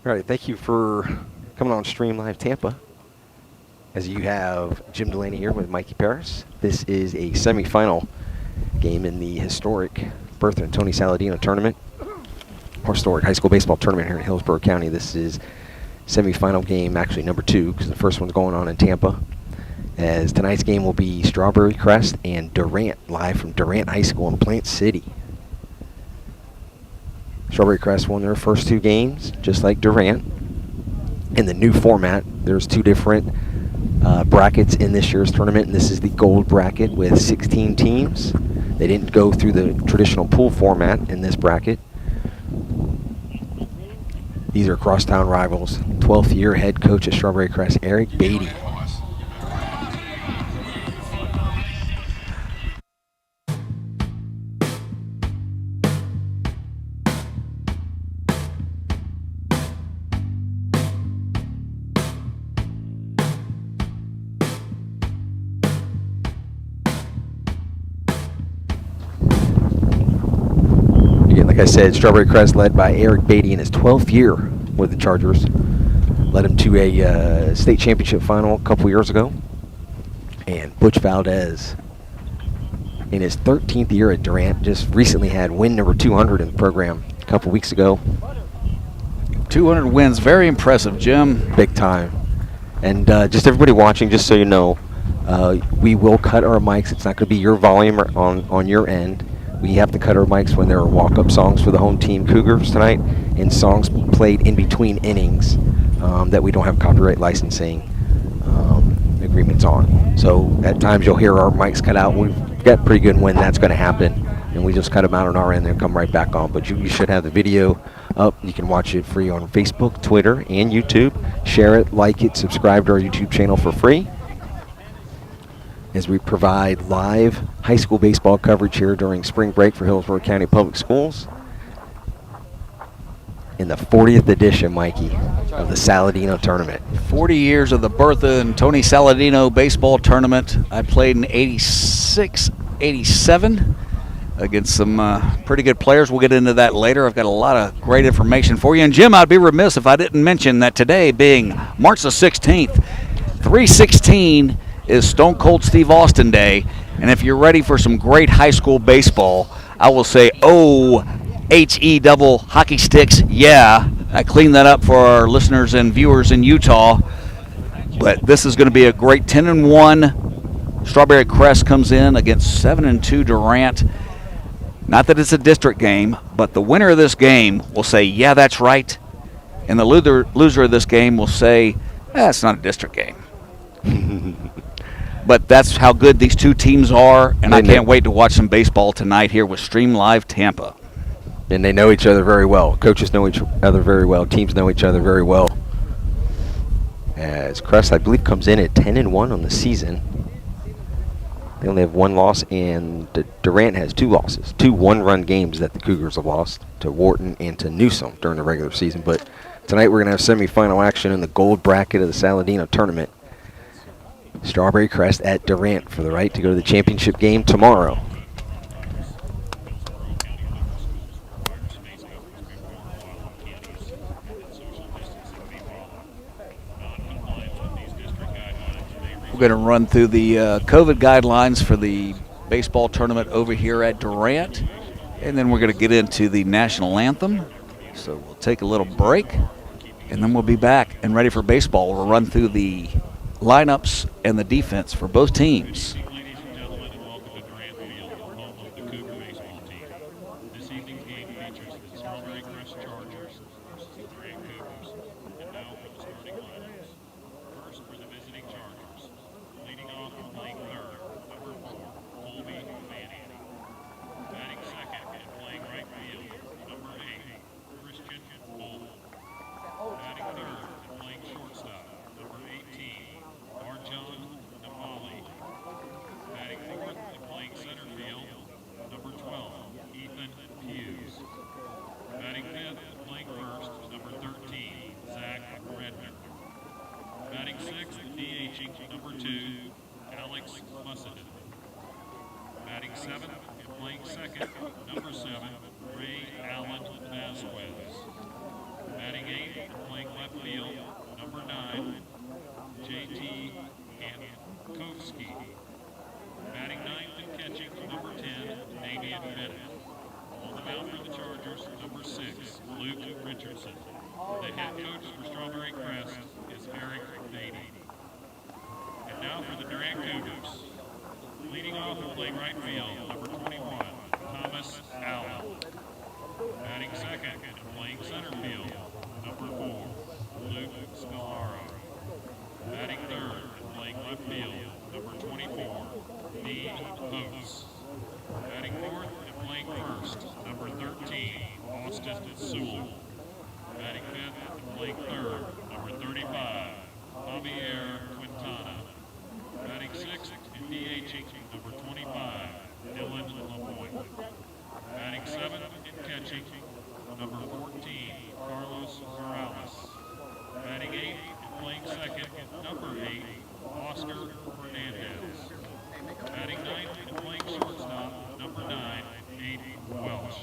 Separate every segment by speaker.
Speaker 1: All right, thank you for coming on Stream Live Tampa. As you have Jim Delaney here with Mikey Paris. This is a semifinal game in the historic Bertha and Tony Saladino tournament, or historic high school baseball tournament here in Hillsborough County. This is semifinal game, actually number 2, because the first one's going on in Tampa. As tonight's game will be Strawberry Crest and Durant, live from Durant High School in Plant City. Strawberry Crest won their first 2 games, just like Durant. In the new format, there's 2 different brackets in this year's tournament, and this is the gold bracket with 16 teams. They didn't go through the traditional pool format in this bracket. These are crosstown rivals. 12th year head coach at Strawberry Crest, Eric Beatty. Like I said, Strawberry Crest led by Eric Beatty in his 12th year with the Chargers. Led him to a state championship final a couple years ago. And Butch Valdez, in his 13th year at Durant, just recently had win number 200 in the program a couple weeks ago.
Speaker 2: 200 wins, very impressive, Jim.
Speaker 1: Big time. And just everybody watching, just so you know, we will cut our mics. It's not going to be your volume on your end. We have to cut our mics when there are walk-up songs for the home team Cougars tonight, and songs played in between innings that we don't have copyright licensing agreements on. So at times you'll hear our mics cut out. We've got pretty good when that's going to happen, and we just cut them out on our end and come right back on. But you should have the video up. You can watch it free on Facebook, Twitter, and YouTube. Share it, like it, subscribe to our YouTube channel for free, as we provide live high school baseball coverage here during spring break for Hillsborough County Public Schools. In the 40th edition, Mikey, of the Saladino tournament.
Speaker 2: 40 years of the Bertha and Tony Saladino baseball tournament. I played in 86, 87 against some pretty good players. We'll get into that later. I've got a lot of great information for you. And Jim, I'd be remiss if I didn't mention that today being March the 16th, 3/16 is Stone Cold Steve Austin Day, and if you're ready for some great high school baseball, I will say, O-H-E double hockey sticks, yeah. I cleaned that up for our listeners and viewers in Utah, but this is going to be a great 10-1. Strawberry Crest comes in against 7-2 Durant. Not that it's a district game, but the winner of this game will say, yeah, that's right, and the loser of this game will say, it's not a district game. But that's how good these 2 teams are, and I can't wait to watch some baseball tonight here with Stream Live Tampa.
Speaker 1: And they know each other very well. Coaches know each other very well. Teams know each other very well. As Crest, I believe, comes in at 10-1 on the season. They only have 1 loss, and Durant has 2 losses. 2 one-run games that the Cougars have lost to Wharton and to Newsom during the regular season. But tonight we're going to have semifinal action in the gold bracket of the Saladino tournament. Strawberry Crest at Durant for the right to go to the championship game tomorrow.
Speaker 2: We're going to run through the COVID guidelines for the baseball tournament over here at Durant, and then we're going to get into the national anthem. So we'll take a little break, and then we'll be back and ready for baseball. We'll run through the lineups and the defense for both teams.
Speaker 3: Ladies and gentlemen, and welcome to Durant Field, home of the Cougar baseball team. This evening's game features the Strawberry Crest Chargers versus the Durant Cougars. And now for the starting lineups. First for the visiting Chargers. Leading off and playing third, number 4, Colby Manning. Batting second and playing right field, number 8, Christian Bowman. Batting third and playing shortstop, number 18, Arjan Namali. Batting fourth and playing center field, number 12, Ethan Hughes. Batting fifth and playing first, number 13, Zach Redmond. Batting sixth and DHing, number 2, Alex Mussenden. Batting seventh and playing second, number 7, Ray Allen Vasquez. Batting eighth and playing Richardson. The head coach for Strawberry Crest is Eric Beatty. And now for the Durant Cougars. Leading off and playing right field, number 21, Thomas Allen. Batting second and playing center field, number 4, Luke Scalaro. Batting third and playing left field, number 24, Dean Oates. Batting fourth and playing first, number 13, Austin Sewell. Batting fifth and playing third, number 35, Javier Quintana. Batting sixth and DHing, number 25, Dylan Lapointe. Batting seventh and catching, number 14, Carlos Morales. Batting eighth and playing second, number 8, Oscar Hernandez. Batting ninth and playing shortstop, number 9, Aiden Welch.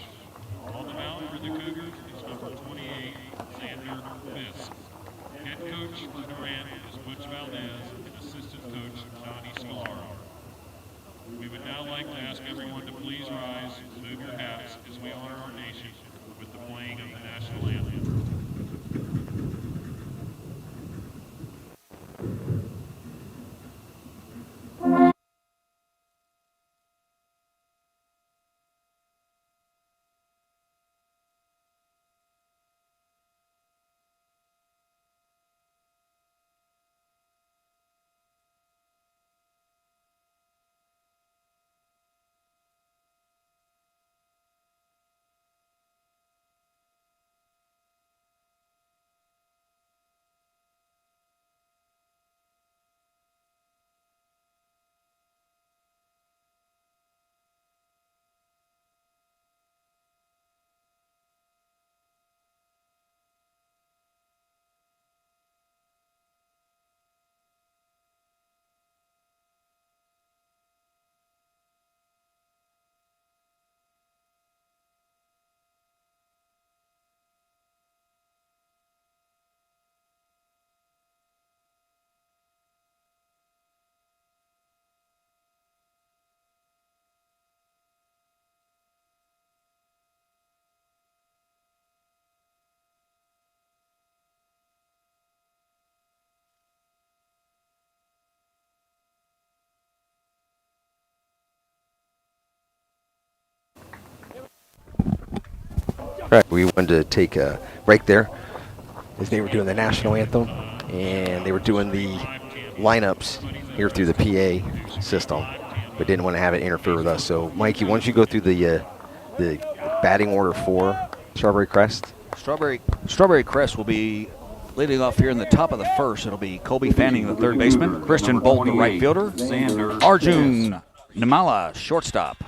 Speaker 3: On the mound for the Cougars is number 28, Xander Fisk. Head coach for Durant is Butch Valdez and assistant coach Donnie Scalaro. We would now like to ask everyone to please rise and move your hats as we honor our nation with the playing of the national anthem.
Speaker 1: Right, we wanted to take a break there as they were doing the national anthem, and they were doing the lineups here through the PA system, but didn't want to have it interfere with us. So, Mikey, why don't you go through the batting order for Strawberry Crest?
Speaker 2: Strawberry Crest will be leading off here in the top of the first. It'll be Colby Fanning, the third baseman, Christian Bolt, the right fielder, Arjun Nimala, shortstop.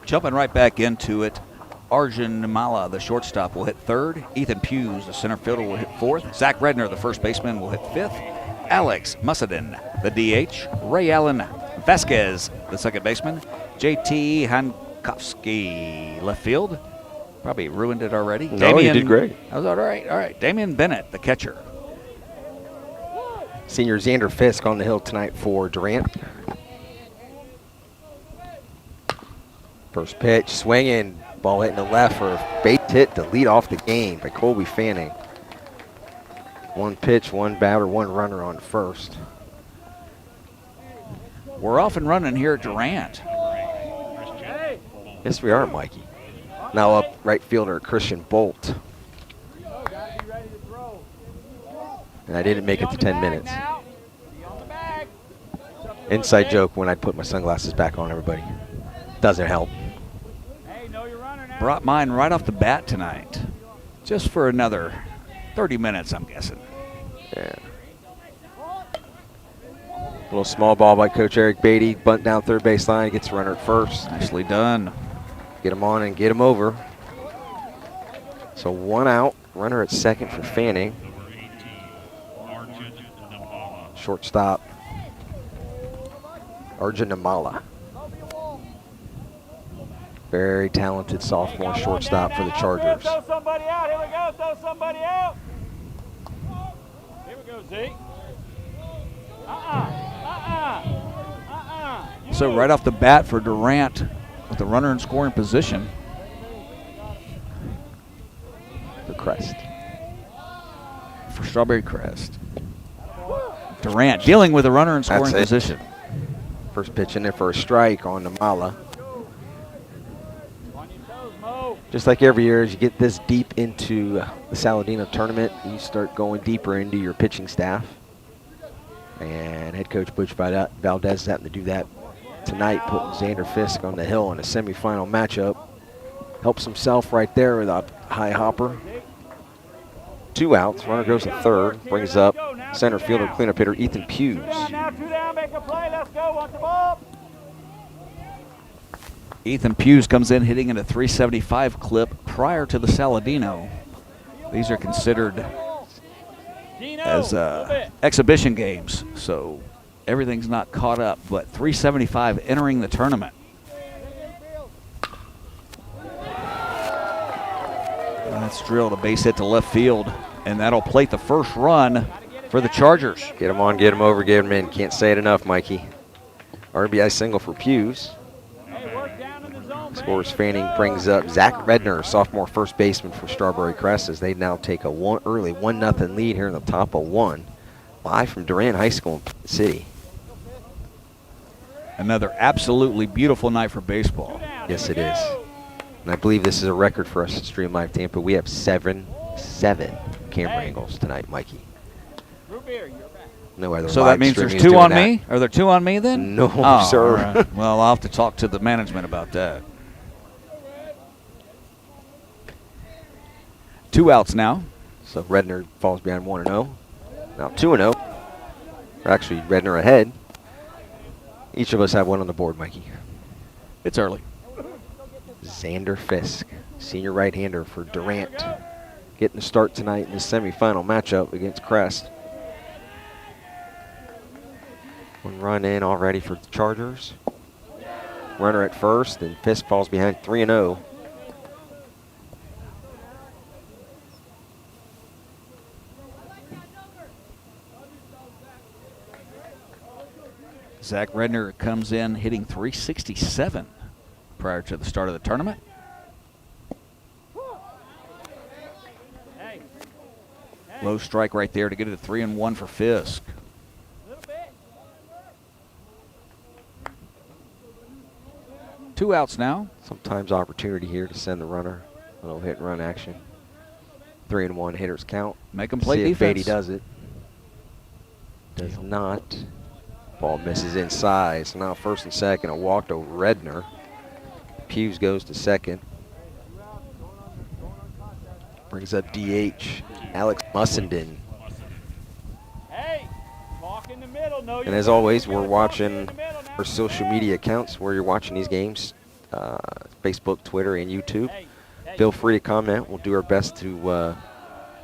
Speaker 2: Jumping right back into it, Arjun Nimala, the shortstop, will hit third. Ethan Hughes, the center fielder, will hit fourth. Zach Redner, the first baseman, will hit fifth. Alex Musadin, the DH. Ray Allen Vasquez, the second baseman. JT Hankowski, left field. Probably ruined it already.
Speaker 1: No, you did great.
Speaker 2: That was all right. All right. Damian Bennett, the catcher.
Speaker 1: Senior Xander Fisk on the hill tonight for Durant. First pitch, swinging, ball hitting the left for a base hit to lead off the game by Colby Fanning. One pitch, one batter, one runner on first.
Speaker 2: We're off and running here at Durant.
Speaker 1: Yes, we are, Mikey. Now up right fielder Christian Bolt. And I didn't make it to 10 minutes. Inside joke when I put my sunglasses back on, everybody. Doesn't help.
Speaker 2: Brought mine right off the bat tonight. Just for another 30 minutes, I'm guessing.
Speaker 1: Yeah. Little small ball by Coach Eric Beatty. Bunt down third base line. Gets the runner at first.
Speaker 2: Nicely done.
Speaker 1: Get him on and get him over. So 1 out. Runner at second for Fanning. Shortstop Arjun Namala. Very talented sophomore shortstop for the Chargers.
Speaker 4: Throw somebody out. Here we go. Throw somebody out. Here we go, Zeke.
Speaker 2: So right off the bat for Durant with the runner in scoring position.
Speaker 1: For Crest.
Speaker 2: For Strawberry Crest. Durant dealing with a runner in scoring position.
Speaker 1: First pitch in there for a strike on Namala. Just like every year, as you get this deep into the Saladino tournament, you start going deeper into your pitching staff. And head coach Butch Valdez is having to do that tonight, putting Xander Fisk on the hill in a semifinal matchup. Helps himself right there with a high hopper. 2 outs, runner goes to third, brings up center fielder cleanup hitter Ethan Hughes.
Speaker 4: 2 down, make a play, let's go, want the ball.
Speaker 2: Ethan Hughes comes in hitting at a 375 clip prior to the Saladino. These are considered as exhibition games, so everything's not caught up, but 375 entering the tournament. That's drilled a base hit to left field, and that'll plate the first run for the Chargers.
Speaker 1: Get him on, get him over, get him in. Can't say it enough, Mikey. RBI single for Hughes. Scores Fanning, brings up Zach Redner, sophomore first baseman for Strawberry Crest, as they now take a early 1-0 lead here in the top of 1. Live from Durant High School in Plant City.
Speaker 2: Another absolutely beautiful night for baseball.
Speaker 1: Yes, it is. And I believe this is a record for us at Stream Live Tampa. We have seven camera angles tonight, Mikey. No other.
Speaker 2: So that means there's 2 on me? Are there 2 on me then?
Speaker 1: No, sir.
Speaker 2: Right. Well, I'll have to talk to the management about that. 2 outs now.
Speaker 1: So Redner falls behind 1-0. Now 2-0. Or actually, Redner ahead. Each of us have 1 on the board, Mikey.
Speaker 2: It's early.
Speaker 1: Xander Fisk, senior right-hander for Durant, getting the start tonight in the semifinal matchup against Crest. 1 run in already for the Chargers. Runner at first, and Fisk falls behind 3-0.
Speaker 2: Zach Redner comes in hitting 367 prior to the start of the tournament. Low strike right there to get it to 3-1 for Fisk. Two outs now.
Speaker 1: Sometimes opportunity here to send the runner. A little hit and run action. 3-1 hitters count.
Speaker 2: Make him play
Speaker 1: See
Speaker 2: defense.
Speaker 1: if Beatty does it. Does not. Ball misses inside. So now first and second, a walk to Redner. Hughes goes to second. Brings up DH Alex Mussenden.
Speaker 4: Hey, walk in the middle. No,
Speaker 1: And as always, we're watching our social media accounts where you're watching these games, Facebook, Twitter, and YouTube. Feel free to comment. We'll do our best to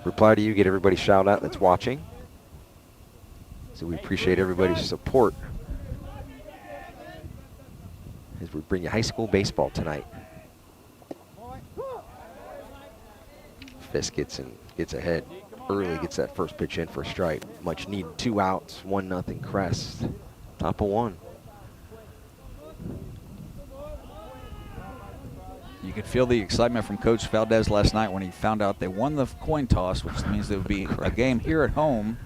Speaker 1: reply to you, get everybody shout out that's watching. So we appreciate everybody's support as we bring you high school baseball tonight. Fisk gets ahead early, gets that first pitch in for a strike. Much needed 2 outs, 1-0 Crest. Top of 1.
Speaker 2: You could feel the excitement from Coach Valdez last night when he found out they won the coin toss, which means there would be a game here at home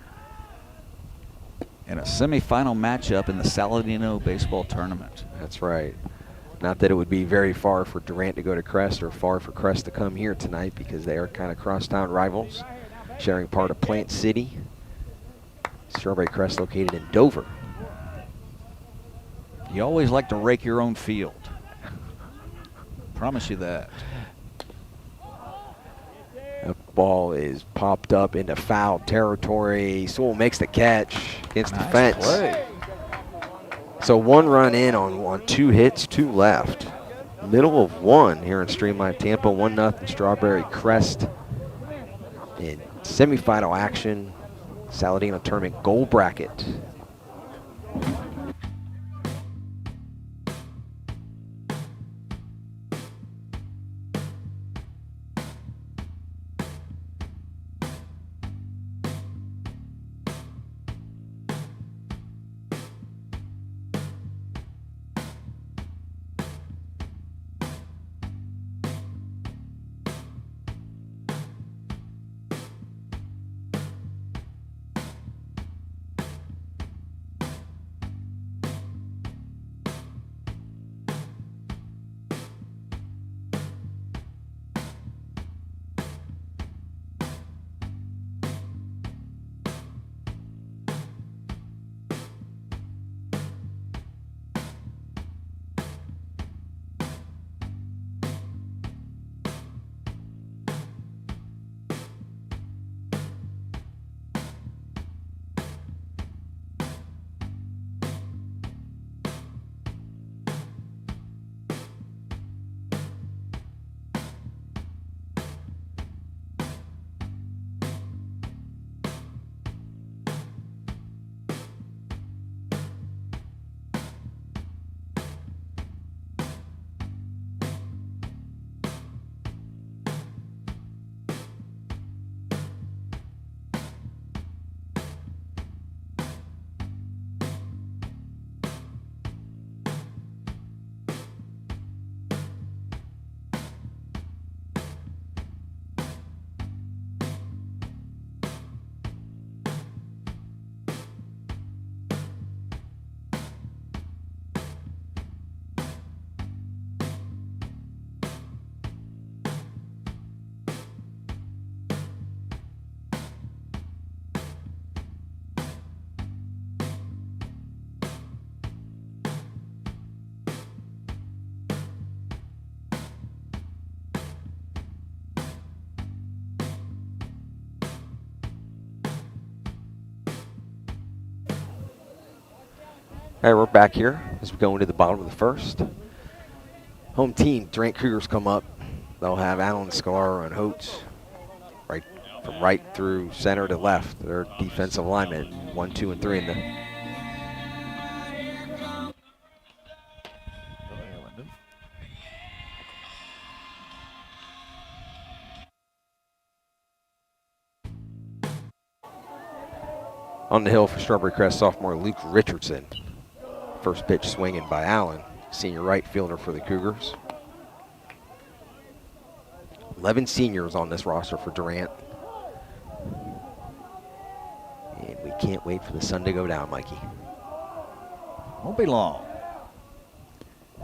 Speaker 2: and a semifinal matchup in the Saladino baseball tournament.
Speaker 1: That's right. Not that it would be very far for Durant to go to Crest or far for Crest to come here tonight, because they are kind of crosstown rivals, sharing part of Plant City. Strawberry Crest located in Dover.
Speaker 2: You always like to rake your own field. Promise you that.
Speaker 1: The ball is popped up into foul territory. Sewell makes the catch against the fence.
Speaker 2: Play.
Speaker 1: So 1 run in on 2 hits, 2 left. Middle of 1 here in Streamline Tampa. 1-0 Strawberry Crest in semifinal action. Saladino Tournament gold bracket. All right, we're back here as we go into the bottom of the first. Home team, Durant Cougars come up. They'll have Allen, Scalaro, and Holtz from right through center to left. Their defensive linemen, 1, 2, and 3 in the. On the hill for Strawberry Crest, sophomore Luke Richardson. First pitch swinging by Allen, senior right fielder for the Cougars. 11 seniors on this roster for Durant. And we can't wait for the sun to go down, Mikey.
Speaker 2: Won't be long.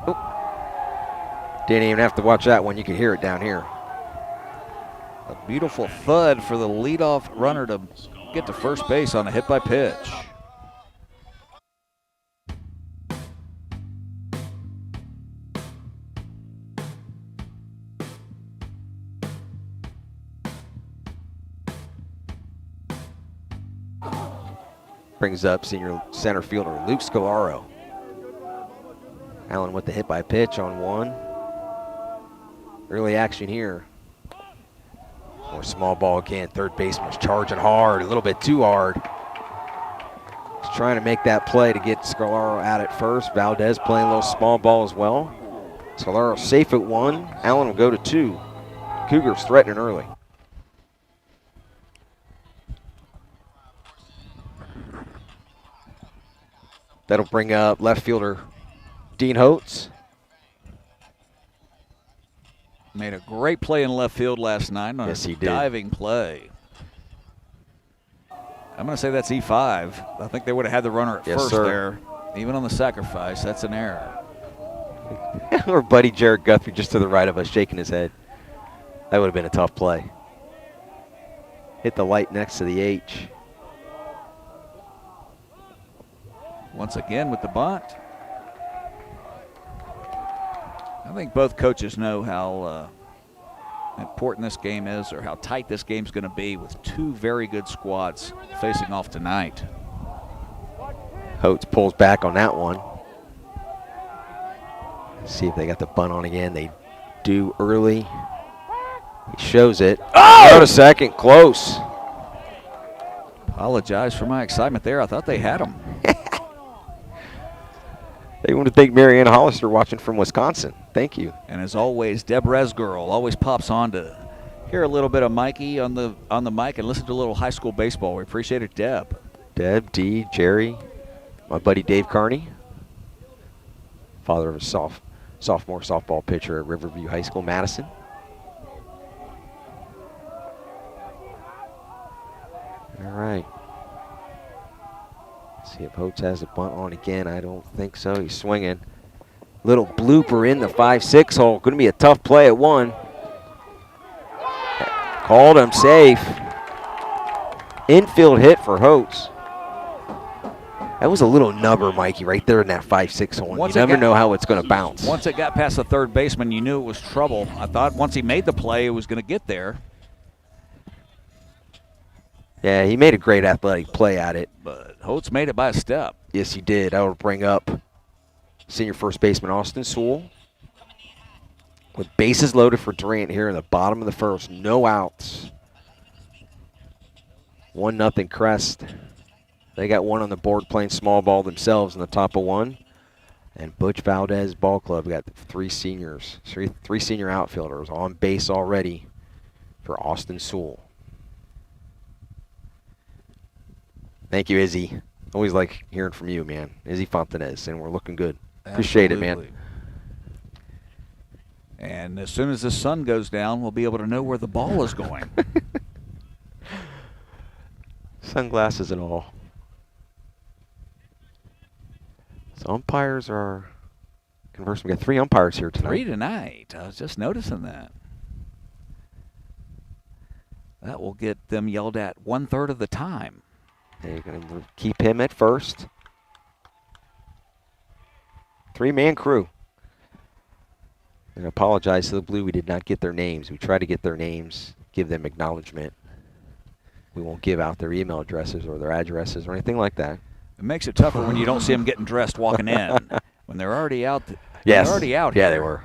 Speaker 1: Oh. Didn't even have to watch that one. You could hear it down here.
Speaker 2: A beautiful thud for the leadoff runner to get to first base on a hit by pitch.
Speaker 1: Brings up senior center fielder Luke Scalaro. Allen with the hit by pitch on 1. Early action here. More small ball again. Third baseman's charging hard, a little bit too hard. He's trying to make that play to get Scalaro out at first. Valdez playing a little small ball as well. Scalaro safe at 1. Allen will go to 2. Cougars threatening early. That'll bring up left fielder Dean Holtz.
Speaker 2: Made a great play in left field last night on
Speaker 1: Yes,
Speaker 2: a
Speaker 1: he did.
Speaker 2: diving play. I'm going to say that's E5. I think they would have had the runner at
Speaker 1: Yes,
Speaker 2: first
Speaker 1: sir.
Speaker 2: there. Even on the sacrifice, that's an error.
Speaker 1: Our buddy Jared Guthrie just to the right of us, shaking his head. That would have been a tough play. Hit the light next to the H.
Speaker 2: Once again with the bunt. I think both coaches know how important this game is, or how tight this game's going to be, with two very good squads facing off tonight.
Speaker 1: Holtz pulls back on that one. See if they got the bunt on again. They do early. He shows it. Oh! Out a second, close.
Speaker 2: Apologize for my excitement there. I thought they had him.
Speaker 1: They want to thank Marianne Hollister watching from Wisconsin. Thank you.
Speaker 2: And as always, Deb Resgirl always pops on to hear a little bit of Mikey on the mic and listen to a little high school baseball. We appreciate it, Deb.
Speaker 1: Deb, Dee, Jerry, my buddy Dave Carney, father of a sophomore softball pitcher at Riverview High School, Madison. All right. See if Holtz has a bunt on again. I don't think so. He's swinging. Little blooper in the 5-6 hole. Going to be a tough play at one. Called him safe. Infield hit for Holtz. That was a little nubber, Mikey, right there in that 5-6 hole. You never know how it's going to bounce.
Speaker 2: Once it got past the third baseman, you knew it was trouble. I thought once he made the play, it was going to get there.
Speaker 1: Yeah, he made a great athletic play at it.
Speaker 2: But Holtz made it by a step.
Speaker 1: Yes, he did. I will bring up senior first baseman Austin Sewell. With bases loaded for Durant here in the bottom of the first. No outs. 1-0 Crest. They got one on the board playing small ball themselves in the top of one. And Butch Valdez Ball Club got three senior outfielders on base already for Austin Sewell. Thank you, Izzy. Always like hearing from you, man. Izzy Fontanez, and we're looking good. Appreciate it, man.
Speaker 2: And as soon as the sun goes down, we'll be able to know where the ball is going.
Speaker 1: Sunglasses and all. So umpires are conversing. We got 3 umpires here tonight.
Speaker 2: 3 tonight. I was just noticing that. That will get them yelled at 1/3 of the time.
Speaker 1: They're going to keep him at first. 3-man crew. And apologize to the Blue. We did not get their names. We tried to get their names, give them acknowledgement. We won't give out their email addresses or their addresses or anything like that.
Speaker 2: It makes it tougher when you don't see them getting dressed walking in. When they're already out.
Speaker 1: Yes.
Speaker 2: They're already out.
Speaker 1: Yeah,
Speaker 2: here.
Speaker 1: they were.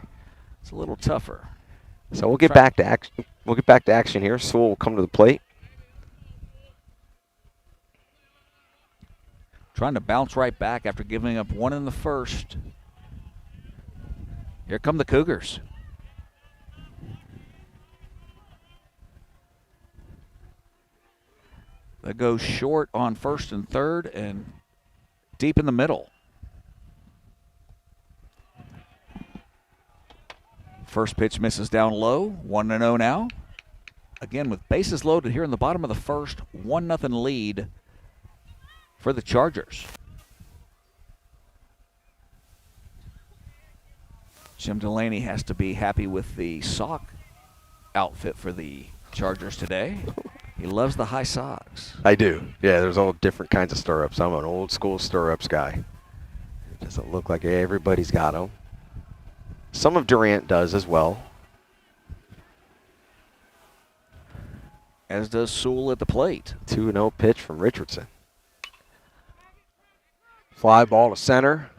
Speaker 2: It's a little tougher.
Speaker 1: So we'll get back to action. We'll get back to action here. Sewell will come to the plate.
Speaker 2: Trying to bounce right back after giving up 1 in the first. Here come the Cougars. They go short on first and third and deep in the middle. First pitch misses down low. 1-0 now. Again, with bases loaded here in the bottom of the first, 1-0 lead for the Chargers. Jim Delaney has to be happy with the sock outfit for the Chargers today. He loves the high socks.
Speaker 1: I do. Yeah, there's all different kinds of stirrups. I'm an old school stirrups guy. It doesn't look like everybody's got them. Some of Durant does as well.
Speaker 2: As does Sewell at the plate.
Speaker 1: 2-0 pitch from Richardson. Fly ball to center.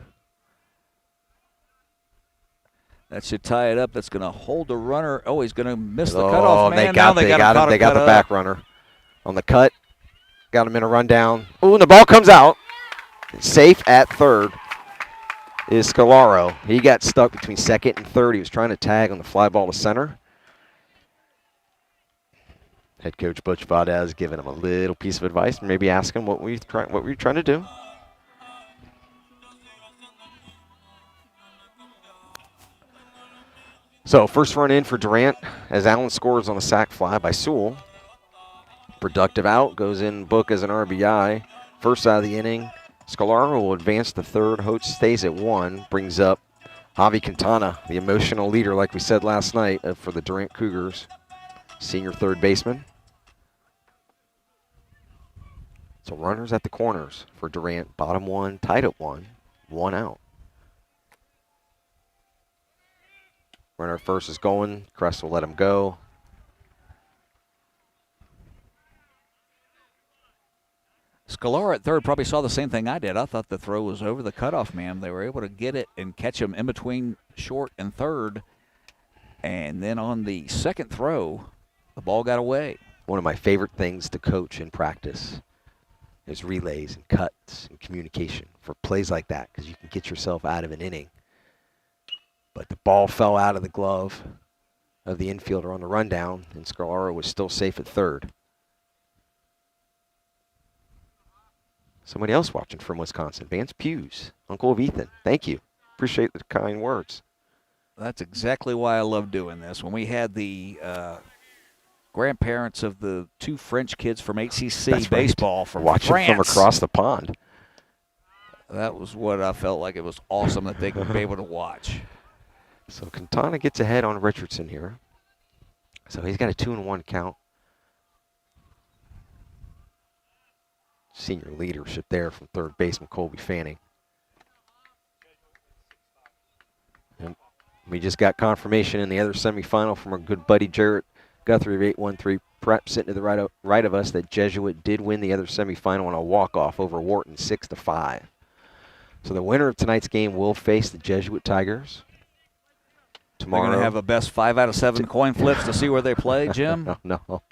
Speaker 2: That should tie it up. That's going to hold the runner. Oh, he's going to miss the cutoff man.
Speaker 1: They got him. They got the back runner on the cut. Got him in a rundown. Oh, and the ball comes out. Safe at third is Scalaro. He got stuck between second and third. He was trying to tag on the fly ball to center. Head coach Butch Valdez giving him a little piece of advice. Maybe ask him what were you trying to do. So first run in for Durant as Allen scores on a sac fly by Sewell. Productive out, goes in book as an RBI. First out of the inning. Scolaro will advance to third. Hoach stays at 1, brings up Javi Quintana, the emotional leader, like we said last night, for the Durant Cougars, senior third baseman. So runners at the corners for Durant. Bottom 1, tied at 1, 1 out. Runner at first is going. Crest will let him go.
Speaker 2: Scolaro at third probably saw the same thing I did. I thought the throw was over the cutoff man. They were able to get it and catch him in between short and third. And then on the second throw, the ball got away.
Speaker 1: One of my favorite things to coach in practice is relays and cuts and communication for plays like that, because you can get yourself out of an inning. But the ball fell out of the glove of the infielder on the rundown, and Scolaro was still safe at third. Somebody else watching from Wisconsin, Vance Hughes, uncle of Ethan. Thank you. Appreciate the kind words.
Speaker 2: That's exactly why I love doing this. When we had the grandparents of the 2 French kids from HCC
Speaker 1: That's
Speaker 2: baseball
Speaker 1: right.
Speaker 2: from
Speaker 1: Watching
Speaker 2: France,
Speaker 1: from across the pond.
Speaker 2: that was what I felt like. It was awesome that they could be able to watch.
Speaker 1: So Quintana gets ahead on Richardson here. So he's got a 2-1 count. Senior leadership there from third baseman Colby Fanning. And we just got confirmation in the other semifinal from our good buddy Jarrett Guthrie of 813 Prep sitting to the right of us that Jesuit did win the other semifinal on a walk-off over Wharton 6-5. So the winner of tonight's game will face the Jesuit Tigers. Tomorrow.
Speaker 2: They're going to have a best 5 out of 7 coin flips to see where they play, Jim?
Speaker 1: No.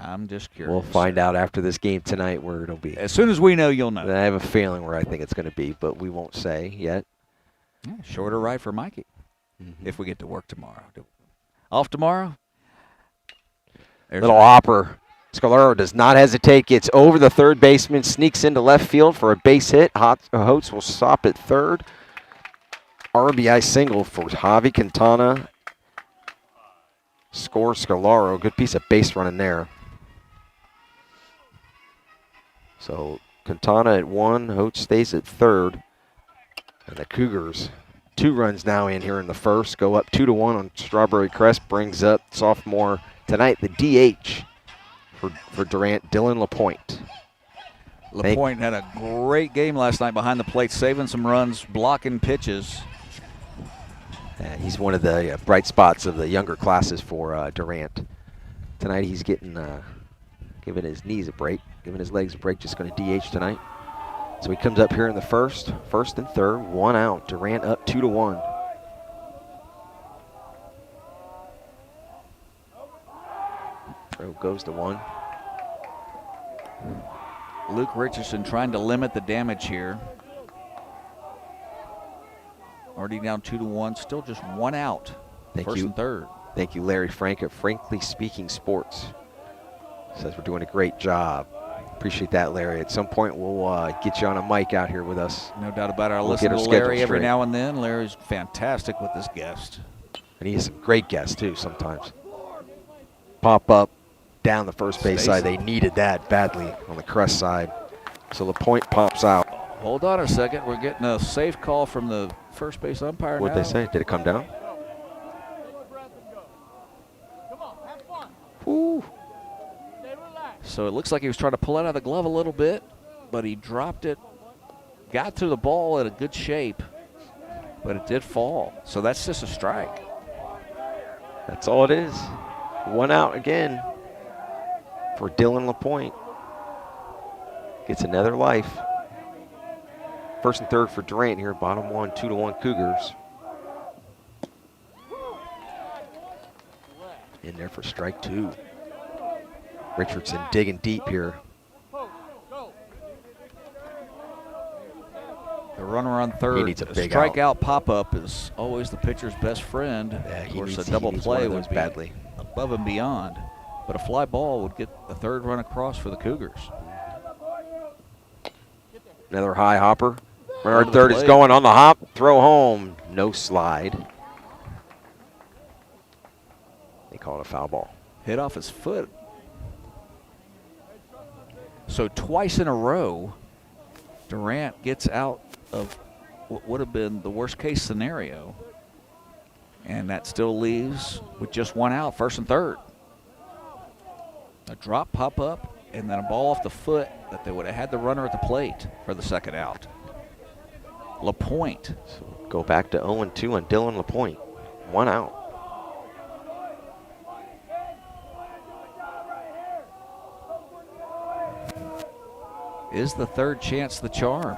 Speaker 2: I'm just curious.
Speaker 1: We'll find out after this game tonight where it'll be.
Speaker 2: As soon as we know, you'll know.
Speaker 1: I have a feeling where I think it's going to be, but we won't say yet.
Speaker 2: Yeah, shorter ride for Mikey if we get to work tomorrow. Off tomorrow?
Speaker 1: Little hopper. Scolaro does not hesitate, gets over the third baseman, sneaks into left field for a base hit. Holtz will stop at third. RBI single for Javi Quintana. Scores Scolaro. Good piece of base running there. So Quintana at 1, Hoach stays at third. And the Cougars, 2 runs now in here in the first, go up 2-1 on Strawberry Crest, brings up sophomore tonight, the DH for Durant, Dylan LaPointe.
Speaker 2: LaPointe had a great game last night behind the plate, saving some runs, blocking pitches.
Speaker 1: He's one of the bright spots of the younger classes for Durant. Tonight he's giving his knees a break, giving his legs a break, just going to DH tonight. So he comes up here in the first and third, 1 out. Durant up 2-1. Throw goes to 1.
Speaker 2: Luke Richardson trying to limit the damage here. Already down 2-1, still just 1 out. First and third.
Speaker 1: Thank you, Larry Frank at Frankly Speaking Sports. Says we're doing a great job. Appreciate that, Larry. At some point, we'll get you on a mic out here with us.
Speaker 2: No doubt about it. I
Speaker 1: We'll
Speaker 2: listen
Speaker 1: get
Speaker 2: to
Speaker 1: our
Speaker 2: Larry
Speaker 1: schedule
Speaker 2: every
Speaker 1: straight.
Speaker 2: now and then. Larry's fantastic with his guest.
Speaker 1: And he has some great guests, too, sometimes. Pop up down the first base side. They needed that badly on the Crest side. So LaPointe pops out.
Speaker 2: Hold on a second. We're getting a safe call from the first base umpire
Speaker 1: What'd
Speaker 2: now.
Speaker 1: they say? Did it come down? Ooh.
Speaker 2: So it looks like he was trying to pull it out of the glove a little bit, but he dropped it, got to the ball in a good shape, but it did fall. So that's just a strike.
Speaker 1: That's all it is. 1 out again for Dylan LaPointe. Gets another life. First and third for Durant here, bottom 1, 2-1 Cougars. In there for strike 2. Richardson digging deep here.
Speaker 2: The runner on third.
Speaker 1: He needs a big
Speaker 2: strikeout pop-up is always the pitcher's best friend.
Speaker 1: Yeah,
Speaker 2: of course, a double play would be
Speaker 1: badly.
Speaker 2: above and beyond. But a fly ball would get the third run across for the Cougars.
Speaker 1: Another high hopper. Runner
Speaker 2: Over
Speaker 1: at
Speaker 2: the
Speaker 1: third is
Speaker 2: plate.
Speaker 1: going on the hop. Throw home. No slide. They call it a foul ball.
Speaker 2: Hit off his foot. So twice in a row, Durant gets out of what would have been the worst case scenario. And that still leaves with just one out, first and third. A drop, pop up, and then a ball off the foot that they would have had the runner at the plate for the second out. LaPointe.
Speaker 1: So go back to 0-2 on Dylan LaPointe. One out.
Speaker 2: Is the third chance the charm?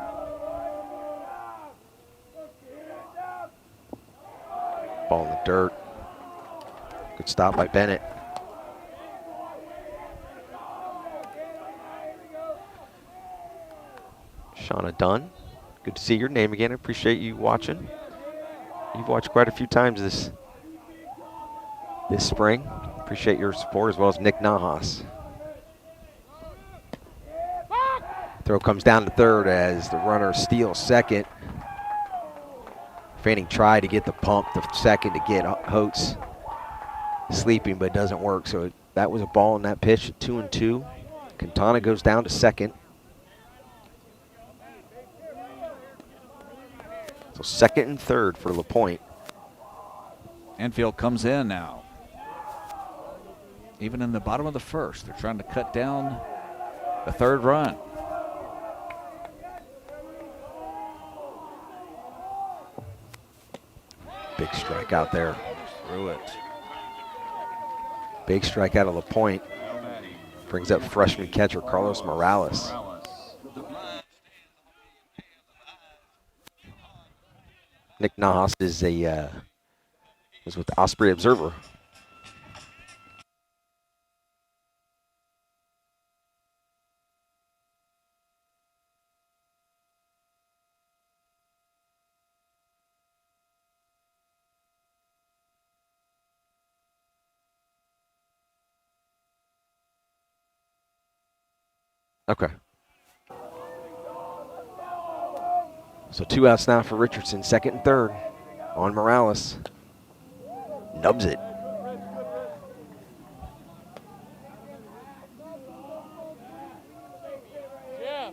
Speaker 1: Ball in the dirt. Good stop by Bennett. Shauna Dunn, good to see your name again. I appreciate you watching. You've watched quite a few times this spring. Appreciate your support, as well as Nick Nahas. Throw comes down to third as the runner steals second. Fanning tried to get the pump to second to get Holtz sleeping, but it doesn't work. So that was a ball in that pitch at 2-2. Quintana goes down to second. So second and third for LaPointe.
Speaker 2: Enfield comes in now. Even in the bottom of the first, they're trying to cut down the third run.
Speaker 1: Big strike out there.
Speaker 2: Through it.
Speaker 1: Big strike out of LaPointe. Brings up freshman catcher Carlos Morales. Nick Nahas is was with the Osprey Observer. Okay. So 2 outs now for Richardson, second and third on Morales. Nubs it.
Speaker 4: Yeah.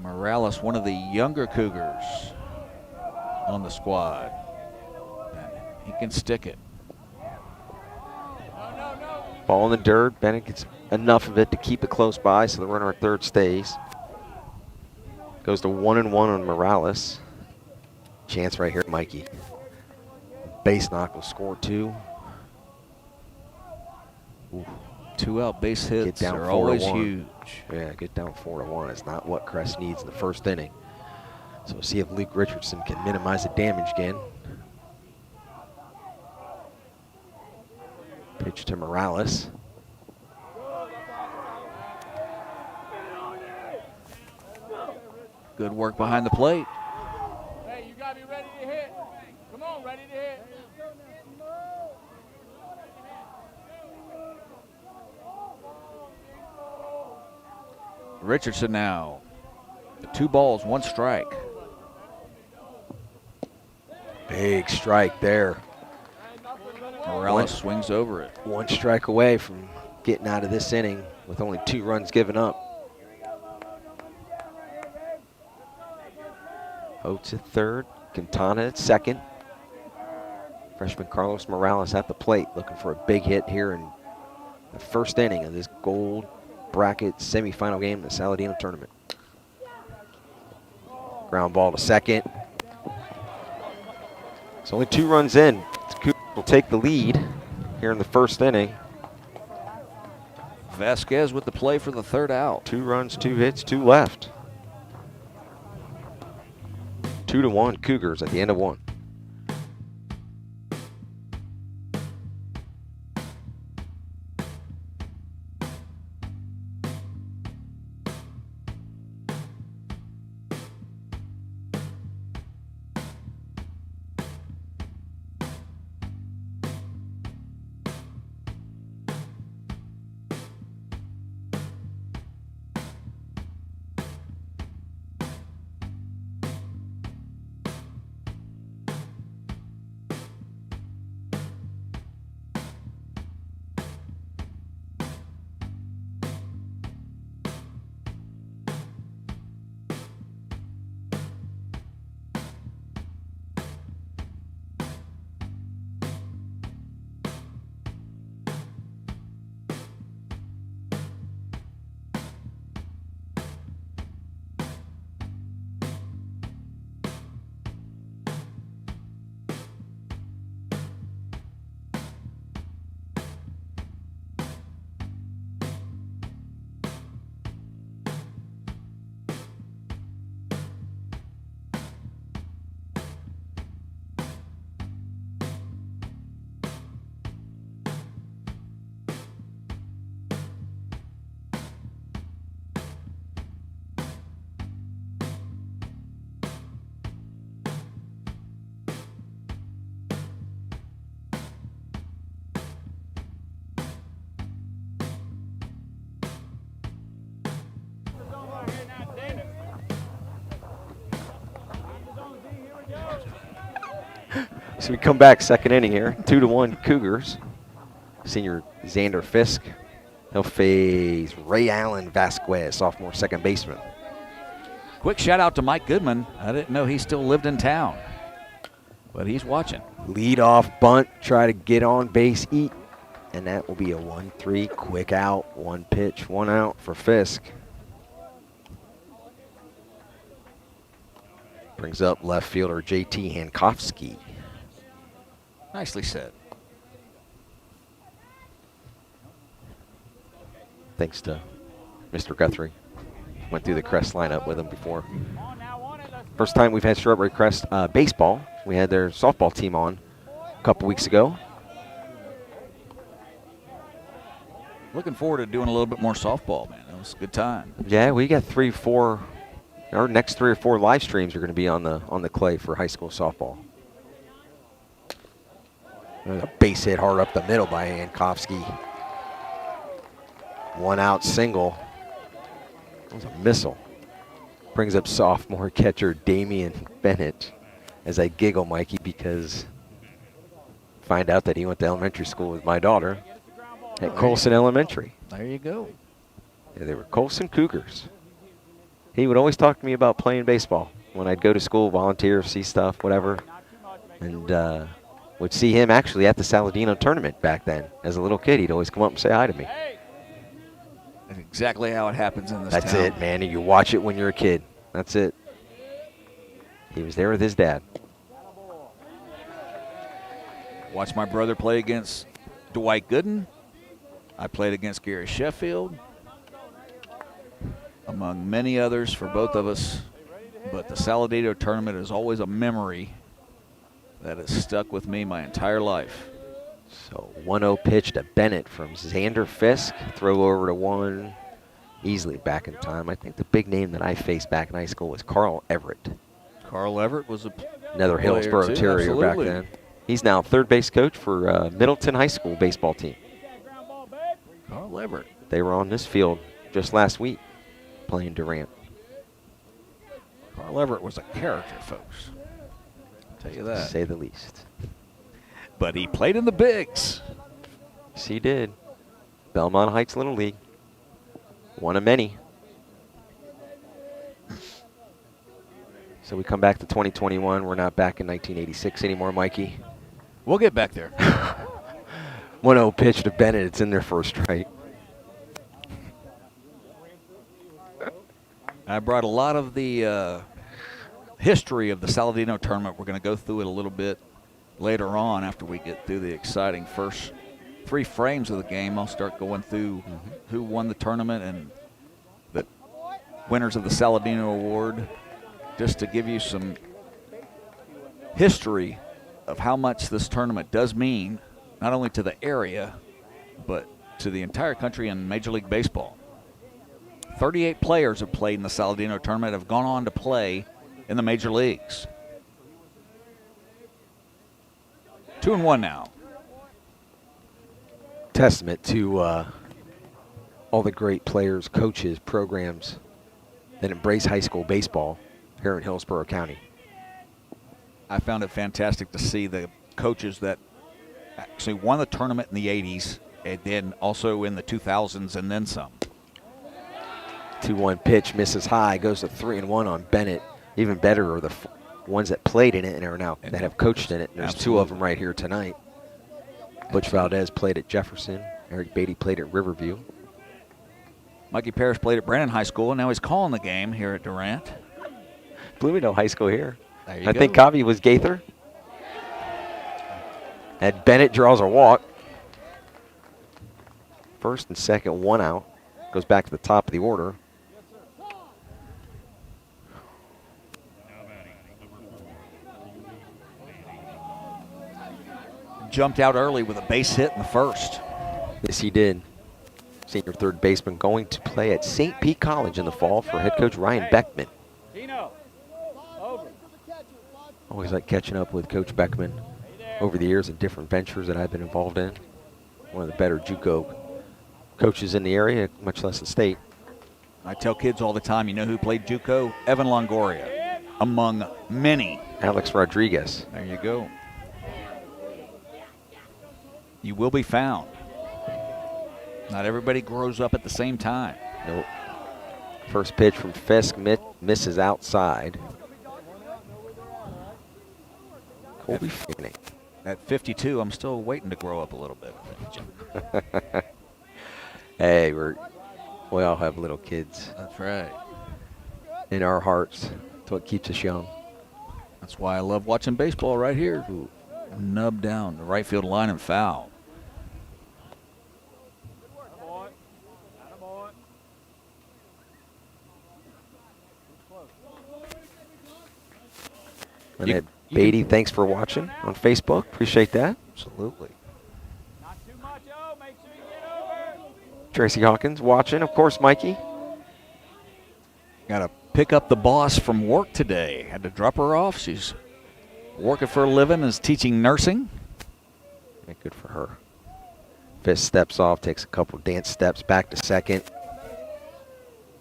Speaker 2: Morales, one of the younger Cougars on the squad. He can stick it.
Speaker 1: Ball in the dirt. Bennett gets enough of it to keep it close by, so the runner at third stays. Goes to 1-1 on Morales. Chance right here, Mikey. Base knock will score 2. Ooh.
Speaker 2: 2 out base hits
Speaker 1: down
Speaker 2: are always
Speaker 1: 4-1.
Speaker 2: huge.
Speaker 1: Yeah, get down 4-1. It's not what Crest needs in the first inning. So we'll see if Luke Richardson can minimize the damage again. Pitch to Morales.
Speaker 2: Good work behind the plate.
Speaker 4: Hey, you got to be ready to hit. Come on, ready to hit.
Speaker 2: Richardson now. 2 balls, 1 strike.
Speaker 1: Big strike there.
Speaker 2: Morales swings over it.
Speaker 1: 1 strike away from getting out of this inning with only 2 runs given up. Oates at third, Quintana at second. Freshman Carlos Morales at the plate, looking for a big hit here in the first inning of this gold bracket semifinal game in the Saladino tournament. Ground ball to second. It's only 2 runs in. Cougars will take the lead here in the first inning.
Speaker 2: Vasquez with the play for the third out.
Speaker 1: 2 runs, 2 hits, 2 left. 2-1 Cougars at the end of 1. So we come back second inning here, 2-1 Cougars. Senior Xander Fisk. He'll face Ray Allen Vasquez, sophomore second baseman.
Speaker 2: Quick shout out to Mike Goodman. I didn't know he still lived in town, but he's watching.
Speaker 1: Lead off bunt, try to get on base, eat. And that will be a 1-3, quick out, 1 pitch, 1 out for Fisk. Brings up left fielder JT Hankowski.
Speaker 2: Nicely said.
Speaker 1: Thanks to Mr. Guthrie. Went through the Crest lineup with him before. First time we've had Strawberry Crest baseball. We had their softball team on a couple weeks ago.
Speaker 2: Looking forward to doing a little bit more softball, man. That was a good time.
Speaker 1: Yeah, we got 3, 4. Our next 3 or 4 live streams are going to be on the clay for high school softball. There's a base hit hard up the middle by Hankowski. 1 out single. That was a missile. Brings up sophomore catcher Damian Bennett. As I giggle, Mikey, because find out that he went to elementary school with my daughter at Colson Elementary.
Speaker 2: There you go.
Speaker 1: Yeah, they were Colson Cougars. He would always talk to me about playing baseball when I'd go to school, volunteer, see stuff, whatever. And would see him actually at the Saladino tournament back then. As a little kid, he'd always come up and say hi to me.
Speaker 2: That's exactly how it happens in this
Speaker 1: That's
Speaker 2: town.
Speaker 1: it, man. You watch it when you're a kid. That's it. He was there with his dad.
Speaker 2: Watched my brother play against Dwight Gooden. I played against Gary Sheffield, among many others for both of us. But the Saladino tournament is always a memory that has stuck with me my entire life.
Speaker 1: So 1-0 pitch to Bennett from Xander Fisk. Throw over to 1. Easily back in time. I think the big name that I faced back in high school was Carl Everett.
Speaker 2: Carl Everett was
Speaker 1: another
Speaker 2: player
Speaker 1: Hillsborough
Speaker 2: too,
Speaker 1: Terrier
Speaker 2: absolutely.
Speaker 1: back then. He's now third base coach for Middleton High School baseball team.
Speaker 2: Carl Everett.
Speaker 1: They were on this field just last week playing Durant.
Speaker 2: Carl Everett was a character, folks. I'll tell you that.
Speaker 1: To say the least.
Speaker 2: But he played in the bigs.
Speaker 1: Yes, he did. Belmont Heights Little League. One of many. So we come back to 2021. We're not back in 1986 anymore, Mikey.
Speaker 2: We'll get back there.
Speaker 1: 1-0 pitch to Bennett. It's in there for a strike.
Speaker 2: I brought a lot of the history of the Saladino tournament. We're going to go through it a little bit later on after we get through the exciting first 3 frames of the game. I'll start going through who won the tournament and the winners of the Saladino Award, just to give you some history of how much this tournament does mean, not only to the area, but to the entire country and Major League Baseball. 38 players have played in the Saladino tournament, have gone on to play in the major leagues. 2-1 now.
Speaker 1: Testament to all the great players, coaches, programs that embrace high school baseball here in Hillsborough County.
Speaker 2: I found it fantastic to see the coaches that actually won the tournament in the 80s and then also in the 2000s and then some.
Speaker 1: 2-1 pitch, misses high, goes to 3-1 on Bennett. Even better are the ones that played in it and are now that have coached in it. There's
Speaker 2: Absolutely.
Speaker 1: 2 of them right here tonight. Butch Valdez played at Jefferson. Eric Beatty played at Riverview.
Speaker 2: Mikey Parrish played at Brandon High School, and now he's calling the game here at Durant.
Speaker 1: Bloomingdale High School here.
Speaker 2: There you
Speaker 1: I
Speaker 2: go.
Speaker 1: think Covey was Gaither. And Bennett draws a walk. First and second, 1 out. Goes back to the top of the order.
Speaker 2: Jumped out early with a base hit in the first.
Speaker 1: Yes, he did. Senior third baseman going to play at St. Pete College in the fall for head coach Ryan Beckman.
Speaker 4: Tino, over.
Speaker 1: Always like catching up with Coach Beckman over the years and different ventures that I've been involved in. One of the better JUCO coaches in the area, much less the state.
Speaker 2: I tell kids all the time, you know who played JUCO? Evan Longoria, among many.
Speaker 1: Alex Rodriguez.
Speaker 2: There you go. You will be found. Not everybody grows up at the same time.
Speaker 1: Nope. First pitch from Fisk misses outside. Colby Fanning.
Speaker 2: At 52, I'm still waiting to grow up a little bit.
Speaker 1: Hey, we all have little kids
Speaker 2: That's right.
Speaker 1: in our hearts. That's what keeps us young.
Speaker 2: That's why I love watching baseball right here. Ooh, nub down the right field line and foul.
Speaker 1: And Ed Beatty, thanks for watching on Facebook. Appreciate that.
Speaker 2: Absolutely.
Speaker 4: Not too much, oh, make sure you get over.
Speaker 1: Tracy Hawkins watching, of course, Mikey.
Speaker 2: Got to pick up the boss from work today. Had to drop her off. She's working for a living, is teaching nursing.
Speaker 1: Yeah, good for her. Fisk steps off, takes a couple dance steps back to second.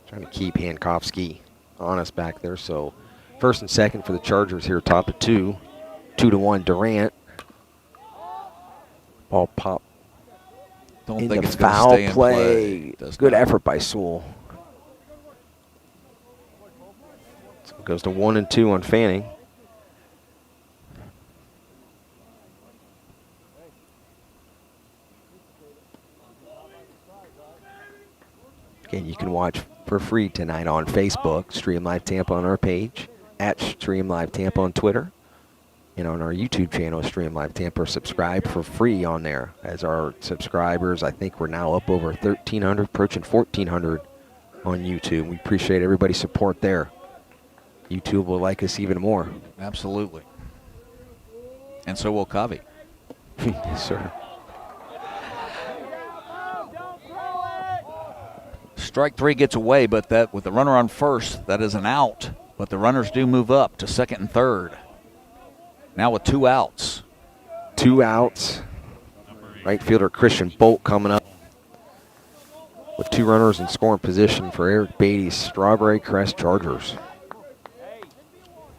Speaker 1: Trying to keep Hankowski honest back there. So first and second for the Chargers here, top of 2. 2-1 Durant. Ball pop
Speaker 2: Don't
Speaker 1: in
Speaker 2: think
Speaker 1: the
Speaker 2: it's going to
Speaker 1: foul
Speaker 2: stay in
Speaker 1: play.
Speaker 2: Does
Speaker 1: Good
Speaker 2: not.
Speaker 1: effort by Sewell. So it goes to 1-2 on Fanning. Again, you can watch for free tonight on Facebook, Stream Live Tampa on our page, at Stream Live Tampa on Twitter, and on our YouTube channel, Stream Live Tampa. Subscribe for free on there. As our subscribers, I think we're now up over 1,300, approaching 1,400 on YouTube. We appreciate everybody's support there. YouTube will like us even more.
Speaker 2: Absolutely. And so will Kavi.
Speaker 1: Yes, sir.
Speaker 2: Strike 3 gets away, but that with the runner on first, that is an out. But the runners do move up to second and third. Now with 2 outs.
Speaker 1: 2 outs. Right fielder Christian Bolt coming up with 2 runners in scoring position for Eric Beatty's Strawberry Crest Chargers.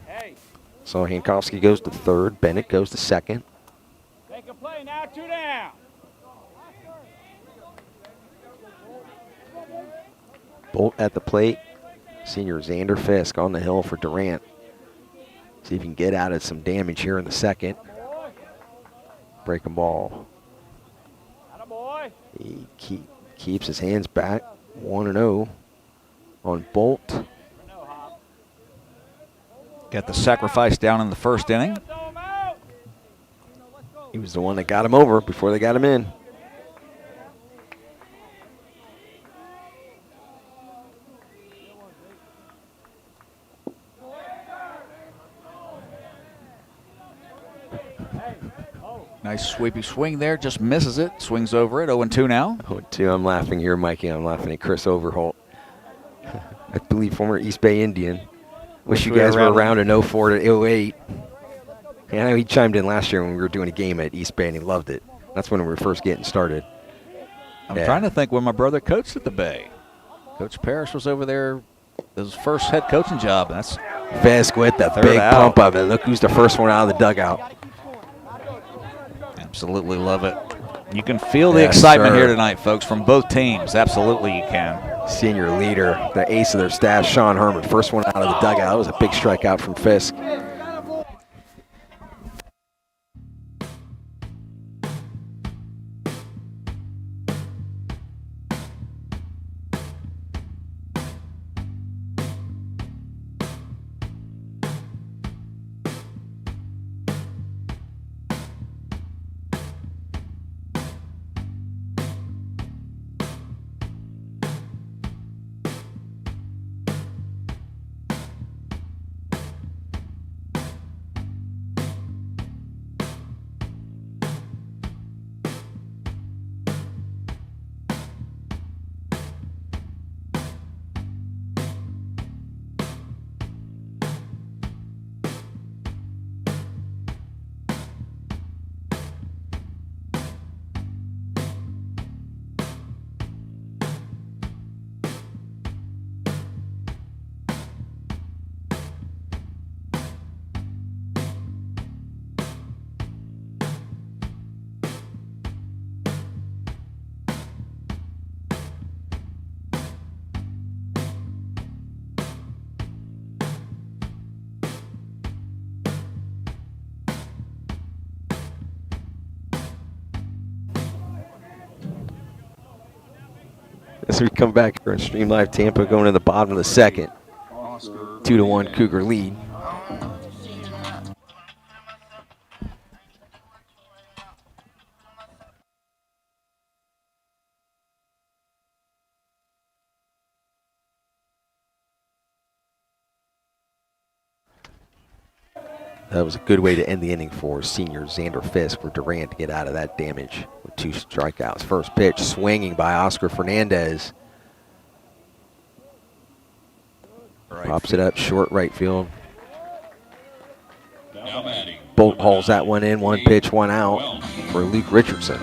Speaker 4: Hey,
Speaker 1: So Hankowski goes to third. Bennett goes to second.
Speaker 4: make a play now, 2 down.
Speaker 1: Bolt at the plate. Senior Xander Fisk on the hill for Durant. See if he can get out of some damage here in the second. Breaking ball.
Speaker 4: Attaboy.
Speaker 1: He keeps his hands back. 1-0 on Bolt.
Speaker 2: Got the sacrifice down in the first inning.
Speaker 4: Throw him out.
Speaker 1: He was the one that got him over before they got him in.
Speaker 2: Nice sweepy swing there, just misses it. Swings over it, 0-2 now.
Speaker 1: 0-2. I'm laughing here, Mikey. I'm laughing at Chris Overholt. I believe former East Bay Indian. Wish you guys were around in 04 to 08. Yeah, I know he chimed in last year when we were doing a game at East Bay, and he loved it. That's when we were first getting started.
Speaker 2: I'm
Speaker 1: Yeah.
Speaker 2: trying to think when my brother coached at the Bay. Coach Parrish was over there, his first head coaching job. That's
Speaker 1: Fisk with the
Speaker 2: Third
Speaker 1: big
Speaker 2: out.
Speaker 1: pump of it. Look who's the first one out of the dugout.
Speaker 2: absolutely love it. You can feel the
Speaker 1: Yes,
Speaker 2: excitement
Speaker 1: sir.
Speaker 2: here tonight, folks, from both teams. Absolutely you can.
Speaker 1: Senior leader, the ace of their staff, Sean Herman, first one out of the dugout. That was a big strikeout from Fisk. As we come back here on Stream Live Tampa, going to the bottom of the second. 2-1 Cougar lead. That was a good way to end the inning for senior Xander Fisk for Durant to get out of that damage with 2 strikeouts. First pitch swinging by Oscar Fernandez. Pops it up short right field. Bolt hauls that one in. 1 pitch, 1 out for Luke Richardson.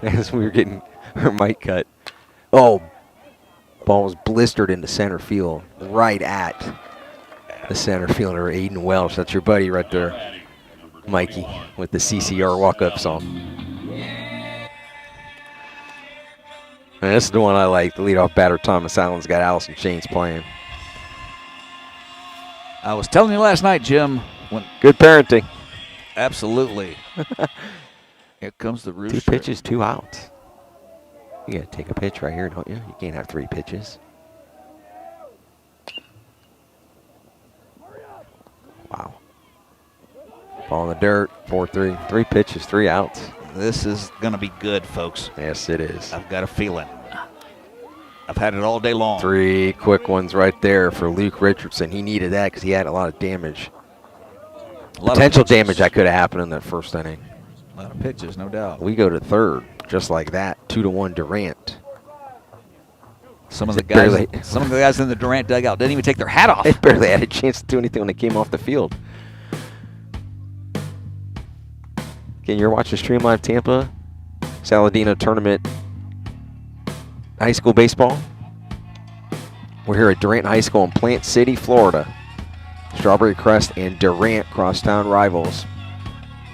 Speaker 1: As we were getting our mic cut. Oh, ball was blistered into center field, right at the center fielder, Aiden Welsh. That's your buddy right there, Mikey, with the CCR walk-up song. And this is the one I like. The leadoff batter, Thomas Allen's got Allison Chains playing.
Speaker 2: I was telling you last night, Jim.
Speaker 1: Good parenting.
Speaker 2: Absolutely. Here comes the rooster.
Speaker 1: 2 pitches, 2 outs. You got to take a pitch right here, don't you? You can't have 3 pitches. Wow. Ball in the dirt, 4-3. 3 pitches, 3 outs.
Speaker 2: This is going to be good, folks.
Speaker 1: Yes, it is.
Speaker 2: I've got a feeling. I've had it all day long.
Speaker 1: 3 quick ones right there for Luke Richardson. He needed that because he had a lot of damage. Potential damage that could have happened in that first inning.
Speaker 2: A lot of pitches, no doubt.
Speaker 1: We go to third, just like that. 2-1 Durant.
Speaker 2: Some of the guys in the Durant dugout didn't even take their hat off.
Speaker 1: They barely had a chance to do anything when they came off the field. Again, you're watching Stream Live Tampa, Saladino Tournament High School Baseball. We're here at Durant High School in Plant City, Florida. Strawberry Crest and Durant, crosstown rivals,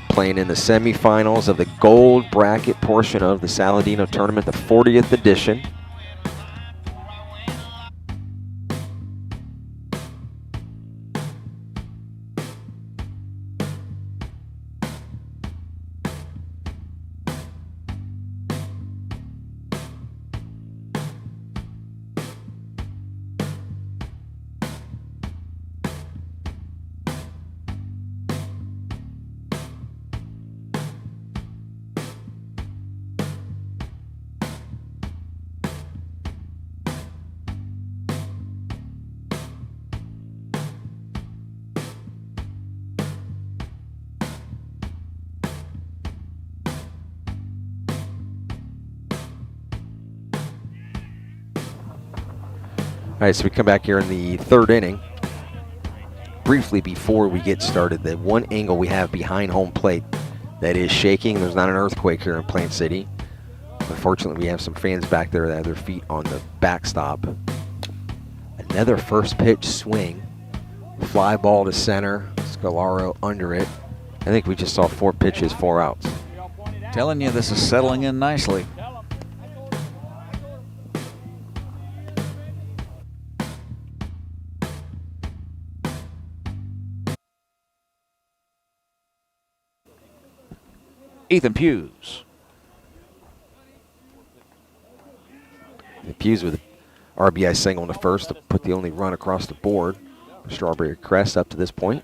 Speaker 1: playing in the semifinals of the gold bracket portion of the Saladino Tournament, the 40th edition. All right, so we come back here in the third inning. Briefly before we get started, the one angle we have behind home plate that is shaking. There's not an earthquake here in Plant City. Unfortunately, we have some fans back there that have their feet on the backstop. Another first pitch swing. Fly ball to center. Scalaro under it. I think we just saw 4 pitches, 4 outs.
Speaker 2: Telling you, this is settling in nicely. Ethan Hughes.
Speaker 1: Hughes with RBI single in the first to put the only run across the board. Strawberry Crest up to this point.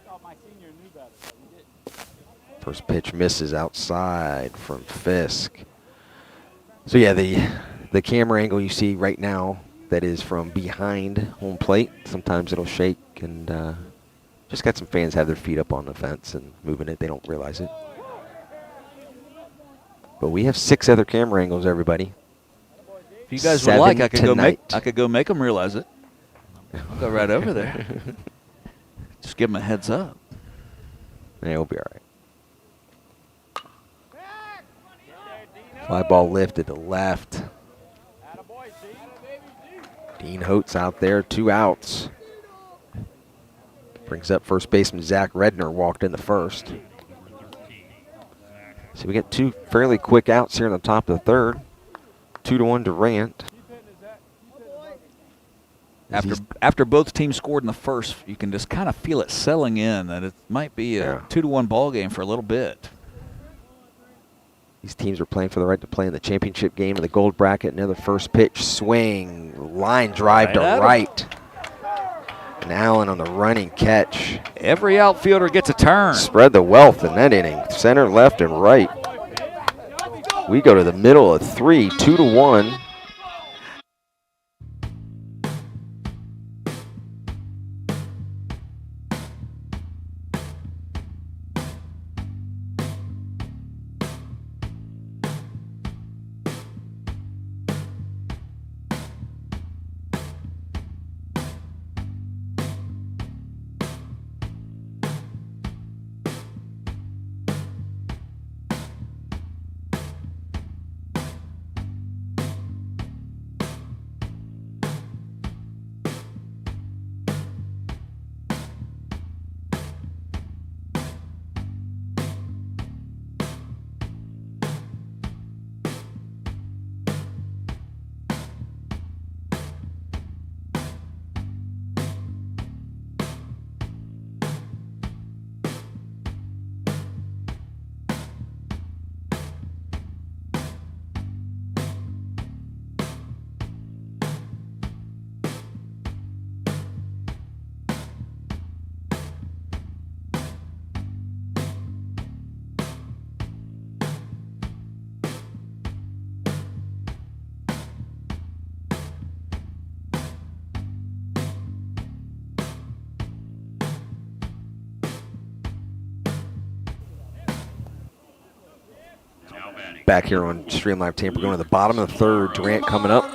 Speaker 1: First pitch misses outside from Fisk. So yeah, the camera angle you see right now, that is from behind home plate. Sometimes it'll shake, and just got some fans have their feet up on the fence and moving it. They don't realize it. But we have 6 other camera angles, everybody.
Speaker 2: If you guys would like, I could go make them realize it. I'll go right over there. Just give them a heads up.
Speaker 1: Yeah, we'll be all right. Fly ball lifted to left. Dean Holtz out there, 2 outs. Brings up first baseman Zach Redner, walked in the first. So we get 2 fairly quick outs here in the top of the third. 2-1 Durant.
Speaker 2: After both teams scored in the first, you can just kind of feel it settling in that it might be a 2-1 ball game for a little bit.
Speaker 1: These teams are playing for the right to play in the championship game in the gold bracket. Another first pitch swing, line drive to right. And Allen on the running catch.
Speaker 2: Every outfielder gets a turn.
Speaker 1: Spread the wealth in that inning. Center, left, and right. We go to the middle of 3, 2-1. Back here on Stream Live Tape, we're going to the bottom of the third. Durant coming up.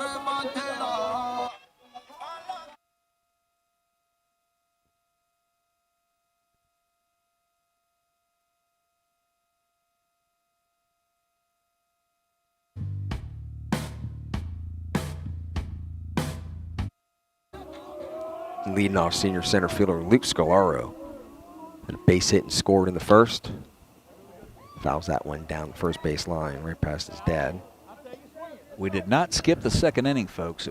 Speaker 1: Leading off senior center fielder Luke Scalaro. And a base hit and scored in the first. Fouls that one down the first base line, right past his dad.
Speaker 2: We did not skip the second inning, folks.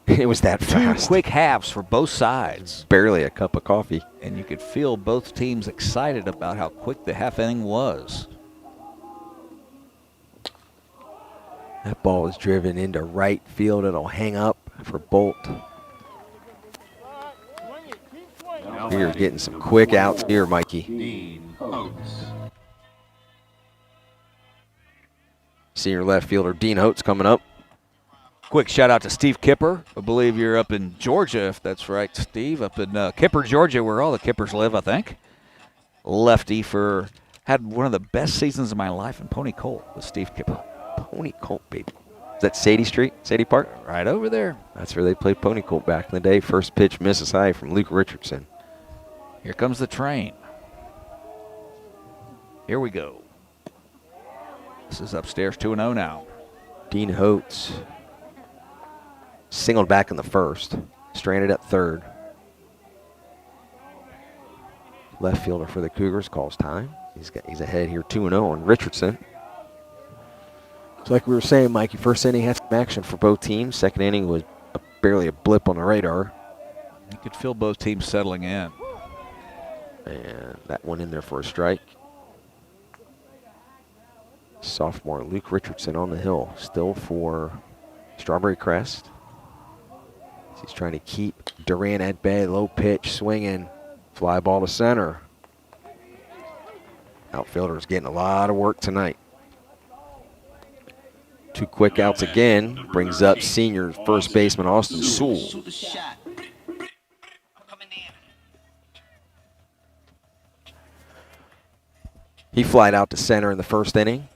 Speaker 1: It was that fast.
Speaker 2: 2 quick halves for both sides.
Speaker 1: Barely a cup of coffee.
Speaker 2: And you could feel both teams excited about how quick the half inning was.
Speaker 1: That ball is driven into right field. It'll hang up for Bolt. We're getting some quick outs here, Mikey. Senior left fielder Dean Holtz coming up.
Speaker 2: Quick shout out to Steve Kipper. I believe you're up in Georgia, if that's right, Steve. Up in Kipper, Georgia, where all the Kippers live, I think. Lefty had one of the best seasons of my life in Pony Colt with Steve Kipper.
Speaker 1: Pony Colt, baby. Is that Sadie Street, Sadie Park?
Speaker 2: Right over there.
Speaker 1: That's where they played Pony Colt back in the day. First pitch misses high from Luke Richardson.
Speaker 2: Here comes the train. Here we go. This is upstairs 2-0 now.
Speaker 1: Dean Holtz singled back in the first, stranded at third. Left fielder for the Cougars calls time. He's ahead here 2-0 on Richardson. So like we were saying, Mikey, first inning had some action for both teams. Second inning was barely a blip on the radar.
Speaker 2: You could feel both teams settling in.
Speaker 1: And that one in there for a strike. Sophomore Luke Richardson on the hill, still for Strawberry Crest. He's trying to keep Durant at bay, low pitch, swinging, fly ball to center. Outfielder's getting a lot of work tonight. 2 quick outs again, brings up senior first baseman Austin Sewell. He flied out to center in the first inning.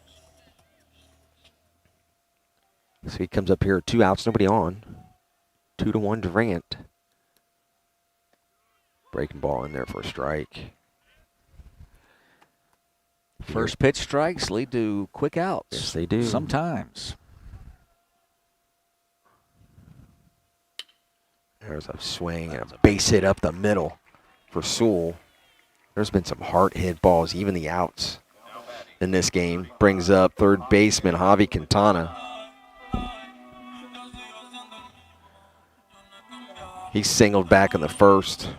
Speaker 1: So he comes up here, 2 outs, nobody on. 2-1 Durant. Breaking ball in there for a strike.
Speaker 2: First pitch strikes lead to quick outs.
Speaker 1: Yes, they do.
Speaker 2: Sometimes.
Speaker 1: There's a swing and a base hit up the middle for Sewell. There's been some hard hit balls, even the outs in this game. Brings up third baseman Javi Quintana. He singled back in the first.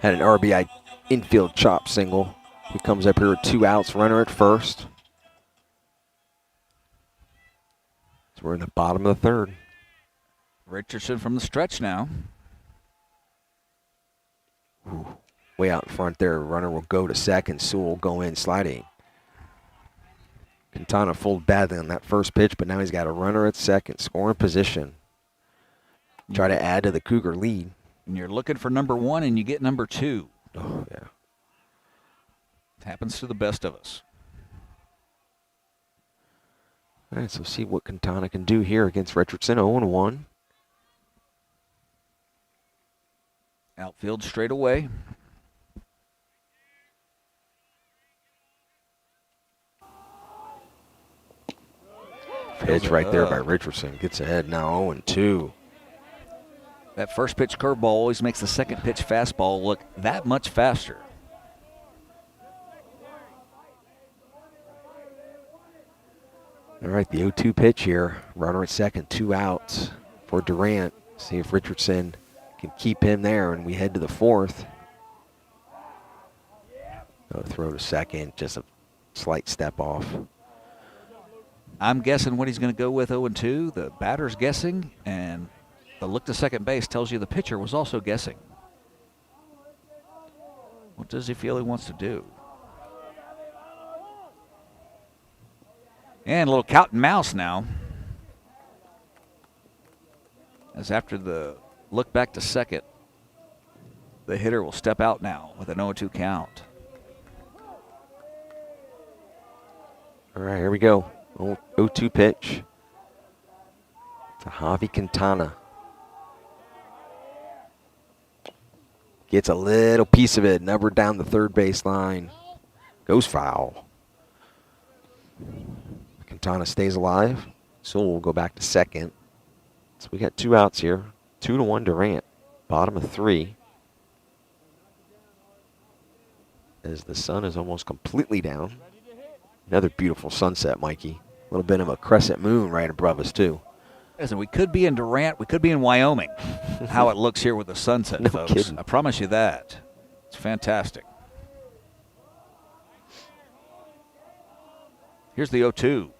Speaker 1: Had an RBI infield chop single. He comes up here with 2 outs, runner at first. So we're in the bottom of the third.
Speaker 2: Richardson from the stretch now.
Speaker 1: Ooh, way out in front there. Runner will go to second. Sewell will go in sliding. Quintana fooled badly on that first pitch, but now he's got a runner at second, scoring position. Try to add to the Cougar lead.
Speaker 2: And you're looking for number 1 and you get number 2.
Speaker 1: Oh, yeah.
Speaker 2: It happens to the best of us.
Speaker 1: All right, so see what Quintana can do here against Richardson. 0-1.
Speaker 2: Outfield straight away.
Speaker 1: Pitch right there by Richardson. Gets ahead now 0-2.
Speaker 2: That first pitch curveball always makes the second pitch fastball look that much faster.
Speaker 1: All right, the 0-2 pitch here. Runner at second, 2 outs for Durant. See if Richardson can keep him there, and we head to the fourth. Throw to second, just a slight step off.
Speaker 2: I'm guessing what he's going to go with 0-2. The batter's guessing, and the look to second base tells you the pitcher was also guessing. What does he feel he wants to do? And a little cat and mouse now. As after the look back to second, the hitter will step out now with an 0-2 count.
Speaker 1: All right, here we go. 0-2 pitch to Javi Quintana. Gets a little piece of it, never down the third base line. Goes foul. Quintana stays alive. Sewell will go back to second. So we got 2 outs here. 2-1 Durant. Bottom of 3. As the sun is almost completely down. Another beautiful sunset, Mikey. A little bit of a crescent moon right above us, too.
Speaker 2: Listen, we could be in Durant. We could be in Wyoming. How it looks here with the sunset,
Speaker 1: No
Speaker 2: folks.
Speaker 1: kidding.
Speaker 2: I promise you that. It's fantastic. Here's the 0-2.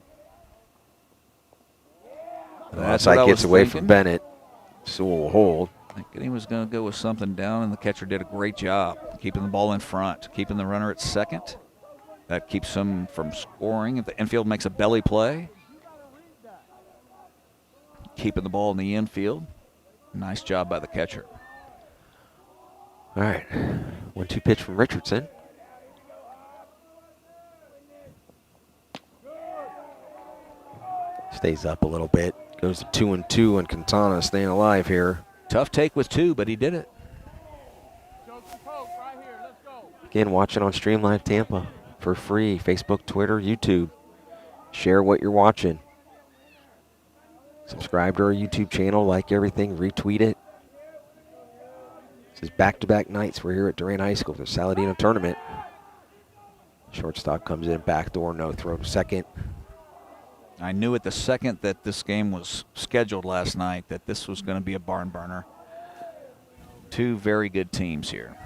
Speaker 2: That's what I
Speaker 1: Outside gets
Speaker 2: was
Speaker 1: away
Speaker 2: thinking.
Speaker 1: from Bennett. Sewell will hold.
Speaker 2: Thinking he was going to go with something down, and the catcher did a great job keeping the ball in front, keeping the runner at second. That keeps him from scoring. If the infield makes a belly play, keeping the ball in the infield. Nice job by the catcher.
Speaker 1: All right. 1-2 pitch from Richardson. Stays up a little bit. Goes to 2-2, and Quintana staying alive here.
Speaker 2: Tough take with 2, but he did it.
Speaker 1: Again, watching on Stream Live Tampa for free. Facebook, Twitter, YouTube. Share what you're watching. Subscribe to our YouTube channel. Like everything. Retweet it. This is back-to-back nights. We're here at Durant High School for the Saladino tournament. Shortstop comes in, backdoor, no throw to second.
Speaker 2: I knew at the second that this game was scheduled last night that this was going to be a barn burner. 2 very good teams here.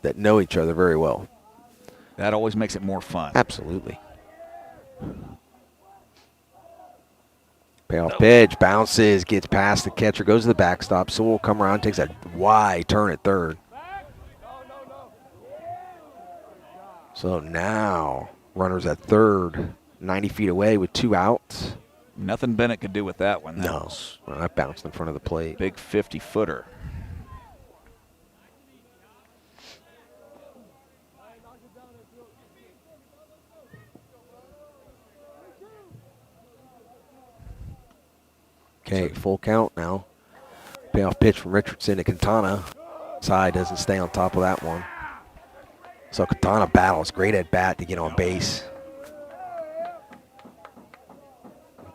Speaker 1: That know each other very well.
Speaker 2: That always makes it more fun.
Speaker 1: Absolutely. Payoff pitch, bounces, gets past the catcher, goes to the backstop. Sewell will come around, takes a wide turn at third. So now, runners at third, 90 feet away with 2 outs.
Speaker 2: Nothing Bennett could do with that one. That
Speaker 1: No,
Speaker 2: was
Speaker 1: well, that bounced in front of the plate.
Speaker 2: big 50-footer.
Speaker 1: Okay, full count now. Payoff pitch from Richardson to Quintana. Side doesn't stay on top of that one. So Quintana battles. Great at bat to get on base.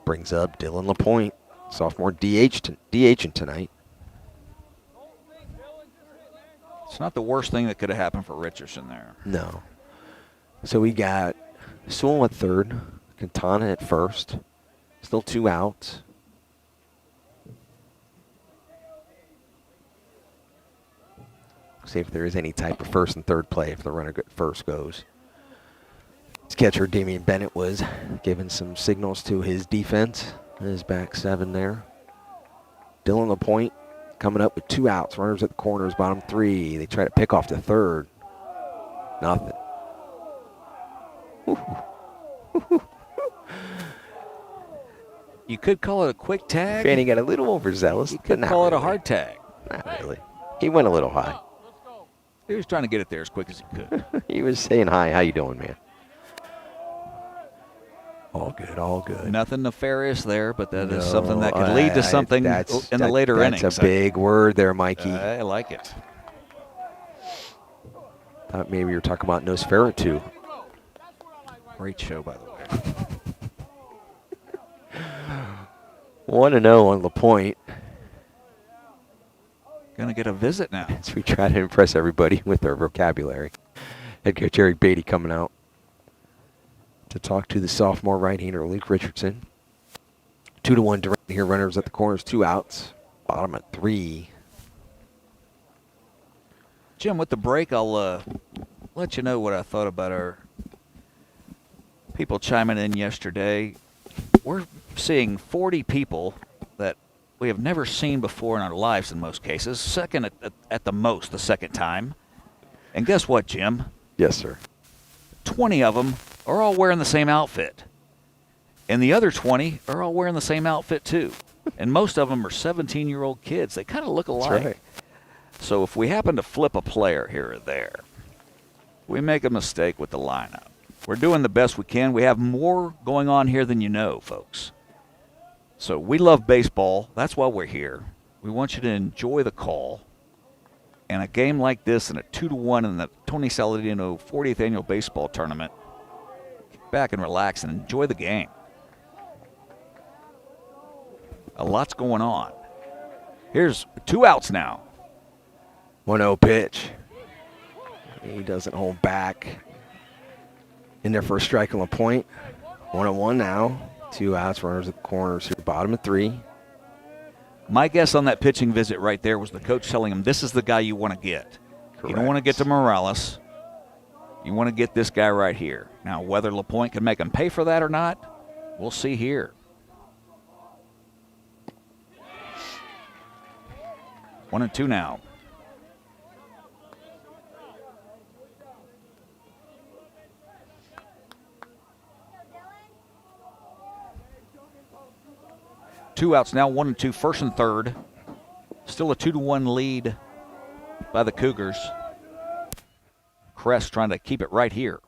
Speaker 1: Brings up Dylan LaPointe, sophomore DHing tonight.
Speaker 2: It's not the worst thing that could have happened for Richardson there.
Speaker 1: No. So we got Sewell at third, Quintana at first. Still 2 outs. See if there is any type of first and third play if the runner first goes. His catcher, Damian Bennett, was giving some signals to his defense. His back seven there. Dylan LaPointe coming up with 2 outs. Runners at the corners, bottom 3. They try to pick off the third. Nothing.
Speaker 2: You could call it a quick tag.
Speaker 1: Fanny got a little overzealous.
Speaker 2: You could call it a hard tag.
Speaker 1: Not really. He went a little high.
Speaker 2: He was trying to get it there as quick as he could.
Speaker 1: He was saying, hi, how you doing, man? All good, all good.
Speaker 2: Nothing nefarious there, but that is something that could lead to something in the later innings.
Speaker 1: That's a big word there, Mikey.
Speaker 2: I like it.
Speaker 1: Thought maybe you were talking about Nosferatu.
Speaker 2: Great show, by the way.
Speaker 1: 1-0 on LaPointe.
Speaker 2: Going to get a visit now.
Speaker 1: As we try to impress everybody with our vocabulary. Head coach Eric Beatty coming out to talk to the sophomore right-hander Luke Richardson. 2-1 Durant here. Runners at the corners, 2 outs. Bottom at 3.
Speaker 2: Jim, with the break, I'll let you know what I thought about our people chiming in yesterday. We're seeing 40 people that we have never seen before in our lives in most cases. Second at the most, the second time. And guess what, Jim?
Speaker 1: Yes, sir.
Speaker 2: 20 of them are all wearing the same outfit. And the other 20 are all wearing the same outfit, too. And most of them are 17-year-old kids. They kind of look alike.
Speaker 1: That's right.
Speaker 2: So if we happen to flip a player here or there, we make a mistake with the lineup. We're doing the best we can. We have more going on here than you know, folks. So we love baseball. That's why we're here. We want you to enjoy the call. And a game like this and a 2-1 in the Tony Saladino 40th Annual Baseball Tournament, kick back and relax and enjoy the game. A lot's going on. Here's 2 outs now.
Speaker 1: 1-0 pitch. He doesn't hold back. In there for a strike on LaPointe. 1-1 now. 2 outs, runners at the corners here. Bottom of 3.
Speaker 2: My guess on that pitching visit right there was the coach telling him, this is the guy you want to get.
Speaker 1: Correct.
Speaker 2: You don't want to get to Morales. You want to get this guy right here. Now, whether LaPointe can make him pay for that or not, we'll see here. 1-2 now. Two outs now, 1-2, first and third. Still a 2-1 lead by the Cougars. Crest trying to keep it right here.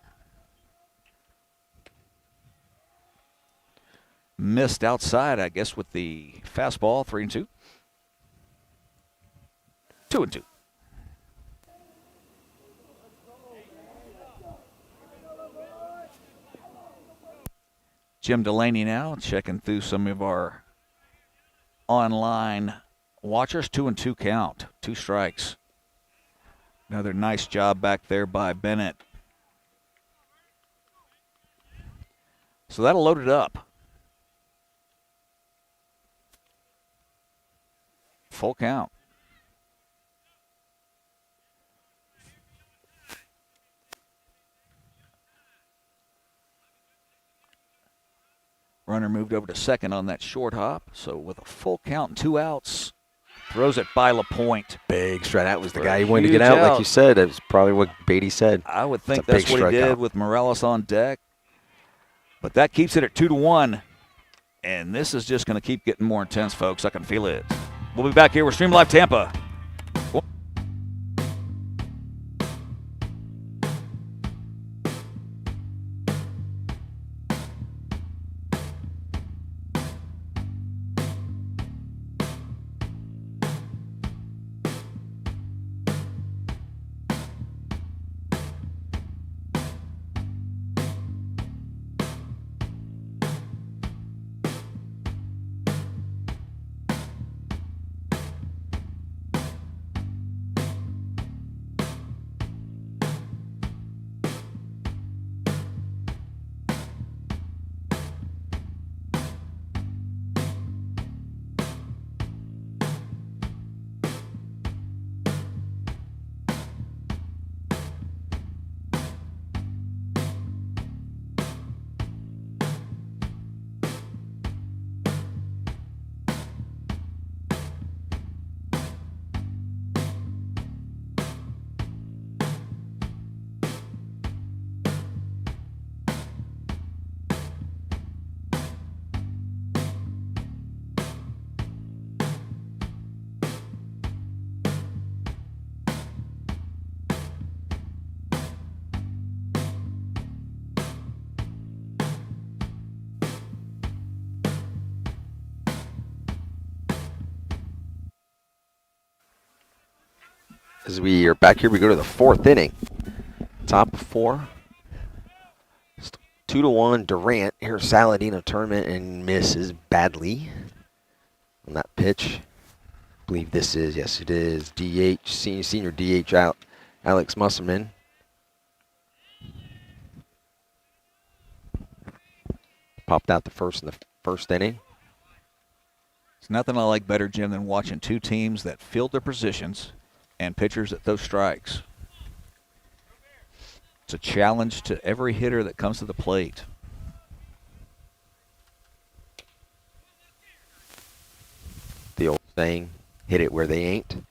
Speaker 2: Missed outside, I guess, with the fastball, 3-2. 2-2. Jim Delaney now checking through some of our online watchers. 2-2 count, 2 strikes. Another nice job back there by Bennett. So that'll load it up. Full count. Runner moved over to second on that short hop. So with a full count and 2 outs, throws it by LaPointe.
Speaker 1: Big strike. That was the guy he wanted to get out, like you said. That was probably what Beatty said.
Speaker 2: I would think that's what he did with Morales on deck. But that keeps it at 2-1. And this is just going to keep getting more intense, folks. I can feel it. We'll be back here with Stream Live Tampa.
Speaker 1: As we are back here, we go to the 4th inning. Top of 4. 2-1 Durant here, Saladino tournament, and misses badly on that pitch. I believe this is, yes it is, DH, senior DH out, Alex Musselman. Popped out the first in the first inning.
Speaker 2: It's nothing I like better, Jim, than watching two teams that field their positions and pitchers that throw strikes. It's a challenge to every hitter that comes to the plate.
Speaker 1: The old saying, hit it where they ain't.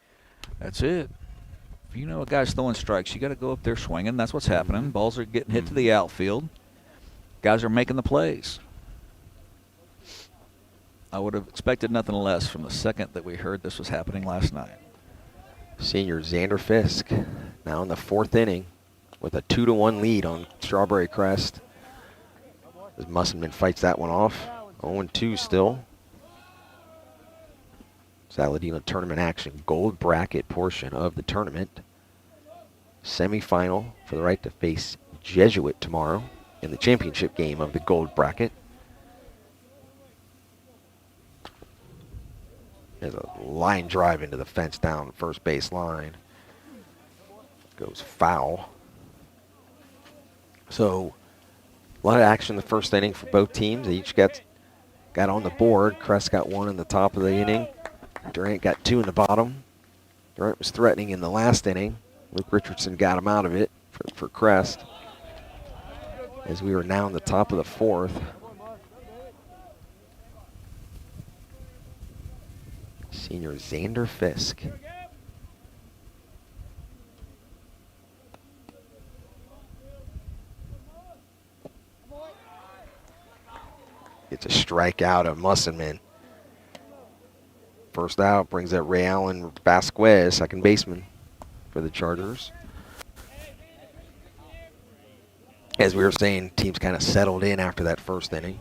Speaker 2: That's it. If you know a guy's throwing strikes, you got to go up there swinging. That's what's happening. Balls are getting hit to the outfield. Guys are making the plays. I would have expected nothing less from the second that we heard this was happening last night.
Speaker 1: Senior Xander Fisk now in the 4th inning with a 2-1 lead on Strawberry Crest. As Musselman fights that one off. 0-2 still. Saladino tournament action, gold bracket portion of the tournament. Semifinal for the right to face Jesuit tomorrow in the championship game of the gold bracket. There's a line drive into the fence down first base line. Goes foul. So a lot of action in the first inning for both teams. They each got on the board. Crest got 1 in the top of the inning. Durant got 2 in the bottom. Durant was threatening in the last inning. Luke Richardson got him out of it for Crest. As we are now in the top of the 4th. Senior Xander Fisk. Gets a strikeout of Musselman. First out brings that Ray Allen Vasquez, second baseman for the Chargers. As we were saying, teams kind of settled in after that first inning.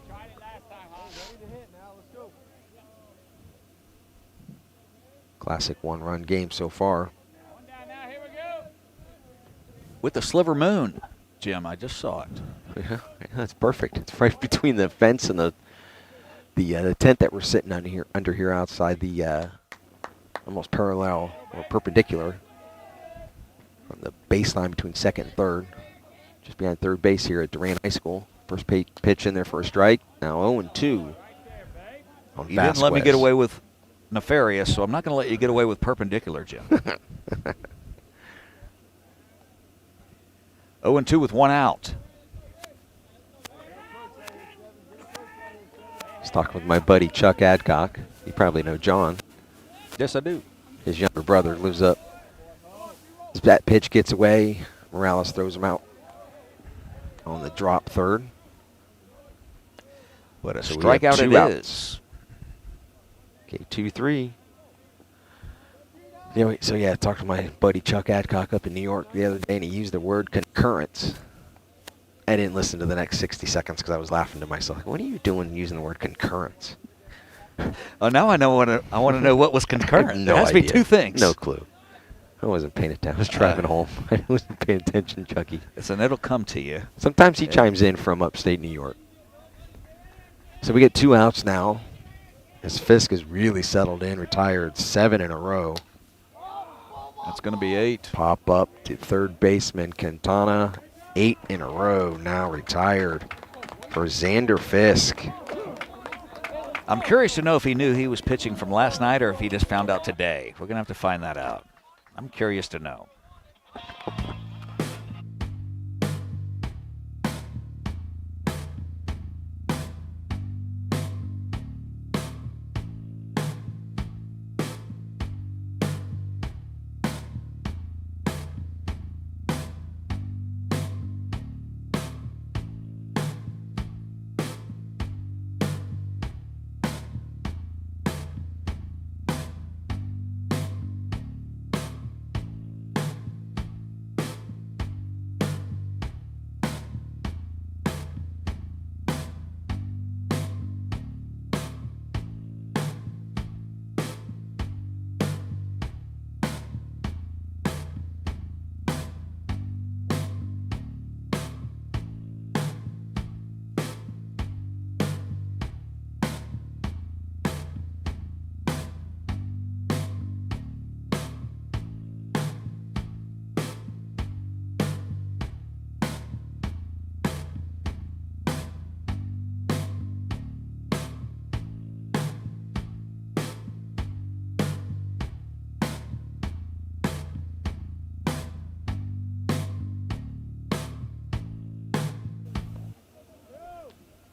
Speaker 1: Classic one-run game so far.
Speaker 2: With the sliver moon, Jim, I just saw it.
Speaker 1: Yeah, that's perfect. It's right between the fence and the tent that we're sitting under here outside the almost parallel or perpendicular from the baseline between 2nd and 3rd, just behind 3rd base here at Durant High School. First pitch in there for a strike. Now 0-2 on
Speaker 2: You didn't let me get away with nefarious, so I'm not going to let you get away with perpendicular, Jim. 0-2 with 1 out.
Speaker 1: I was talking with my buddy Chuck Adcock. You probably know John.
Speaker 2: Yes, I do.
Speaker 1: His younger brother lives up. As that pitch gets away, Morales throws him out on the drop 3rd.
Speaker 2: But a
Speaker 1: So we have
Speaker 2: strikeout
Speaker 1: 2
Speaker 2: it
Speaker 1: outs.
Speaker 2: is.
Speaker 1: Okay, 2-3. Anyway, so yeah, I talked to my buddy Chuck Adcock up in New York the other day, and he used the word concurrence. I didn't listen to the next 60 seconds because I was laughing to myself. What are you doing using the word concurrence?
Speaker 2: Oh, now I know. I want to know what was concurrent.
Speaker 1: No
Speaker 2: There has to be
Speaker 1: idea.
Speaker 2: 2 things.
Speaker 1: No clue. I wasn't paying attention. I was driving home. I wasn't paying attention, Chucky.
Speaker 2: And it'll come to you.
Speaker 1: Sometimes he chimes in from upstate New York. So we get 2 outs now. As Fisk is really settled in, retired 7 in a row.
Speaker 2: That's going to be 8.
Speaker 1: Pop up to 3rd baseman Quintana. 8 in a row now retired for Xander Fisk.
Speaker 2: I'm curious to know if he knew he was pitching from last night or if he just found out today. We're going to have to find that out. I'm curious to know.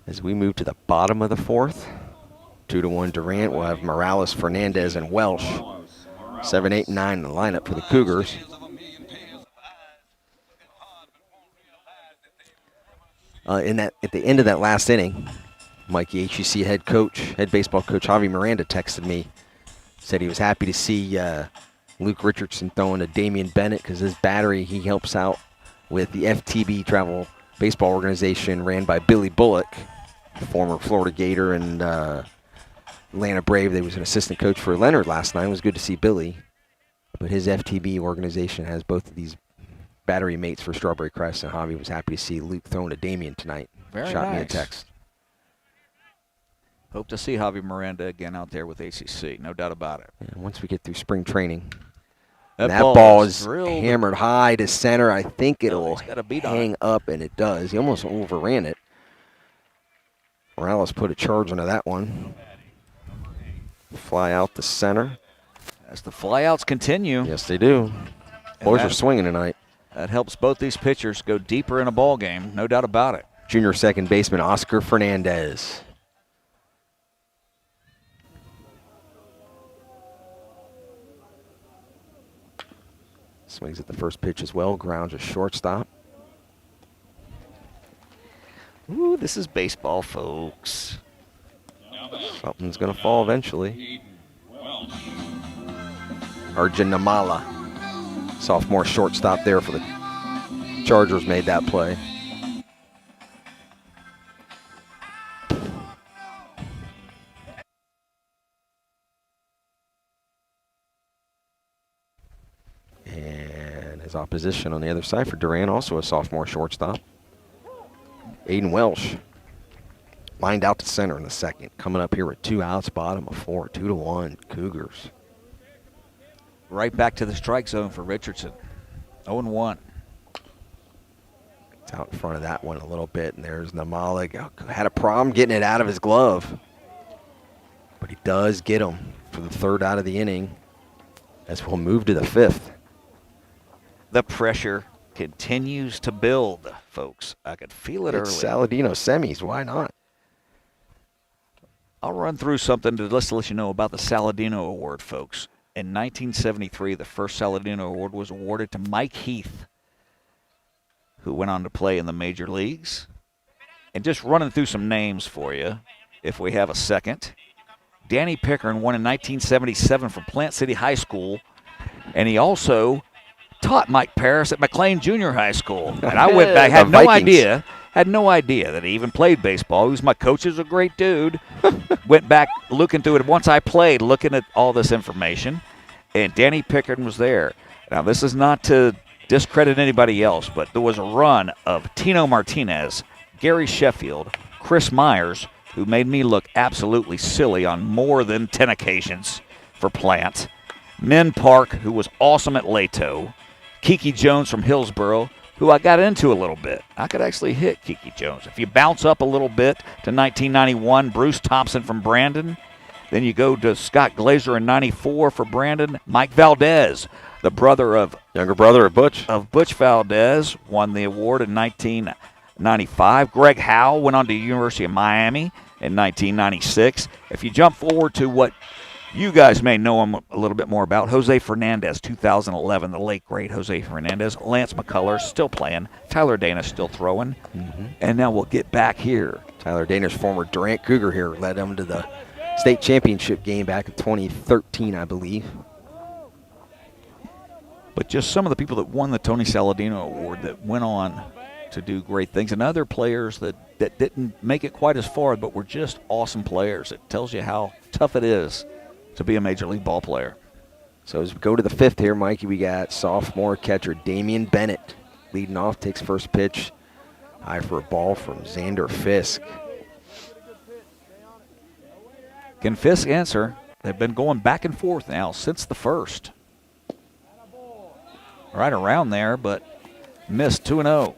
Speaker 1: As we move to the bottom of the fourth, 2-1 Durant. We'll have Morales, Fernandez, and Welsh. 7, 8, and 9 in the lineup for the Cougars. At the end of that last inning, Mikey, HEC head baseball coach Javi Miranda texted me, said he was happy to see Luke Richardson throwing to Damian Bennett because his battery, he helps out with the FTB travel baseball organization ran by Billy Bullock, former Florida Gator and Atlanta Brave. They was an assistant coach for Leonard last night. It was good to see Billy. But his FTB organization has both of these battery mates for Strawberry Crest, and Javi was happy to see Luke throwing to Damian tonight. Shot me a text.
Speaker 2: Hope to see Javi Miranda again out there with ACC, no doubt about it.
Speaker 1: Yeah, once we get through spring training.
Speaker 2: That
Speaker 1: ball is
Speaker 2: drilled.
Speaker 1: Hammered high to center. I think it'll
Speaker 2: beat
Speaker 1: hang up, and it does. He almost overran it. Morales put a charge onto that one. Fly out to center.
Speaker 2: As the flyouts continue.
Speaker 1: Yes, they do. Boys are swinging tonight.
Speaker 2: That helps both these pitchers go deeper in a ball game, no doubt about it.
Speaker 1: Junior second baseman Oscar Fernandez. Swings at the first pitch as well. Grounds a shortstop.
Speaker 2: Ooh, this is baseball, folks.
Speaker 1: Something's going to fall eventually. Arjun Namala, sophomore shortstop there for the Chargers, made that play. And his opposition on the other side for Durant, also a sophomore shortstop. Aiden Welsh lined out to center in the second. Coming up here with 2 outs, bottom of 4, 2-1 Cougars.
Speaker 2: Right back to the strike zone for Richardson. 0-1.
Speaker 1: It's out in front of that one a little bit, and there's Namala. Had a problem getting it out of his glove. But he does get him for the 3rd out of the inning as we'll move to the 5th.
Speaker 2: The pressure continues to build, folks. I could feel it
Speaker 1: It's
Speaker 2: early.
Speaker 1: Saladino semis. Why not?
Speaker 2: I'll run through something to let you know about the Saladino Award, folks. In 1973, the first Saladino Award was awarded to Mike Heath, who went on to play in the major leagues. And just running through some names for you, if we have a second. Danny Pickering won in 1977 from Plant City High School, and he also taught Mike Paris at McLean Junior High School. And I went back, had no idea that he even played baseball. He was my coach, is a great dude. Went back looking through it once I played, looking at all this information, and Danny Pickering was there. Now, this is not to discredit anybody else, but there was a run of Tino Martinez, Gary Sheffield, Chris Myers, who made me look absolutely silly on more than 10 occasions for Plant, Min Park, who was awesome at Leto, Kiki Jones from Hillsboro, who I got into a little bit. I could actually hit Kiki Jones. If you bounce up a little bit to 1991, Bruce Thompson from Brandon. Then you go to Scott Glazer in 94 for Brandon. Mike Valdez, the
Speaker 1: younger brother of Butch.
Speaker 2: Butch Valdez, won the award in 1995. Greg Howell went on to the University of Miami in 1996. If you jump forward to what you guys may know him a little bit more about, Jose Fernandez, 2011, the late, great Jose Fernandez. Lance McCullers still playing. Tyler Dana still throwing. And now we'll get back here.
Speaker 1: Tyler Dana's former Durant Cougar here led them to the state championship game back in 2013, I believe.
Speaker 2: But just some of the people that won the Tony Saladino Award that went on to do great things, and other players that didn't make it quite as far but were just awesome players. It tells you how tough it is to be a Major League ball player.
Speaker 1: So as we go to the 5th here, Mikey, we got sophomore catcher Damian Bennett leading off, takes first pitch. High for a ball from Xander Fisk.
Speaker 2: Can Fisk answer? They've been going back and forth now since the first. Right around there, but missed 2-0.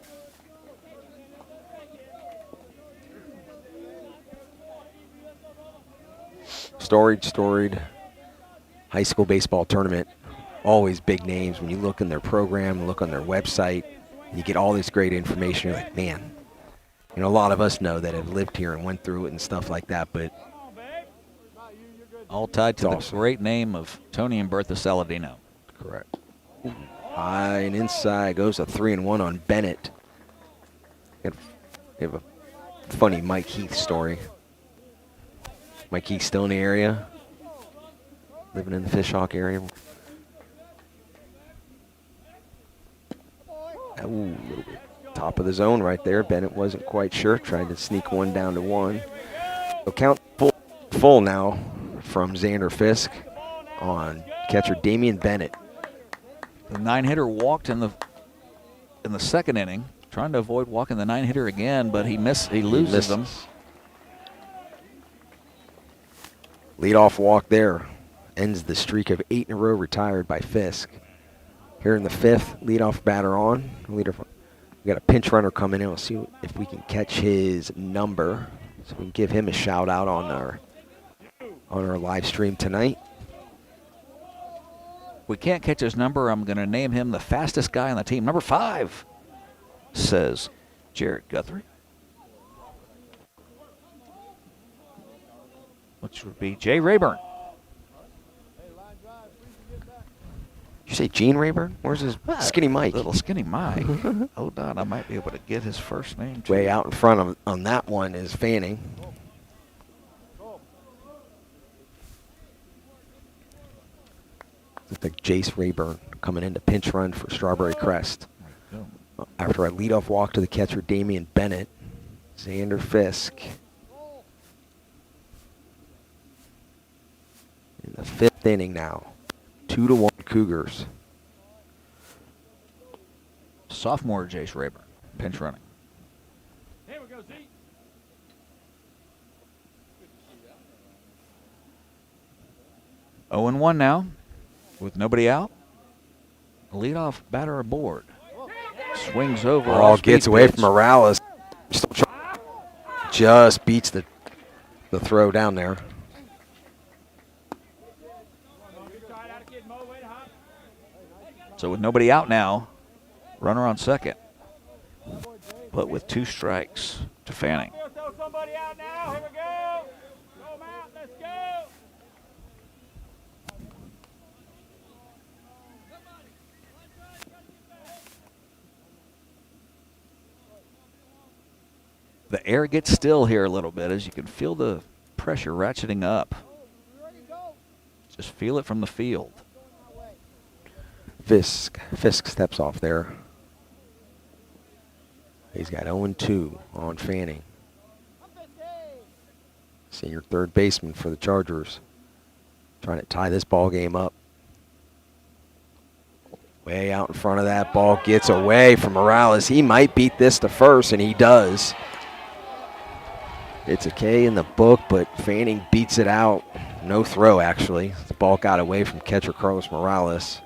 Speaker 1: Storied high school baseball tournament. Always big names. When you look in their program, look on their website, you get all this great information. You're like, man, You know, a lot of us know that have lived here and went through it and stuff like that, but
Speaker 2: All tied to
Speaker 1: It's
Speaker 2: the
Speaker 1: awesome.
Speaker 2: great name of Tony and Bertha Saladino.
Speaker 1: correct. High and inside goes a 3-1 on Bennett. We have a funny Mike Heath story. Mike Heath still in the area, living in the Fishhawk area. Ooh, a little bit top of the zone right there. Bennett wasn't quite sure, tried to sneak one down to one. So count full now from Xander Fisk on catcher Damian Bennett.
Speaker 2: The 9-hitter walked in the second inning, trying to avoid walking the 9-hitter again, but he loses them.
Speaker 1: Leadoff walk there ends the streak of 8 in a row retired by Fisk. Here in the 5th, leadoff batter on. We got a pinch runner coming in. We'll see if we can catch his number, so we can give him a shout out on our live stream tonight.
Speaker 2: If we can't catch his number, I'm going to name him the fastest guy on the team. Number 5, says Jared Guthrie. Which would be Jay Rayburn.
Speaker 1: Did you say Gene Rayburn? Where's his Skinny Mike?
Speaker 2: Little Skinny Mike. Hold on, I might be able to get his first name. Too.
Speaker 1: Way out in front on that one is Fanning. Looks like Jace Rayburn coming in to pinch run for Strawberry Crest. After a leadoff walk to the catcher Damian Bennett, Xander Fisk. In the 5th inning now, 2-1 Cougars.
Speaker 2: Sophomore Jace Rayburn, pinch running.
Speaker 4: Here we go, Zeke.
Speaker 2: 0-1 now, with nobody out. Leadoff batter aboard. Swings over.
Speaker 1: Ball gets away
Speaker 2: pitch.
Speaker 1: from Morales. Just beats the throw down there.
Speaker 2: So with nobody out now, runner on second. But with 2 strikes to Fanning.
Speaker 4: Throw somebody out now. Here we go. Throw 'em out. Let's go.
Speaker 2: The air gets still here a little bit as you can feel the pressure ratcheting up. Just feel it from the field.
Speaker 1: Fisk steps off there. He's got 0-2 on Fanning. Senior third baseman for the Chargers. Trying to tie this ball game up. Way out in front of that, ball gets away from Morales. He might beat this to first, and he does. It's a K in the book, but Fanning beats it out. No throw, actually. The ball got away from catcher Carlos Morales.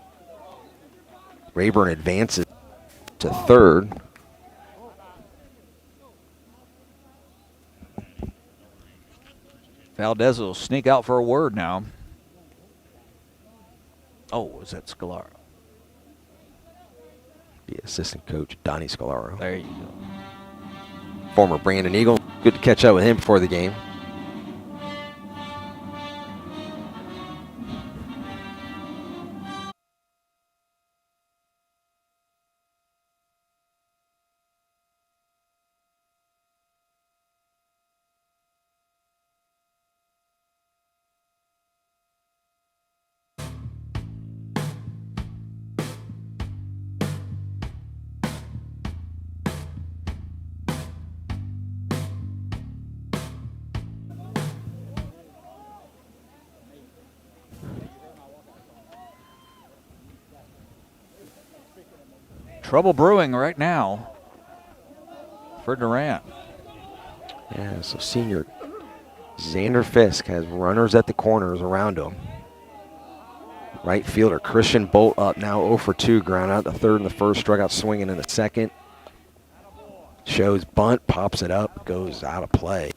Speaker 1: Rayburn advances to third.
Speaker 2: Valdez will sneak out for a word now. Oh, is that Scolaro?
Speaker 1: The assistant coach, Donnie Scolaro.
Speaker 2: There you go.
Speaker 1: Former Brandon Eagle. Good to catch up with him before the game.
Speaker 2: Trouble brewing right now for Durant.
Speaker 1: Yeah, so senior Xander Fisk has runners at the corners around him. Right fielder Christian Bolt up now 0 for 2, ground out the third in the first, struck out swinging in the second. Shows bunt, pops it up, goes out of play.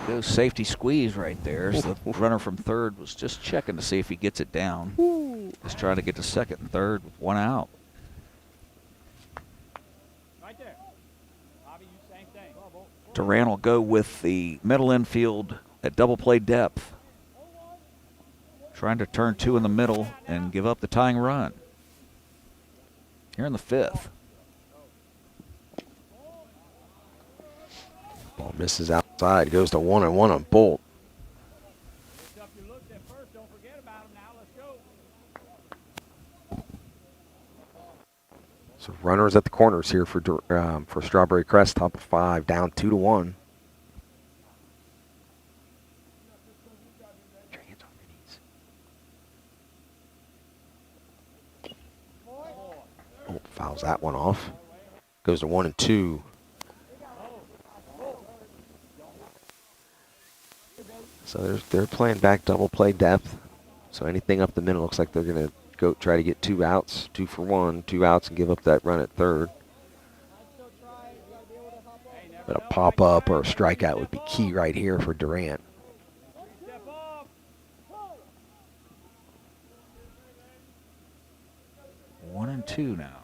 Speaker 2: Goes safety squeeze right there. So the runner from third was just checking to see if he gets it down. Just trying to get to second and third with 1 out.
Speaker 4: Right there. Bobby, you same thing.
Speaker 2: Durant will go with the middle infield at double play depth. Trying to turn 2 in the middle and give up the tying run. Here in the 5th.
Speaker 1: Ball misses outside. Goes to 1-1 on Bolt. So runners at the corners here for Strawberry Crest. Top of 5, down 2-1. Bolt fouls that one off. Goes to 1-2. So they're playing back double play depth. So anything up the middle looks like they're going to go try to get 2 outs, 2 for 1, 2 outs, and give up that run at third. But a pop up or a strikeout would be key right here for Durant.
Speaker 2: One and 2 now.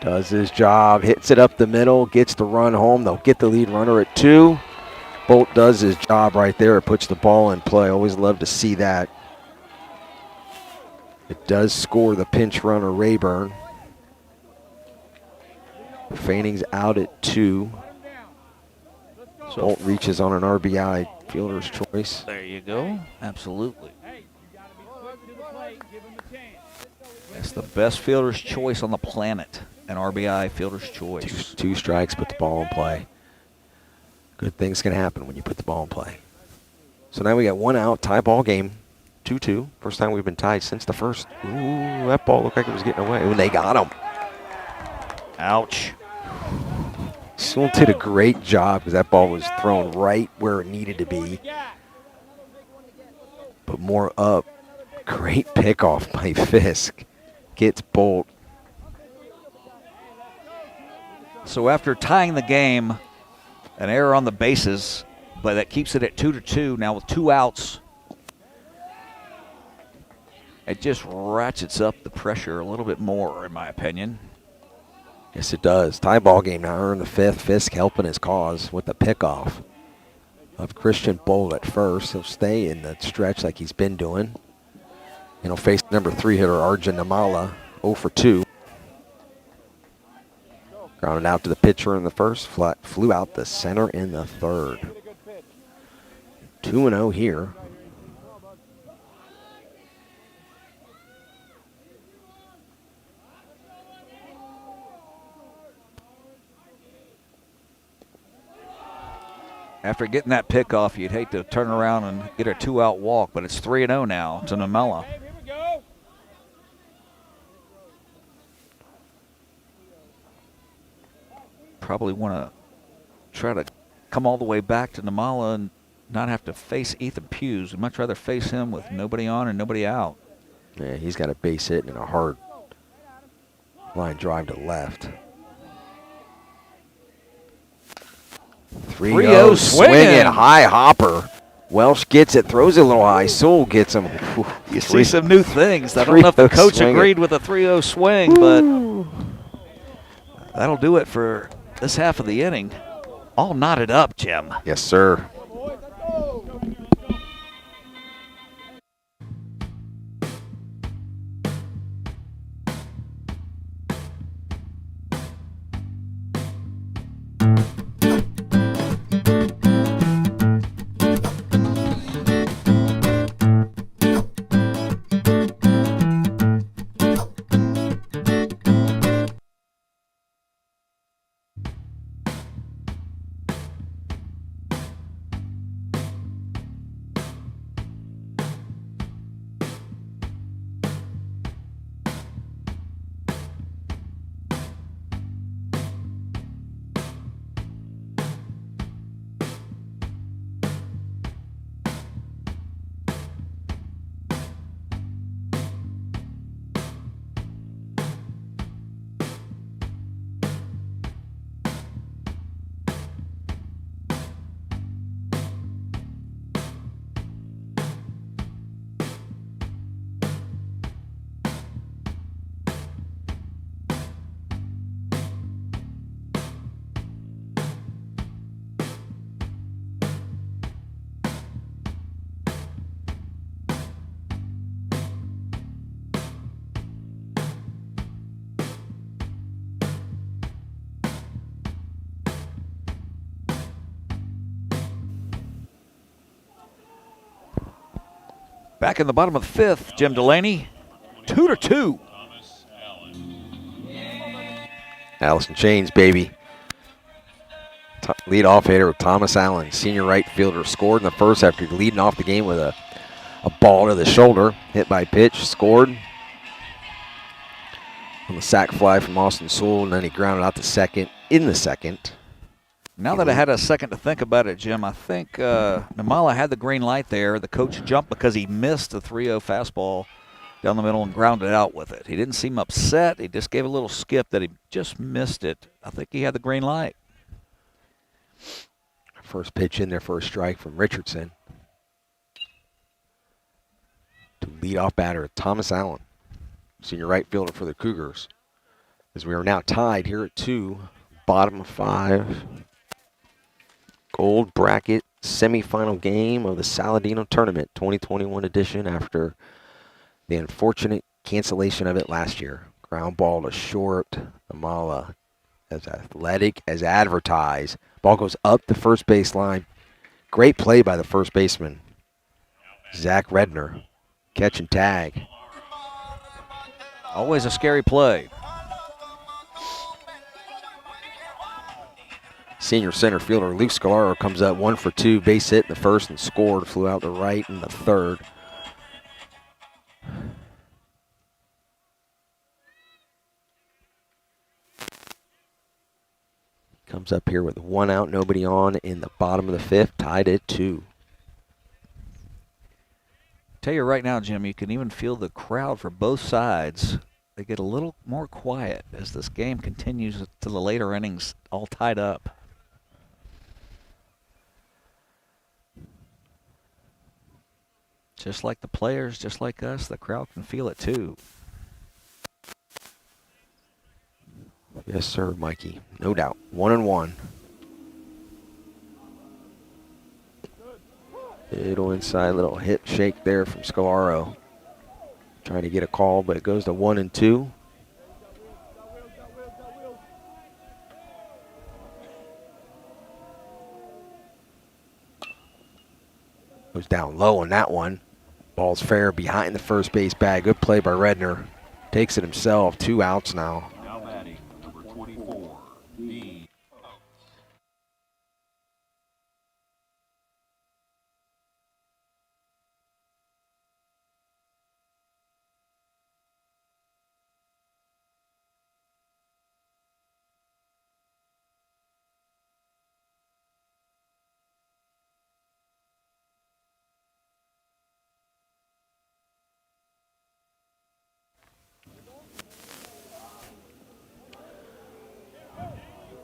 Speaker 1: Does his job, hits it up the middle, gets the run home. They'll get the lead runner at 2. Bolt does his job right there. It puts the ball in play. Always love to see that. It does score the pinch runner, Rayburn. Fanning's out at 2. So Bolt reaches on an RBI, fielder's choice.
Speaker 2: There you go. Absolutely. That's the best fielder's choice on the planet. An RBI fielder's choice.
Speaker 1: Two strikes, put the ball in play. Good things can happen when you put the ball in play. So now we got 1 out, tie ball game, 2-2. First time we've been tied since the first. Ooh, that ball looked like it was getting away. Ooh, they got him.
Speaker 2: Ouch.
Speaker 1: Sewell did a great job because that ball was thrown right where it needed to be. But more up. Great pickoff by Fisk. Gets Bolt.
Speaker 2: So after tying the game, an error on the bases, but that keeps it at 2-2. Now with 2 outs, it just ratchets up the pressure a little bit more, in my opinion.
Speaker 1: Yes, it does. Tie ball game now. We're in the 5th. Fisk helping his cause with the pickoff of Christian Bolt at first. He'll stay in the stretch like he's been doing. And he'll face number 3 hitter Arjun Namala, 0 for 2. Grounded out to the pitcher in the first, flew out the center in the third. 2-0 here.
Speaker 2: After getting that pickoff, you'd hate to turn around and get a 2-out walk, but it's 3-0 now to Namela. Probably want to try to come all the way back to Namala and not have to face Ethan Hughes. I'd much rather face him with nobody on and nobody out.
Speaker 1: Yeah, he's got a base hit and a hard line drive to left. 3-0 swinging, high hopper. Welsh gets it, throws it a little high. Sewell gets him. Ooh,
Speaker 2: you see some new things. I don't know if the coach agreed with a 3-0 swing, but that'll do it for this half of the inning. All knotted up, Jim.
Speaker 1: Yes, sir.
Speaker 2: Back in the bottom of the fifth, Jim Delaney, 2-2.
Speaker 3: Thomas Allen.
Speaker 1: Allison Chains, baby. Lead-off hitter with Thomas Allen, senior right fielder, scored in the first after leading off the game with a ball to the shoulder, hit by pitch, scored on the sac fly from Austin Sewell, and then he grounded out to second in the second.
Speaker 2: Now that I had a second to think about it, Jim, I think Namala had the green light there. The coach jumped because he missed the 3-0 fastball down the middle and grounded out with it. He didn't seem upset. He just gave a little skip that he just missed it. I think he had the green light.
Speaker 1: First pitch in there for a strike from Richardson. To lead-off batter, Thomas Allen, senior right fielder for the Cougars. As we are now tied here at 2, bottom of 5. Gold bracket semifinal game of the Saladino Tournament 2021 edition after the unfortunate cancellation of it last year. Ground ball to short. Amala as athletic as advertised. Ball goes up the first base line. Great play by the first baseman, Zach Redner. Catch and tag.
Speaker 2: Always a scary play.
Speaker 1: Senior center fielder Luke Scalaro comes up 1 for 2, base hit in the first and scored. Flew out to right in the third. Comes up here with 1 out, nobody on in the bottom of the 5th, tied at 2.
Speaker 2: Tell you right now, Jim, you can even feel the crowd for both sides. They get a little more quiet as this game continues to the later innings, all tied up. Just like the players, just like us, the crowd can feel it too.
Speaker 1: Yes, sir, Mikey. No doubt. 1-1. Little inside, little hip shake there from Scalaro. Trying to get a call, but it goes to 1-2. Goes down low on that one. Ball's fair behind the first base bag. Good play by Redner. Takes it himself. 2 outs now.
Speaker 3: Now batting, number 24, D.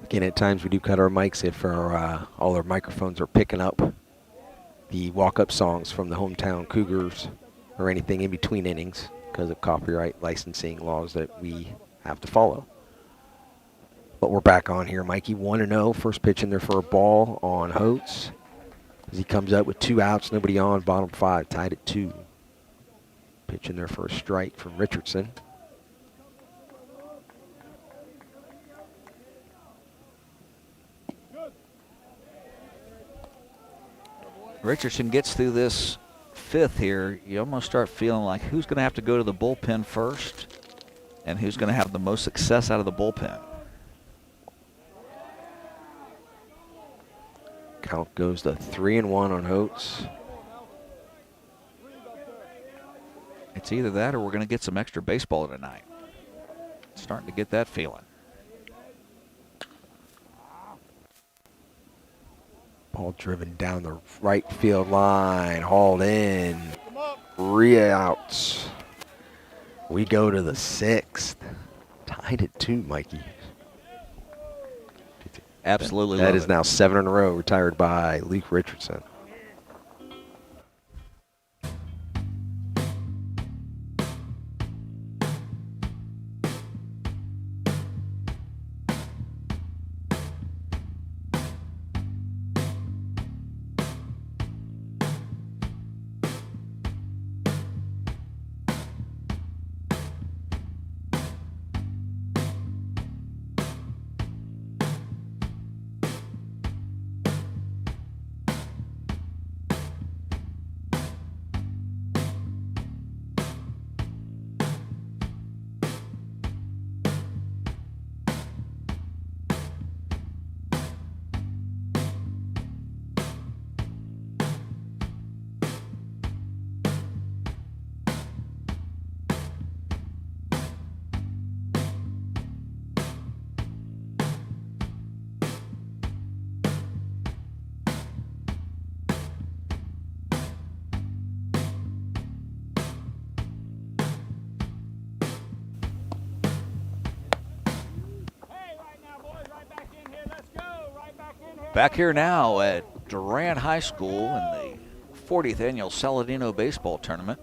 Speaker 1: Again, at times we do cut our mics if all our microphones are picking up the walk-up songs from the hometown Cougars or anything in between innings because of copyright licensing laws that we have to follow. But we're back on here, Mikey. 1-0. First pitch in there for a ball on Holtz. As he comes up with 2 outs, nobody on, bottom 5, tied at 2. Pitch in there for a strike from Richardson.
Speaker 2: Richardson gets through this 5th here, you almost start feeling like who's going to have to go to the bullpen first and who's going to have the most success out of the bullpen.
Speaker 1: Count goes to 3-1 on Holtz.
Speaker 2: It's either that or we're going to get some extra baseball tonight. Starting to get that feeling.
Speaker 1: Ball driven down the right field line, hauled in. 3 outs. We go to the 6th. Tied at 2, Mikey.
Speaker 2: Absolutely
Speaker 1: That
Speaker 2: love
Speaker 1: is
Speaker 2: it.
Speaker 1: now 7 in a row, retired by Luke Richardson.
Speaker 2: Back here now at Durant High School in the 40th annual Saladino Baseball Tournament.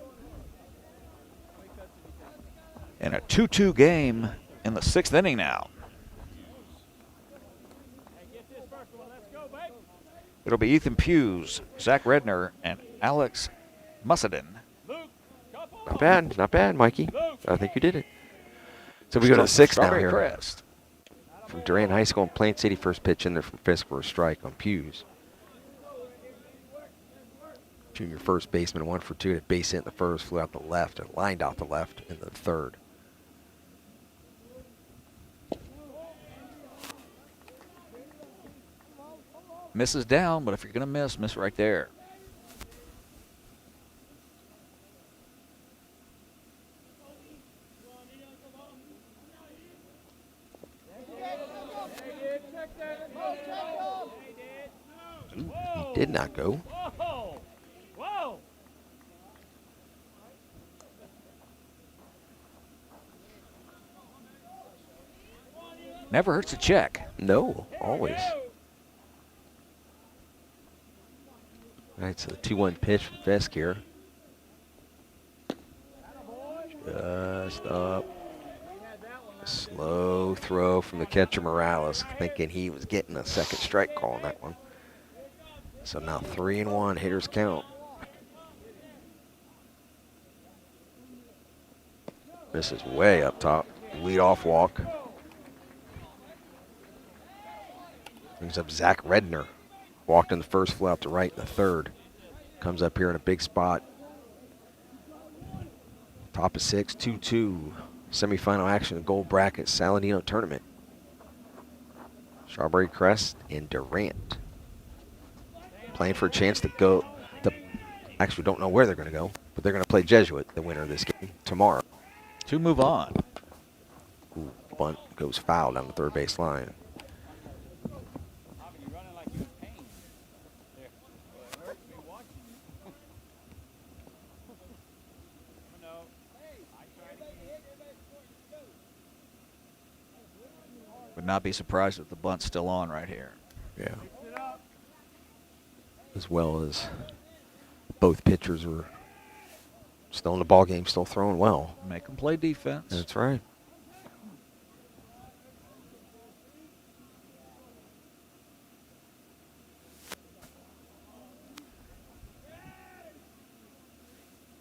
Speaker 2: And a 2-2 game in the 6th inning now. It'll be Ethan Hughes, Zach Redner, and Alex Mussadin.
Speaker 1: Not bad, Mikey. I think you did it. So we go to the 6th now
Speaker 2: Strawberry
Speaker 1: here.
Speaker 2: Crest.
Speaker 1: From Durant High School in Plain City, first pitch in there from Fisk for a strike on Hughes. Junior first baseman, 1 for 2 at base hit in the first, flew out the left and lined out the left in the third.
Speaker 2: Misses down, but if you're going to miss right there.
Speaker 1: Ooh, he did not go.
Speaker 4: Whoa! Whoa!
Speaker 2: Never hurts to check.
Speaker 1: No, always. All right, so the 2-1 pitch from Fisk here. Just up. Slow throw from the catcher Morales, thinking he was getting a second strike call on that one. So now 3-1, hitters count. This is way up top. Lead-off walk. Brings up Zach Redner. Walked in the first, flew out to right in the third. Comes up here in a big spot. Top of 6, 2-2. Semifinal action, gold bracket, Saladino tournament. Strawberry Crest and Durant. Playing for a chance to go. Actually, don't know where they're going to go, but they're going to play Jesuit, the winner of this game, tomorrow.
Speaker 2: To move on.
Speaker 1: Ooh, bunt goes foul down the third base line.
Speaker 2: Would not be surprised if the bunt's still on right here.
Speaker 1: Yeah. As well as both pitchers are still in the ball game, still throwing well.
Speaker 2: Make them play defense.
Speaker 1: That's right.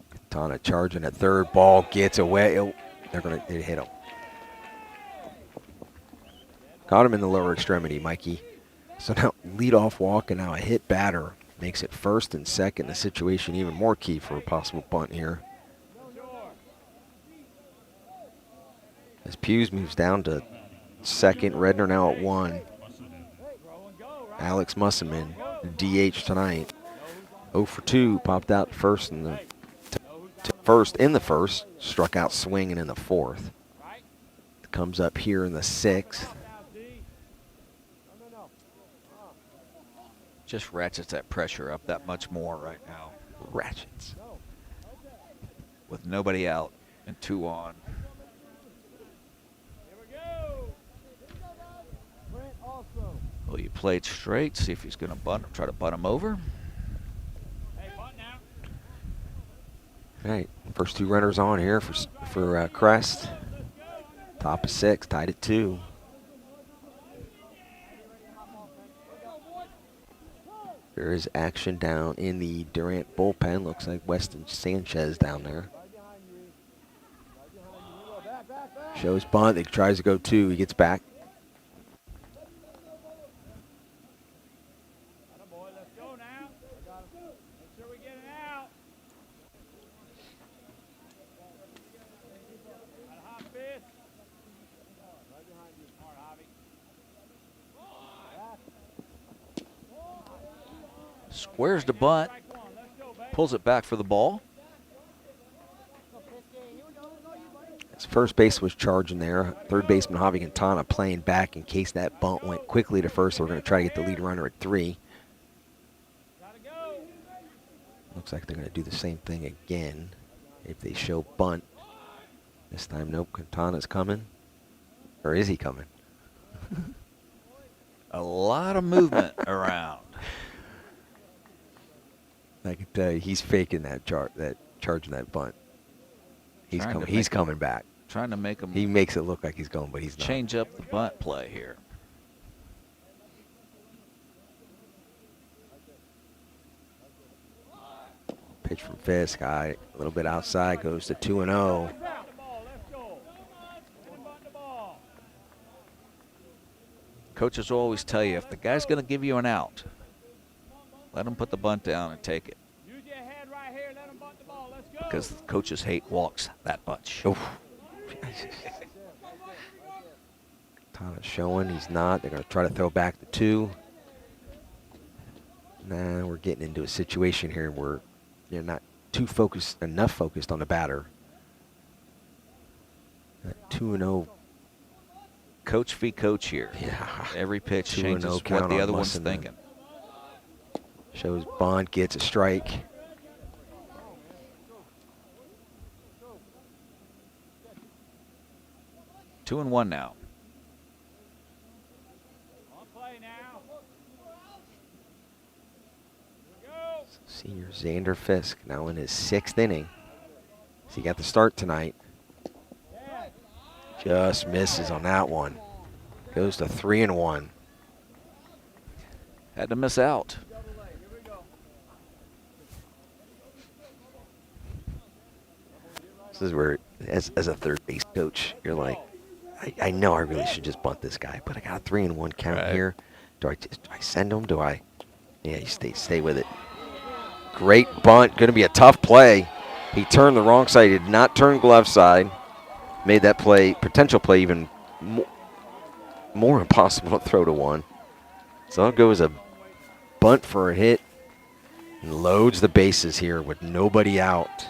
Speaker 1: Katana charging at third, ball gets away. Oh, they hit him. Got him in the lower extremity, Mikey. So now leadoff walk and now a hit batter makes it first and second. The situation even more key for a possible bunt here. As Hughes moves down to second, Redner now at 1. Alex Musselman, DH tonight. 0 for 2, popped out first in the first, struck out swinging in the 4th. Comes up here in the 6th.
Speaker 2: Just ratchets that pressure up that much more right now.
Speaker 1: Ratchets.
Speaker 2: With nobody out and 2 on. Well, you played straight. See if he's going to try to bunt him over.
Speaker 1: All right, first 2 runners on here for Crest. Top of 6, tied at 2. There is action down in the Durant bullpen. Looks like Weston Sanchez down there. Shows bunt. He tries to go 2. He gets back.
Speaker 2: Squares the bunt, pulls it back for the ball.
Speaker 1: His first base was charging there. Third baseman Javi Quintana playing back in case that bunt went quickly to first. So we're going to try to get the lead runner at 3. Looks like they're going to do the same thing again if they show bunt. This time, nope, Quintana's coming. Or is he coming?
Speaker 2: A lot of movement around.
Speaker 1: I can tell you, he's faking that charging that bunt. He's
Speaker 2: Trying to
Speaker 1: coming. He's
Speaker 2: make
Speaker 1: coming back.
Speaker 2: Trying to make him
Speaker 1: He makes it look like he's going, but he's not.
Speaker 2: change up the bunt play here.
Speaker 1: Pitch from Fisk, a little bit outside, goes to 2-0.
Speaker 2: Coaches will always tell you, if the guy's going to give you an out, let him put the bunt down and take it.
Speaker 4: Use your head right here. Let him bunt the ball. Let's go.
Speaker 2: Because coaches hate walks that much.
Speaker 1: Oof. Tyler's showing he's not. They're going to try to throw back the 2. Nah, we're getting into a situation here where you're not enough focused on the batter. That 2-0.
Speaker 2: Coach v. coach here.
Speaker 1: Yeah.
Speaker 2: Every pitch
Speaker 1: 2-0
Speaker 2: changes what
Speaker 1: count
Speaker 2: the
Speaker 1: on
Speaker 2: other one's
Speaker 1: Musson.
Speaker 2: thinking.
Speaker 1: Shows Bond gets a strike.
Speaker 2: Two and one now.
Speaker 4: On play now. Go.
Speaker 1: Senior Xander Fisk now in his 6th inning. So he got the start tonight. Just misses on that one. Goes to 3-1.
Speaker 2: Had to miss out.
Speaker 1: This is where, as a third base coach, you're like, I know I really should just bunt this guy, but I got a 3-1 count
Speaker 2: Right.
Speaker 1: here. Do I send him? Do I? Yeah, you stay with it. Great bunt. Going to be a tough play. He turned the wrong side. He did not turn glove side. Made that potential play even more impossible to throw to one. So it goes a bunt for a hit and loads the bases here with nobody out.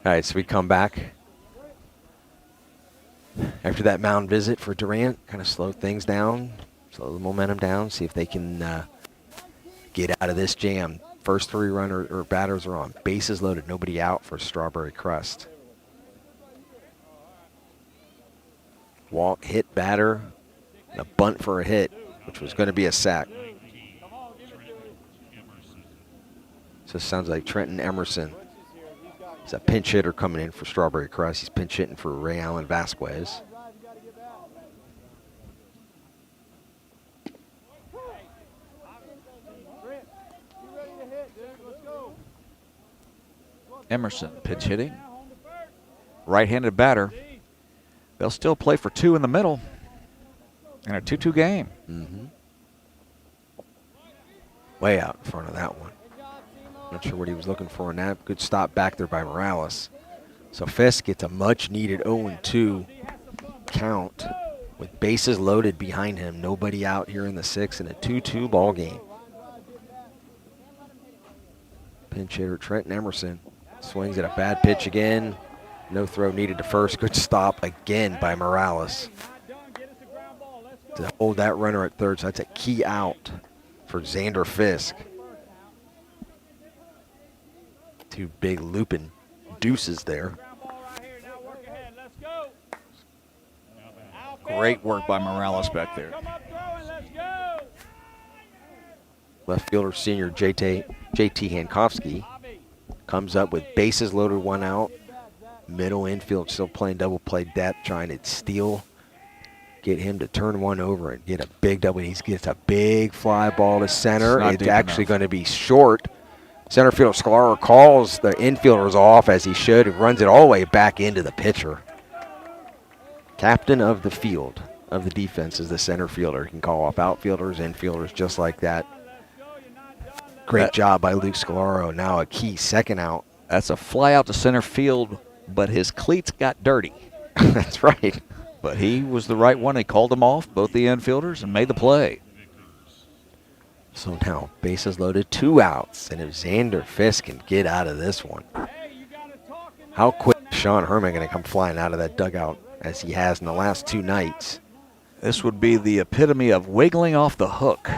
Speaker 1: All right, so we come back after that mound visit for Durant, kind of slow things down, slow the momentum down, see if they can get out of this jam. First 3 runner batters are on. Bases loaded, nobody out for Strawberry Crest. Walk, hit batter, and a bunt for a hit, which was going to be a sack. So it sounds like Trenton Emerson. He's a pinch hitter coming in for Strawberry Crest. He's pinch hitting for Ray Allen Vasquez.
Speaker 2: Emerson pitch hitting. Right-handed batter. They'll still play for 2 in the middle in a 2-2 game.
Speaker 1: Mm-hmm. Way out in front of that one. Not sure what he was looking for in that. Good stop back there by Morales. So Fisk gets a much-needed 0-2 count with bases loaded behind him. Nobody out here in the 6th in a 2-2 ball game. Pinch hitter Trenton Emerson swings at a bad pitch again. No throw needed to first. Good stop again by Morales to hold that runner at third. So that's a key out for Xander Fisk. 2 big looping deuces there.
Speaker 2: Great work by Morales back there.
Speaker 1: Left fielder senior JT Hankowski comes up with bases loaded, 1 out. Middle infield still playing double play depth, trying to steal, get him to turn one over and get a big double. He gets a big fly ball to center. It's actually going to be short. Center fielder Sklar calls the infielders off as he should and runs it all the way back into the pitcher. Captain of the field of the defense is the center fielder. He can call off outfielders, infielders, just like that. Great job by Luke Scalaro. Now a key second out.
Speaker 2: That's a fly out to center field, but his cleats got dirty.
Speaker 1: That's right.
Speaker 2: But he was the right one. He called them off, both the infielders, and made the play.
Speaker 1: So now bases loaded, 2 outs. And if Xander Fisk can get out of this one, how quick is Sean Herman going to come flying out of that dugout as he has in the last 2 nights?
Speaker 2: This would be the epitome of wiggling off the hook.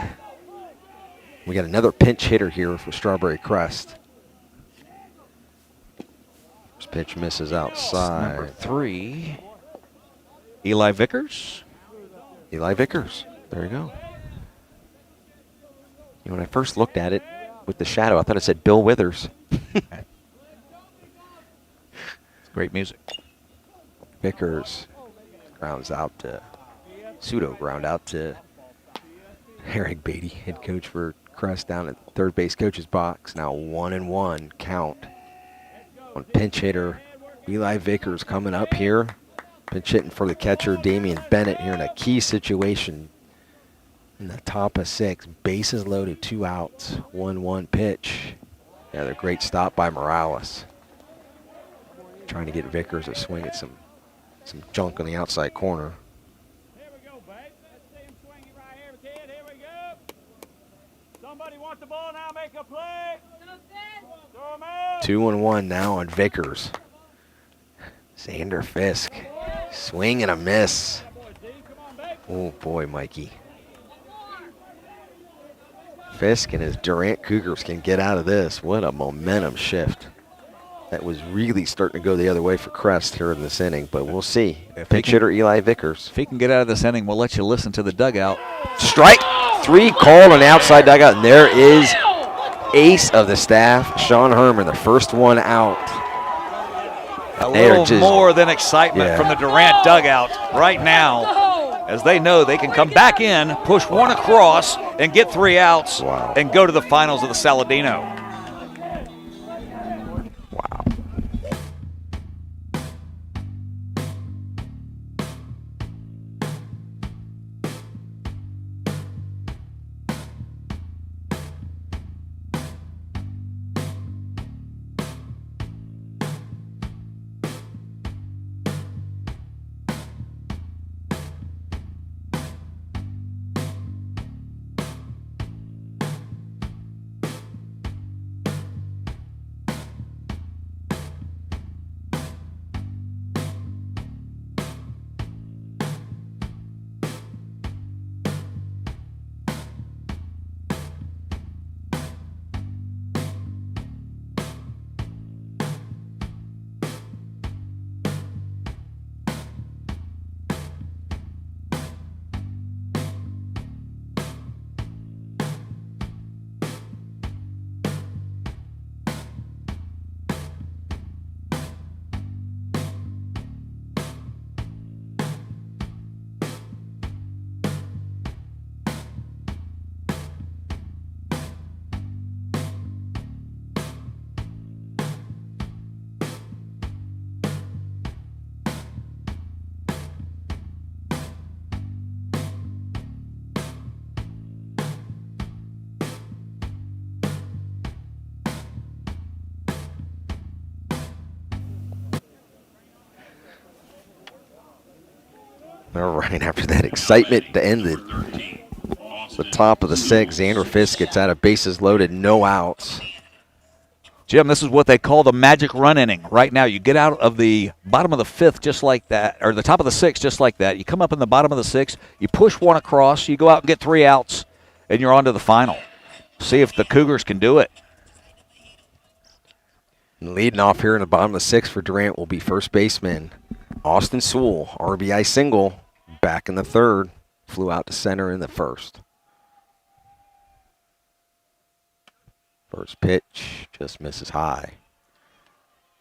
Speaker 1: We got another pinch hitter here for Strawberry Crest. This pitch misses outside.
Speaker 2: Number 3, Eli Vickers.
Speaker 1: Eli Vickers. There you go. You know, when I first looked at it with the shadow, I thought it said Bill Withers.
Speaker 2: Great music.
Speaker 1: Vickers grounds out to pseudo ground out to Eric Beatty, head coach for Crest, down at third base coach's box. Now 1-1 count on pinch hitter Eli Vickers coming up here. Pinch hitting for the catcher Damian Bennett here in a key situation in the top of 6. Bases loaded, 2 outs, 1-1 pitch. Another great stop by Morales. Trying to get Vickers to swing at some junk on the outside corner.
Speaker 4: Here we go, babe. Let's see him swing it right here, kid. Here we go. Somebody wants the ball now, make a play. Throw him out.
Speaker 1: 2-1 now on Vickers. Xander Fisk. Swing and a miss. Oh boy, Mikey. Fisk and his Durant Cougars can get out of this. What a momentum shift. That was really starting to go the other way for Crest here in this inning, but we'll see. Pinch hitter Eli Vickers.
Speaker 2: If he can get out of this inning, we'll let you listen to the dugout.
Speaker 1: Strike 3 called on the outside dugout, and there is ace of the staff, Sean Herman, the first one out.
Speaker 2: A little more than excitement from the Durant dugout right now, as they know they can come back in, push one across, and get 3 outs, and go to the finals of the Saladino.
Speaker 1: Wow. All right, after that excitement to end the top of the 6th, Xander Fisk gets out of bases loaded, no outs.
Speaker 2: Jim, this is what they call the magic run inning. Right now, you get out of the bottom of the 5th just like that, or the top of the 6th just like that. You come up in the bottom of the 6th, you push one across, you go out and get 3 outs, and you're on to the final. See if the Cougars can do it.
Speaker 1: And leading off here in the bottom of the 6th for Durant will be first baseman Austin Sewell, RBI single, back in the 3rd, flew out to center in the 1st. First pitch just misses high.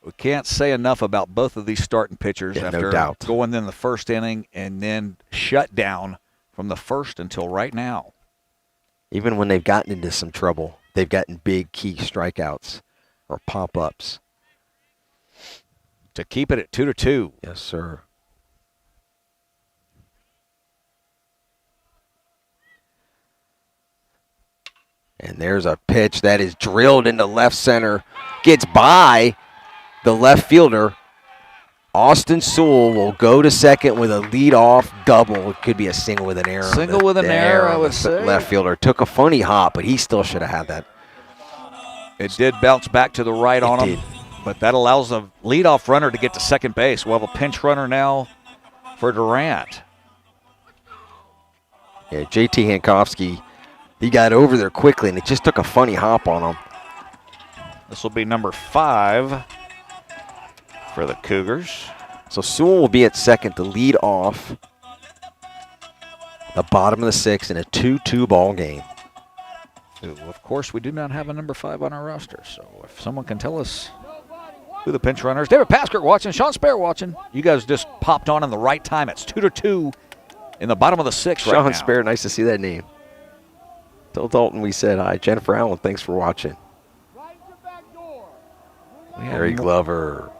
Speaker 2: We can't say enough about both of these starting pitchers after
Speaker 1: no doubt.
Speaker 2: going in the 1st inning and then shut down from the 1st until right now.
Speaker 1: Even when they've gotten into some trouble, they've gotten big key strikeouts or pop-ups.
Speaker 2: To keep it at 2-2.
Speaker 1: Yes, sir. And there's a pitch that is drilled into left center. Gets by the left fielder. Austin Sewell will go to second with a lead-off double. It could be a single with an error.
Speaker 2: Single with an error, I would say.
Speaker 1: Left fielder took a funny hop, but he still should have had that.
Speaker 2: It did bounce back to the right on him, but that allows the leadoff runner to get to second base. We'll have a pinch runner now for Durant.
Speaker 1: Yeah, JT Hankovsky, he got over there quickly, and it just took a funny hop on him.
Speaker 2: This will be number 5 for the Cougars.
Speaker 1: So Sewell will be at second to lead off the bottom of the 6th in a 2-2 ball game.
Speaker 2: Ooh, of course, we do not have a number 5 on our roster, so if someone can tell us who the pinch runners. David Paskert watching, Sean Spare watching. You guys just popped on in the right time. It's 2-2 in the bottom of the 6th right now.
Speaker 1: Sean Spare, nice to see that name. Tell Dalton we said hi. Jennifer Allen, thanks for watching. Harry Glover,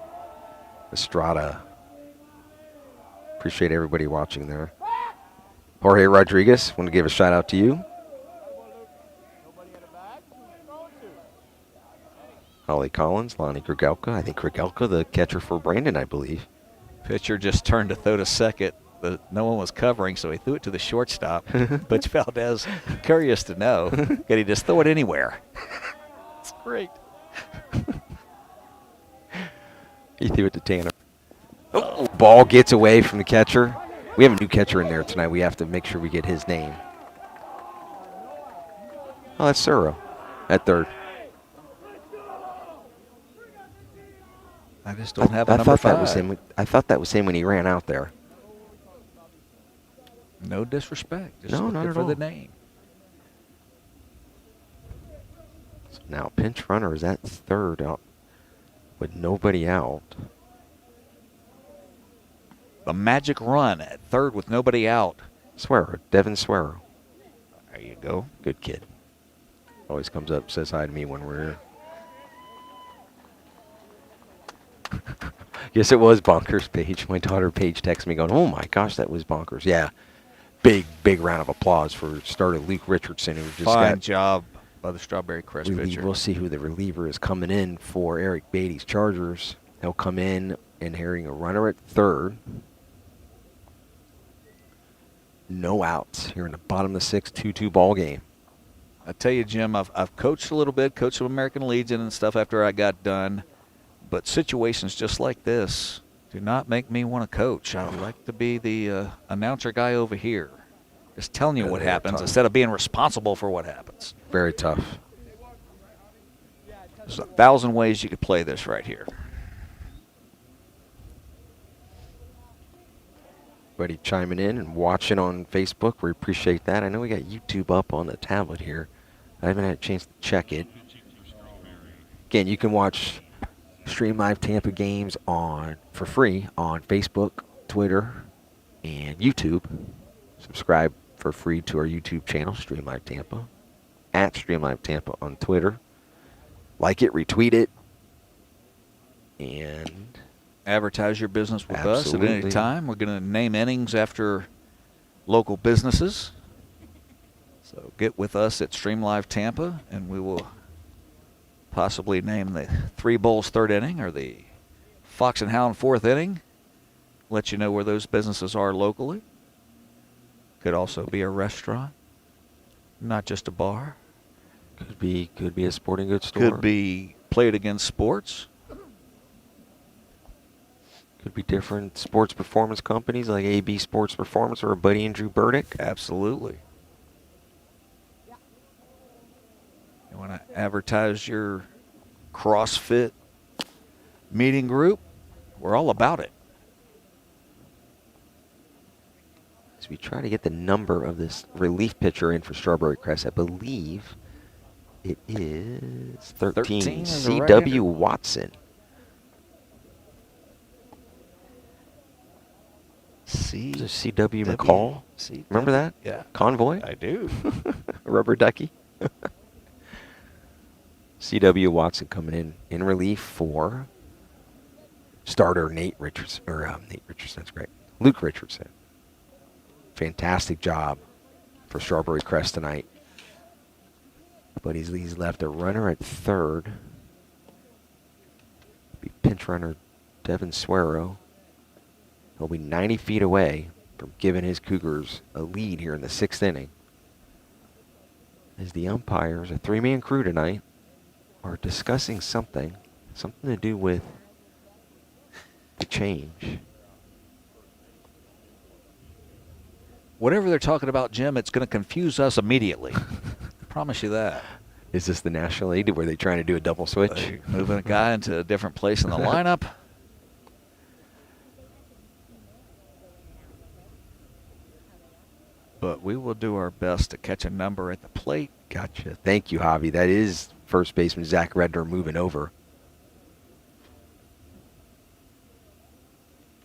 Speaker 1: Estrada. Appreciate everybody watching there. Jorge Rodriguez, want to give a shout out to you. Holly Collins, Lonnie Krigelka. I think Krigelka, the catcher for Brandon, I believe.
Speaker 2: Pitcher just turned to throw to second, but no one was covering, so he threw it to the shortstop. Butch Valdez, curious to know, can he just throw it anywhere? It's great.
Speaker 1: He threw it to Tanner. Oh, ball gets away from the catcher. We have a new catcher in there tonight. We have to make sure we get his name. Oh, that's Suro at third.
Speaker 2: I just don't have a number 5.
Speaker 1: That was him. I thought that was him when he ran out there.
Speaker 2: No disrespect. Just
Speaker 1: No, not
Speaker 2: looking
Speaker 1: at
Speaker 2: for
Speaker 1: all.
Speaker 2: the name.
Speaker 1: So now pinch runner is at third out with nobody out.
Speaker 2: The magic run at third with nobody out.
Speaker 1: Swearer, Devin Swearer.
Speaker 2: There you go.
Speaker 1: Good kid. Always comes up, says hi to me when we're here. Yes, it was bonkers, Paige. My daughter Paige texted me going, oh my gosh, that was bonkers. Yeah. Big round of applause for starter Luke Richardson, who just
Speaker 2: Fine
Speaker 1: got
Speaker 2: job by the Strawberry Crest pitcher.
Speaker 1: We'll see who the reliever is coming in for Eric Beatty's Chargers. He'll come in and hearing a runner at third. No outs here in the bottom of the 6th, 2-2 ball game.
Speaker 2: I tell you, Jim, I've coached a little bit, coached some American Legion and stuff after I got done. But situations just like this do not make me want to coach. I would like to be the announcer guy over here, just telling you what happens instead of being responsible for what happens.
Speaker 1: Very tough.
Speaker 2: There's 1,000 ways you could play this right here.
Speaker 1: Everybody chiming in and watching on Facebook. We appreciate that. I know we got YouTube up on the tablet here. I haven't had a chance to check it. Again, you can watch Stream Live Tampa games for free on Facebook, Twitter, and YouTube. Subscribe for free to our YouTube channel, Stream Live Tampa, at Stream Live Tampa on Twitter. Like it, retweet it, and
Speaker 2: Advertise your business with us at any
Speaker 1: Absolutely.
Speaker 2: time. We're going to name innings after local businesses. So get with us at Stream Live Tampa, and we will possibly name the Three Bulls 3rd inning or the Fox and Hound 4th inning. Let you know where those businesses are locally. Could also be a restaurant, not just a bar.
Speaker 1: could be a sporting goods store.
Speaker 2: Could be played against sports.
Speaker 1: Could be different sports performance companies like AB Sports Performance or Buddy and Drew Burdick.
Speaker 2: Absolutely. You want to advertise your CrossFit meeting group? We're all about it.
Speaker 1: As we try to get the number of this relief pitcher in for Strawberry Crest, I believe it is 13.
Speaker 2: 13 is a
Speaker 1: C.W.
Speaker 2: right-hander.
Speaker 1: Watson. Is it C.W. McCall? Remember that?
Speaker 2: Yeah.
Speaker 1: Convoy?
Speaker 2: I do.
Speaker 1: Rubber ducky? C.W. Watson coming in relief for starter Nate Richardson, Nate Richardson, that's great. Luke Richardson. Fantastic job for Strawberry Crest tonight. But he's left a runner at third. Be pinch runner Devin Suero. He'll be 90 feet away from giving his Cougars a lead here in the 6th inning. As the umpires, a 3-man crew tonight, are discussing something to do with the change.
Speaker 2: Whatever they're talking about, Jim, it's going to confuse us immediately. I promise you that.
Speaker 1: Is this the National League where they're trying to do a double switch?
Speaker 2: Moving a guy into a different place in the lineup. But we will do our best to catch a number at the plate.
Speaker 1: Gotcha. Thank you, Javi. That is first baseman Zach Redner moving over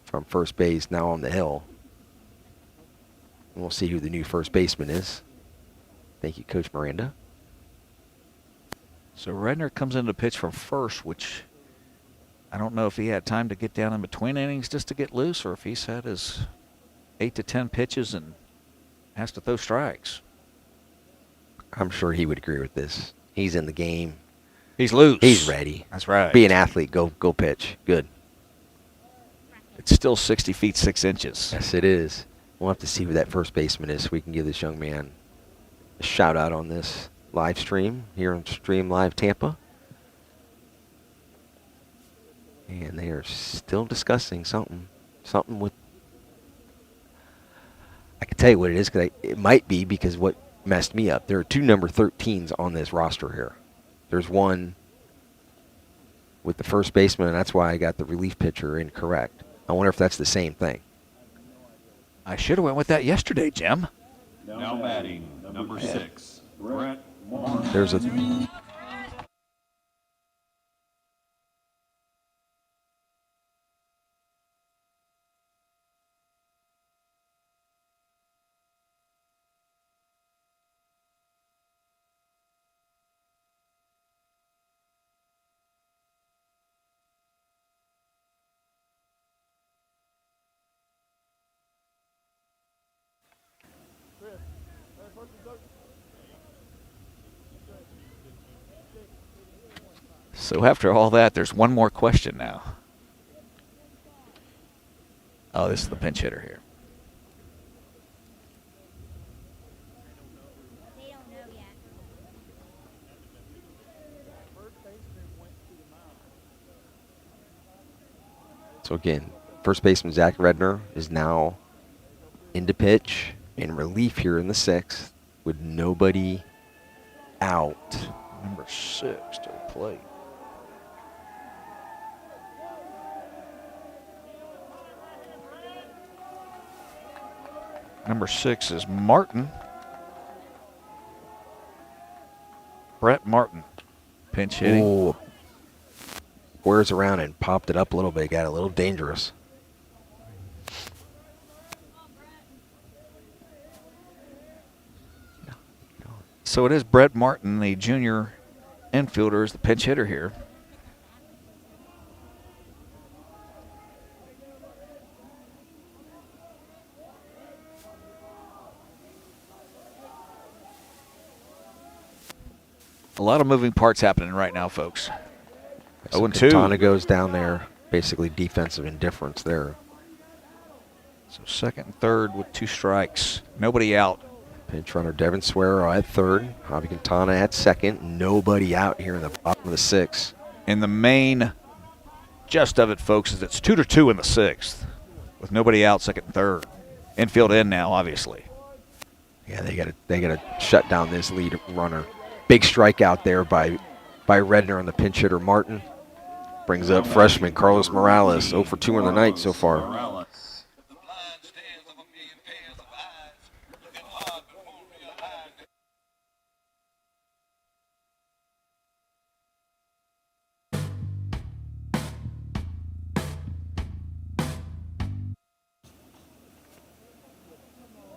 Speaker 1: from first base, now on the hill. And we'll see who the new first baseman is. Thank you, Coach Miranda.
Speaker 2: So Redner comes in to pitch from first, which I don't know if he had time to get down in between innings just to get loose, or if he's had his 8 to 10 pitches and has to throw strikes.
Speaker 1: I'm sure he would agree with this. He's in the game.
Speaker 2: He's loose.
Speaker 1: He's ready.
Speaker 2: That's right.
Speaker 1: Be an athlete. Go pitch. Good.
Speaker 2: It's still 60 feet 6 inches.
Speaker 1: Yes, it is. We'll have to see who that first baseman is so we can give this young man a shout out on this live stream here on Stream Live Tampa. And they are still discussing something with. I can tell you what it is, because it might be because what messed me up. There are 2 number 13s on this roster here. There's one with the first baseman, and that's why I got the relief pitcher incorrect. I wonder if that's the same thing.
Speaker 2: I should have went with that yesterday, Jim.
Speaker 5: Now batting, number 6, Brett Martin.
Speaker 1: There's a.
Speaker 2: So after all that, there's one more question now. Oh, this is the pinch hitter here.
Speaker 6: They don't know yet.
Speaker 1: So again, first baseman Zach Redner is now into pitch in relief here in the 6th with nobody out.
Speaker 2: Number 6 to the plate. Number 6 is Martin. Brett Martin, pinch hitting.
Speaker 1: Ooh. Squares around and popped it up a little bit. Got a little dangerous.
Speaker 2: So it is Brett Martin, the junior infielder, is the pinch hitter here. A lot of moving parts happening right now, folks.
Speaker 1: So
Speaker 2: 0-2.
Speaker 1: Quintana goes down there. Basically defensive indifference there.
Speaker 2: So second and third with 2 strikes. Nobody out.
Speaker 1: Pinch runner Devin Suero at third. Javi Quintana at second. Nobody out here in the bottom of the 6th.
Speaker 2: And the main gist of it, folks, is it's 2-2 in the 6th with nobody out, second and third. Infield in now, obviously.
Speaker 1: Yeah, they gotta shut down this lead runner. Big strikeout there by Redner on the pinch hitter Martin. Brings up freshman Carlos Morales, 0 for 2 on the night so far.
Speaker 5: Morales.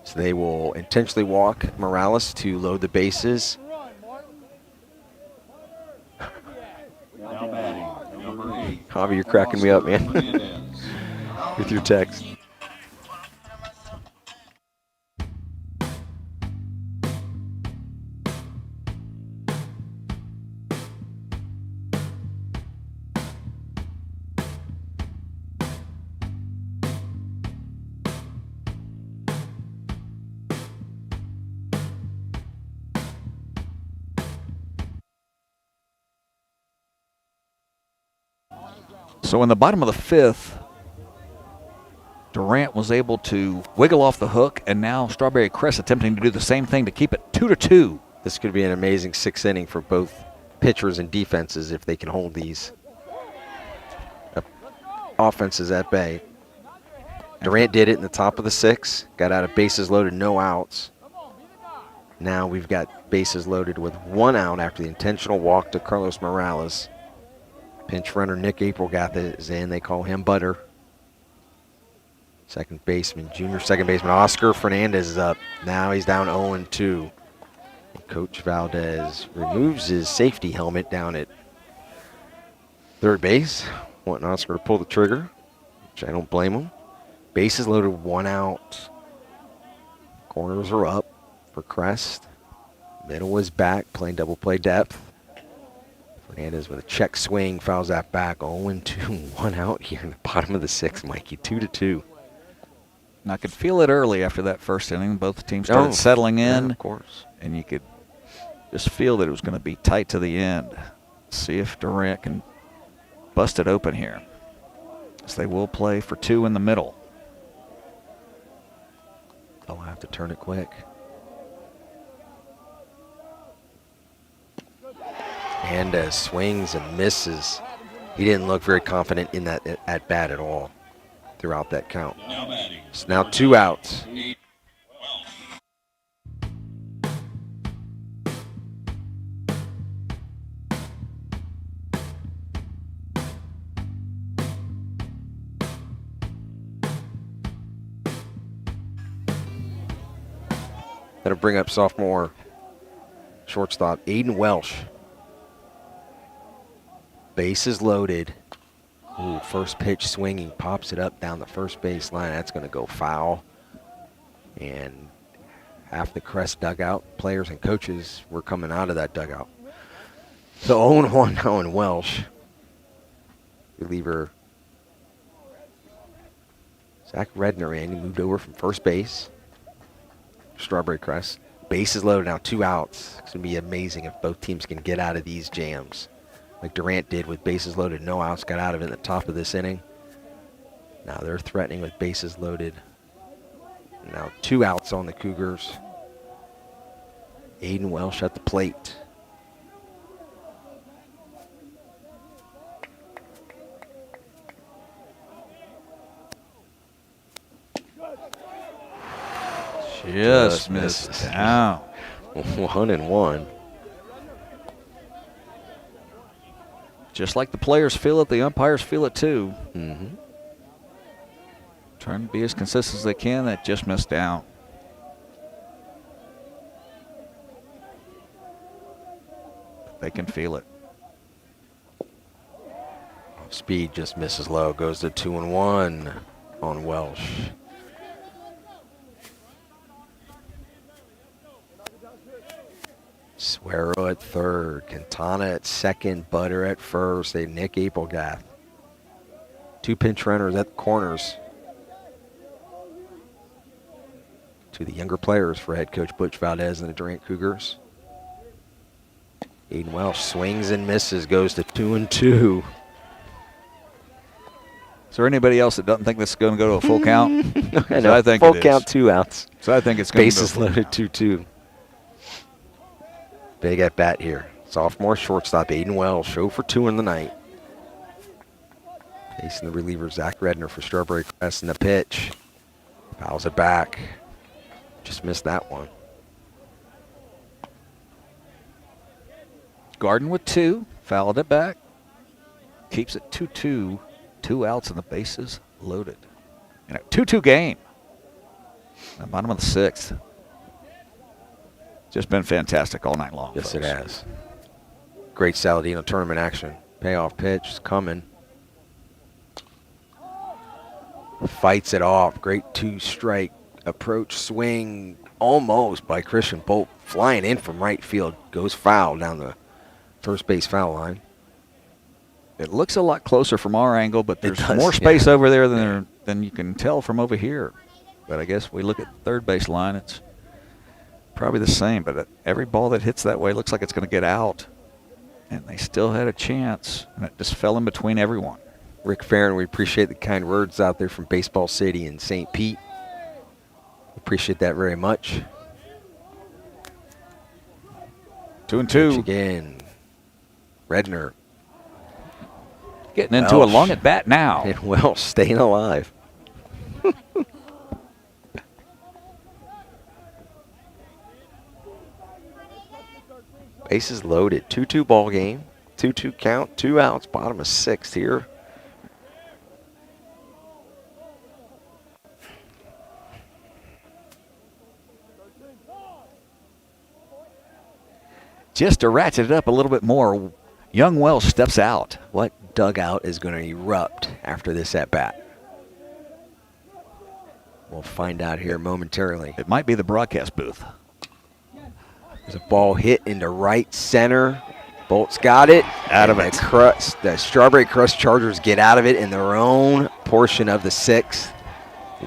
Speaker 1: So they will intentionally walk Morales to load the bases. Javi, you're cracking me up, man,
Speaker 5: Hernandez.
Speaker 1: with your text.
Speaker 2: So in the bottom of the fifth, Durant was able to wiggle off the hook, and now Strawberry Crest attempting to do the same thing to keep it 2-2.
Speaker 1: This could be an amazing sixth inning for both pitchers and defenses if they can hold these offenses at bay. Durant did it in the top of the sixth, got out of bases loaded, no outs. Now we've got bases loaded with 1 out after the intentional walk to Carlos Morales. Pinch runner Nick Aprilgath is in. They call him Butter. Second baseman, junior second baseman Oscar Fernandez is up. Now he's down 0-2. Coach Valdez removes his safety helmet down at third base, wanting Oscar to pull the trigger, which I don't blame him. Bases loaded, 1 out. Corners are up for Crest. Middle is back, playing double play depth. Fernandez with a check swing, fouls that back. 0-2, 1 out here in the bottom of the sixth, Mikey. 2-2.
Speaker 2: And I could feel it early after that first inning. Both teams started settling in.
Speaker 1: Yeah, of course.
Speaker 2: And you could just feel that it was going to be tight to the end. See if Durant can bust it open here, as they will play for 2 in the middle.
Speaker 1: They'll have to turn it quick. Hernandez swings and misses. He didn't look very confident in that at bat at all throughout that count.
Speaker 5: Now batting.
Speaker 1: It's now 2 outs. That'll bring up sophomore shortstop Aiden Welsh. Bases loaded. Ooh, first pitch swinging, pops it up down the first base line. That's going to go foul. And half the Crest dugout, players and coaches, were coming out of that dugout. So 0-1 now in Welsh. Reliever Zach Redner in. He moved over from first base. Strawberry Crest. Bases loaded now, 2 outs. It's going to be amazing if both teams can get out of these jams, like Durant did with bases loaded, no outs, got out of it in the top of this inning. Now they're threatening with bases loaded. Now 2 outs on the Cougars. Aiden Welsh at the plate.
Speaker 2: Just missed down.
Speaker 1: 1-1.
Speaker 2: Just like the players feel it, the umpires feel it too.
Speaker 1: Mm-hmm.
Speaker 2: Trying to be as consistent as they can. That just missed down. They can feel it.
Speaker 1: Speed just misses low. Goes to 2-1 on Welsh. Suero at third. Quintana at second. Butter at first. They Nick Aprilgath. 2 pinch runners at the corners. To the younger players for head coach Butch Valdez and the Durant Cougars. Aiden Welsh swings and misses. Goes to 2-2.
Speaker 2: Is there anybody else that doesn't think this is going to go to a full count?
Speaker 1: I know.
Speaker 2: So I think
Speaker 1: full
Speaker 2: it
Speaker 1: count,
Speaker 2: is.
Speaker 1: 2 outs.
Speaker 2: So I think it's going to
Speaker 1: Bases loaded, 2-2. Big at bat here. Sophomore shortstop Aiden Welsh, 0 for 2 in the night. Facing the reliever Zach Redner for Strawberry Crest in the pitch. Fouls it back. Just missed that one.
Speaker 2: Garden with 2, fouled it back. Keeps it 2-2. 2 outs and the bases loaded. In a 2-2 game. The bottom of the 6th. Just been fantastic all night long.
Speaker 1: Yes,
Speaker 2: folks.
Speaker 1: it has. Great Saladino tournament action. Payoff pitch is coming. Fights it off. Great two-strike approach swing almost by Christian Bolt. Flying in from right field. Goes foul down the first base foul line.
Speaker 2: It looks a lot closer from our angle, but
Speaker 1: It
Speaker 2: there's
Speaker 1: does,
Speaker 2: more space
Speaker 1: yeah.
Speaker 2: over there than you can tell from over here. But I guess we look at the third base line, it's probably the same. But every ball that hits that way looks like it's going to get out. And they still had a chance, and it just fell in between everyone.
Speaker 1: Rick Farron, we appreciate the kind words out there from Baseball City in St. Pete. Appreciate that very much.
Speaker 2: 2-2.
Speaker 1: Again, Redner
Speaker 2: Getting into a
Speaker 1: Welsh.
Speaker 2: long at bat now.
Speaker 1: and Welsh staying alive. Bases loaded. 2-2 ball game. 2-2 count. 2 outs. Bottom of 6th here.
Speaker 2: Just to ratchet it up a little bit more, young Welsh steps out.
Speaker 1: What dugout is going to erupt after this at bat? We'll find out here momentarily.
Speaker 2: It might be the broadcast booth.
Speaker 1: There's a ball hit into right center. Bolt's got it.
Speaker 2: Out of
Speaker 1: And
Speaker 2: it.
Speaker 1: The Strawberry Crest Chargers get out of it in their own portion of the 6th.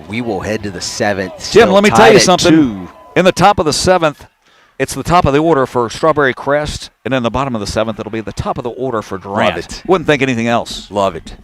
Speaker 1: We will head to the 7th.
Speaker 2: Jim,
Speaker 1: Still
Speaker 2: let me tell
Speaker 1: tied
Speaker 2: you
Speaker 1: at
Speaker 2: something.
Speaker 1: 2.
Speaker 2: In the top of the 7th, it's the top of the order for Strawberry Crest, and in the bottom of the 7th, it'll be the top of the order for Durant.
Speaker 1: Love it.
Speaker 2: Wouldn't think anything else.
Speaker 1: Love it.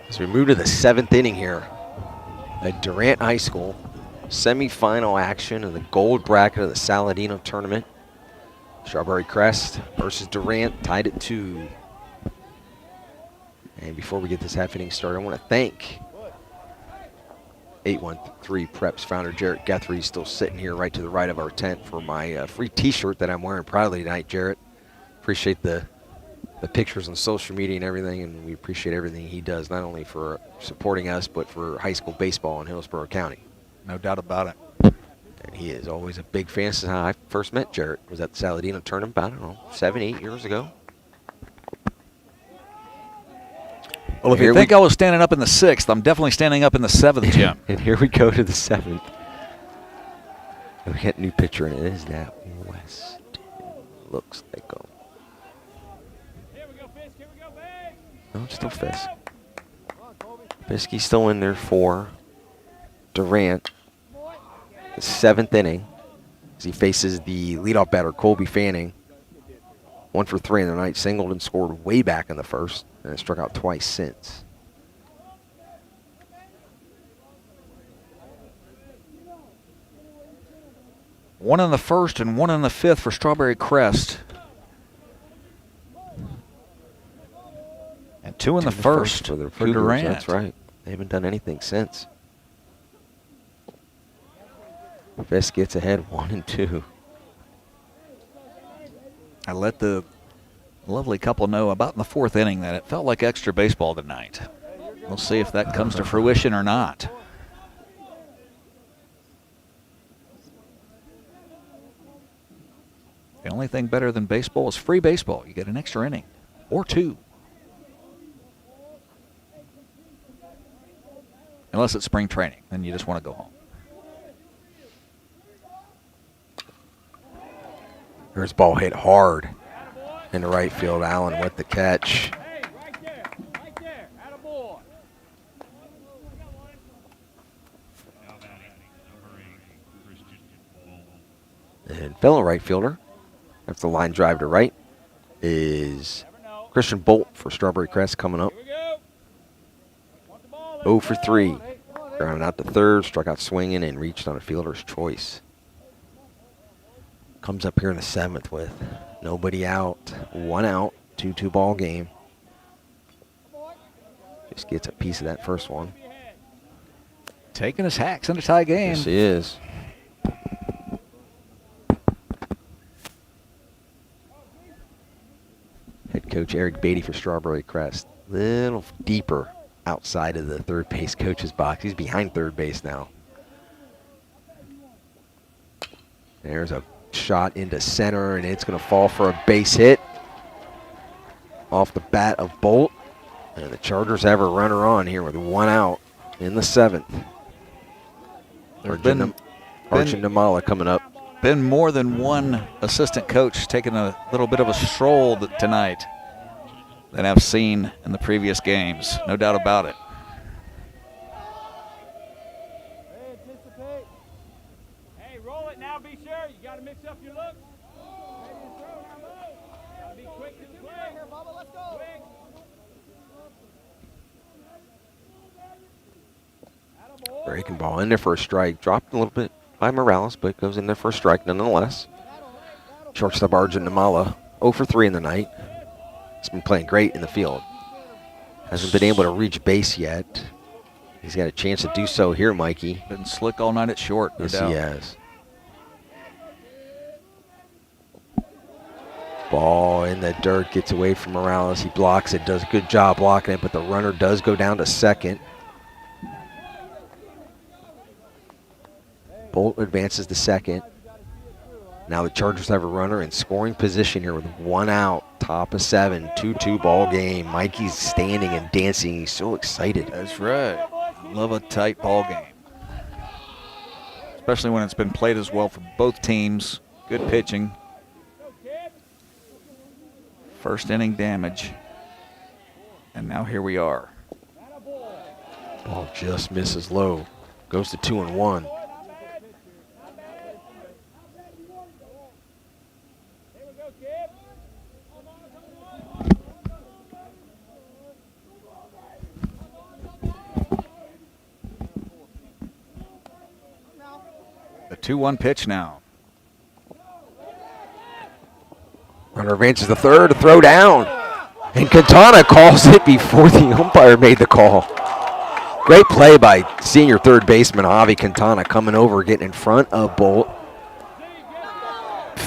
Speaker 1: As we move to the 7th inning here at Durant High School, semifinal action of the gold bracket of the Saladino tournament. Strawberry Crest versus Durant, tied at 2. And before we get this half inning started, I want to thank 813 Preps founder Jarrett Guthrie. He's still sitting here right to the right of our tent for my free t-shirt that I'm wearing proudly tonight, Jarrett. Appreciate the pictures on social media and everything, and we appreciate everything he does, not only for supporting us, but for high school baseball in Hillsborough County.
Speaker 2: No doubt about it.
Speaker 1: And he is always a big fan. Since I first met Jarrett, was at the Saladino tournament, I don't know, 7, 8 years ago.
Speaker 2: Well, if
Speaker 1: Here
Speaker 2: you
Speaker 1: we-
Speaker 2: think I was standing up in the 6th, I'm definitely standing up in the 7th, Jim.
Speaker 1: And here we go to the 7th. And we got a new picture, and it is that West. Looks like
Speaker 4: Here we go, Fisk. Here we go, Big.
Speaker 1: no, it's still Fisk. Fiskey's still in there for Durant. The 7th inning as he faces the leadoff batter, Colby Fanning. 1 for 3 in the night, singled and scored way back in the first, and has struck out twice since.
Speaker 2: One in the 1st and 1 in the 5th for Strawberry Crest. And 2 in the 1st
Speaker 1: for the
Speaker 2: for
Speaker 1: Cougars,
Speaker 2: Durant.
Speaker 1: That's right. They haven't done anything since. Fisk gets ahead 1 and 2.
Speaker 2: I let the lovely couple know about in the 4th inning that it felt like extra baseball tonight. We'll see if that comes to fruition or not. The only thing better than baseball is free baseball. You get an extra inning or 2. The unless it's spring training. Then you just want to go home.
Speaker 1: There's ball hit hard in the right field. Allen with the catch.
Speaker 4: Hey, right there. Right there. Attaboy.
Speaker 3: Now batting, number 8, Christian Bolt.
Speaker 1: And fellow right fielder, after the line drive to right, is Christian Bolt for Strawberry Crest coming up.
Speaker 4: Here we go. Want the ball,
Speaker 1: 0 for
Speaker 4: let's
Speaker 1: 3.
Speaker 4: go.
Speaker 1: Grounded out to third, struck out swinging, and reached on a fielder's choice. Comes up here in the 7th with nobody out, 1 out, 2-2 ball game. Just gets a piece of that first one.
Speaker 2: Taking his hacks in a tie game.
Speaker 1: Yes, he is. Head coach Eric Beatty for Strawberry Crest. Little deeper outside of the third base coach's box. He's behind third base now. There's a shot into center, and it's going to fall for a base hit off the bat of Bolt. And the Chargers have a runner on here with 1 out in the 7th. Arjun Namala coming up.
Speaker 2: Been more than one assistant coach taking a little bit of a stroll tonight than I've seen in the previous games. No doubt about it.
Speaker 4: Hey, anticipate. Hey, roll it now. Be sure. You got to mix up your looks. Ready to throw now, move. Got to be quick to the play. Here, Bubba. Let's go. Quick. Attaboy.
Speaker 1: Breaking ball in there for a strike. Dropped a little bit by Morales, but goes in there for a strike nonetheless. Shortstop Arjun Namala, 0 for 3 in the night. He's been playing great in the field. Hasn't been able to reach base yet. He's got a chance to do so here, Mikey.
Speaker 2: Been slick all night at short, no
Speaker 1: Yes,
Speaker 2: doubt.
Speaker 1: he has. Ball in the dirt, gets away from Morales. He blocks it, does a good job blocking it, but the runner does go down to second. Bolt advances to second. Now the Chargers have a runner in scoring position here with 1 out, top of 7, 2-2 ball game. Mikey's standing and dancing. He's so excited.
Speaker 2: That's right. Love a tight ball game. Especially when it's been played as well for both teams. Good pitching. First inning damage. And now here we are.
Speaker 1: Ball just misses low. Goes to 2-1.
Speaker 2: The 2-1 pitch now.
Speaker 1: Runner advances to third, to throw down. And Quintana calls it before the umpire made the call. Great play by senior third baseman Javi Quintana coming over, getting in front of Bolt.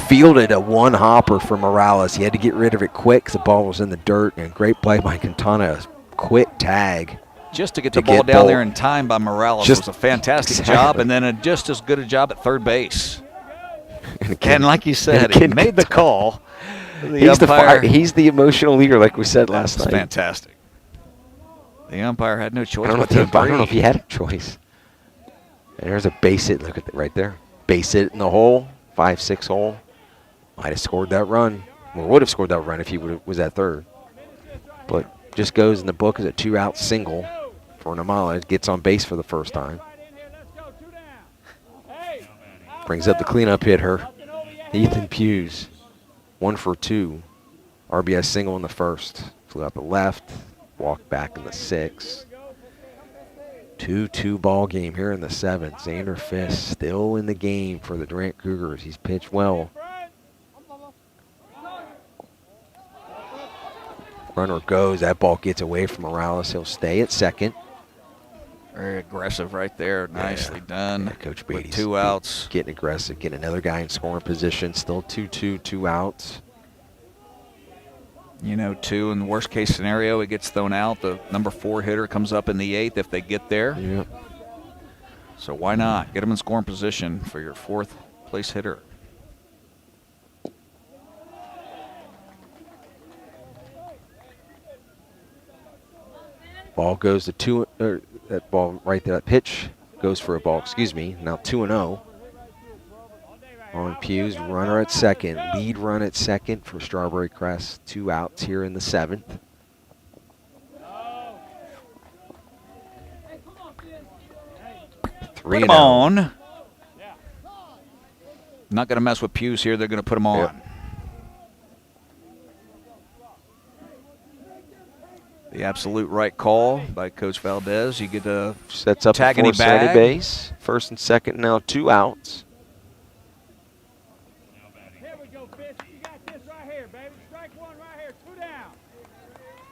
Speaker 1: Fielded a 1-hopper for Morales. He had to get rid of it quick because the ball was in the dirt. And great play by Quintana, a quick tag.
Speaker 2: Just to get the ball down
Speaker 1: Bolt.
Speaker 2: there in time by Morales
Speaker 1: Just-
Speaker 2: was a fantastic
Speaker 1: exactly.
Speaker 2: job, and then just as good a job at third base.
Speaker 1: And again,
Speaker 2: And like you said,
Speaker 1: and
Speaker 2: he
Speaker 1: again,
Speaker 2: made the call.
Speaker 1: He's the fire. He's the emotional leader, like we said last
Speaker 2: That's
Speaker 1: night.
Speaker 2: fantastic. The umpire had no choice
Speaker 1: I don't know
Speaker 2: but to
Speaker 1: if I don't know if
Speaker 2: agree.
Speaker 1: he had a choice. And there's a base hit. Look at that right there. Base hit in the hole, 5-6 hole. Might have scored that run. Or would have scored that run if he was at third. But just goes in the book as a 2-out single for Namala. Gets on base for the first time. Brings up the cleanup hitter, Ethan Hughes. 1 for 2. RBI single in the first. Flew out the left. Walked back in the 6th. 2-2 ball game here in the 7th. Xander Fisk still in the game for the Durant Cougars. He's pitched well. Runner goes. That ball gets away from Morales. He'll stay at second.
Speaker 2: Very aggressive right there. Nicely done.
Speaker 1: Yeah, Coach
Speaker 2: With
Speaker 1: Beatty's
Speaker 2: 2 outs.
Speaker 1: Getting aggressive. Getting another guy in scoring position. Still 2-2, 2 outs.
Speaker 2: You know, 2 in the worst case scenario, it gets thrown out. The number 4 hitter comes up in the 8th if they get there.
Speaker 1: Yeah.
Speaker 2: So why not? Get him in scoring position for your 4th place hitter.
Speaker 1: Ball goes to that ball right there. That pitch goes for a ball. Excuse me. Now 2-0 on Hughes. Runner at second. Lead run at second for Strawberry Crest. 2 outs here in the 7th.
Speaker 2: Put him on. Not going to mess with Hughes here. They're going to put him on.
Speaker 1: Yep.
Speaker 2: The absolute right call by Coach Valdez. You get a
Speaker 1: Sets up
Speaker 2: tag
Speaker 1: a
Speaker 2: any
Speaker 1: force at
Speaker 2: bag.
Speaker 1: base. First and second now, 2 outs.
Speaker 4: Here we go, Fish. You got this right here, baby. Strike one right here. 2 down.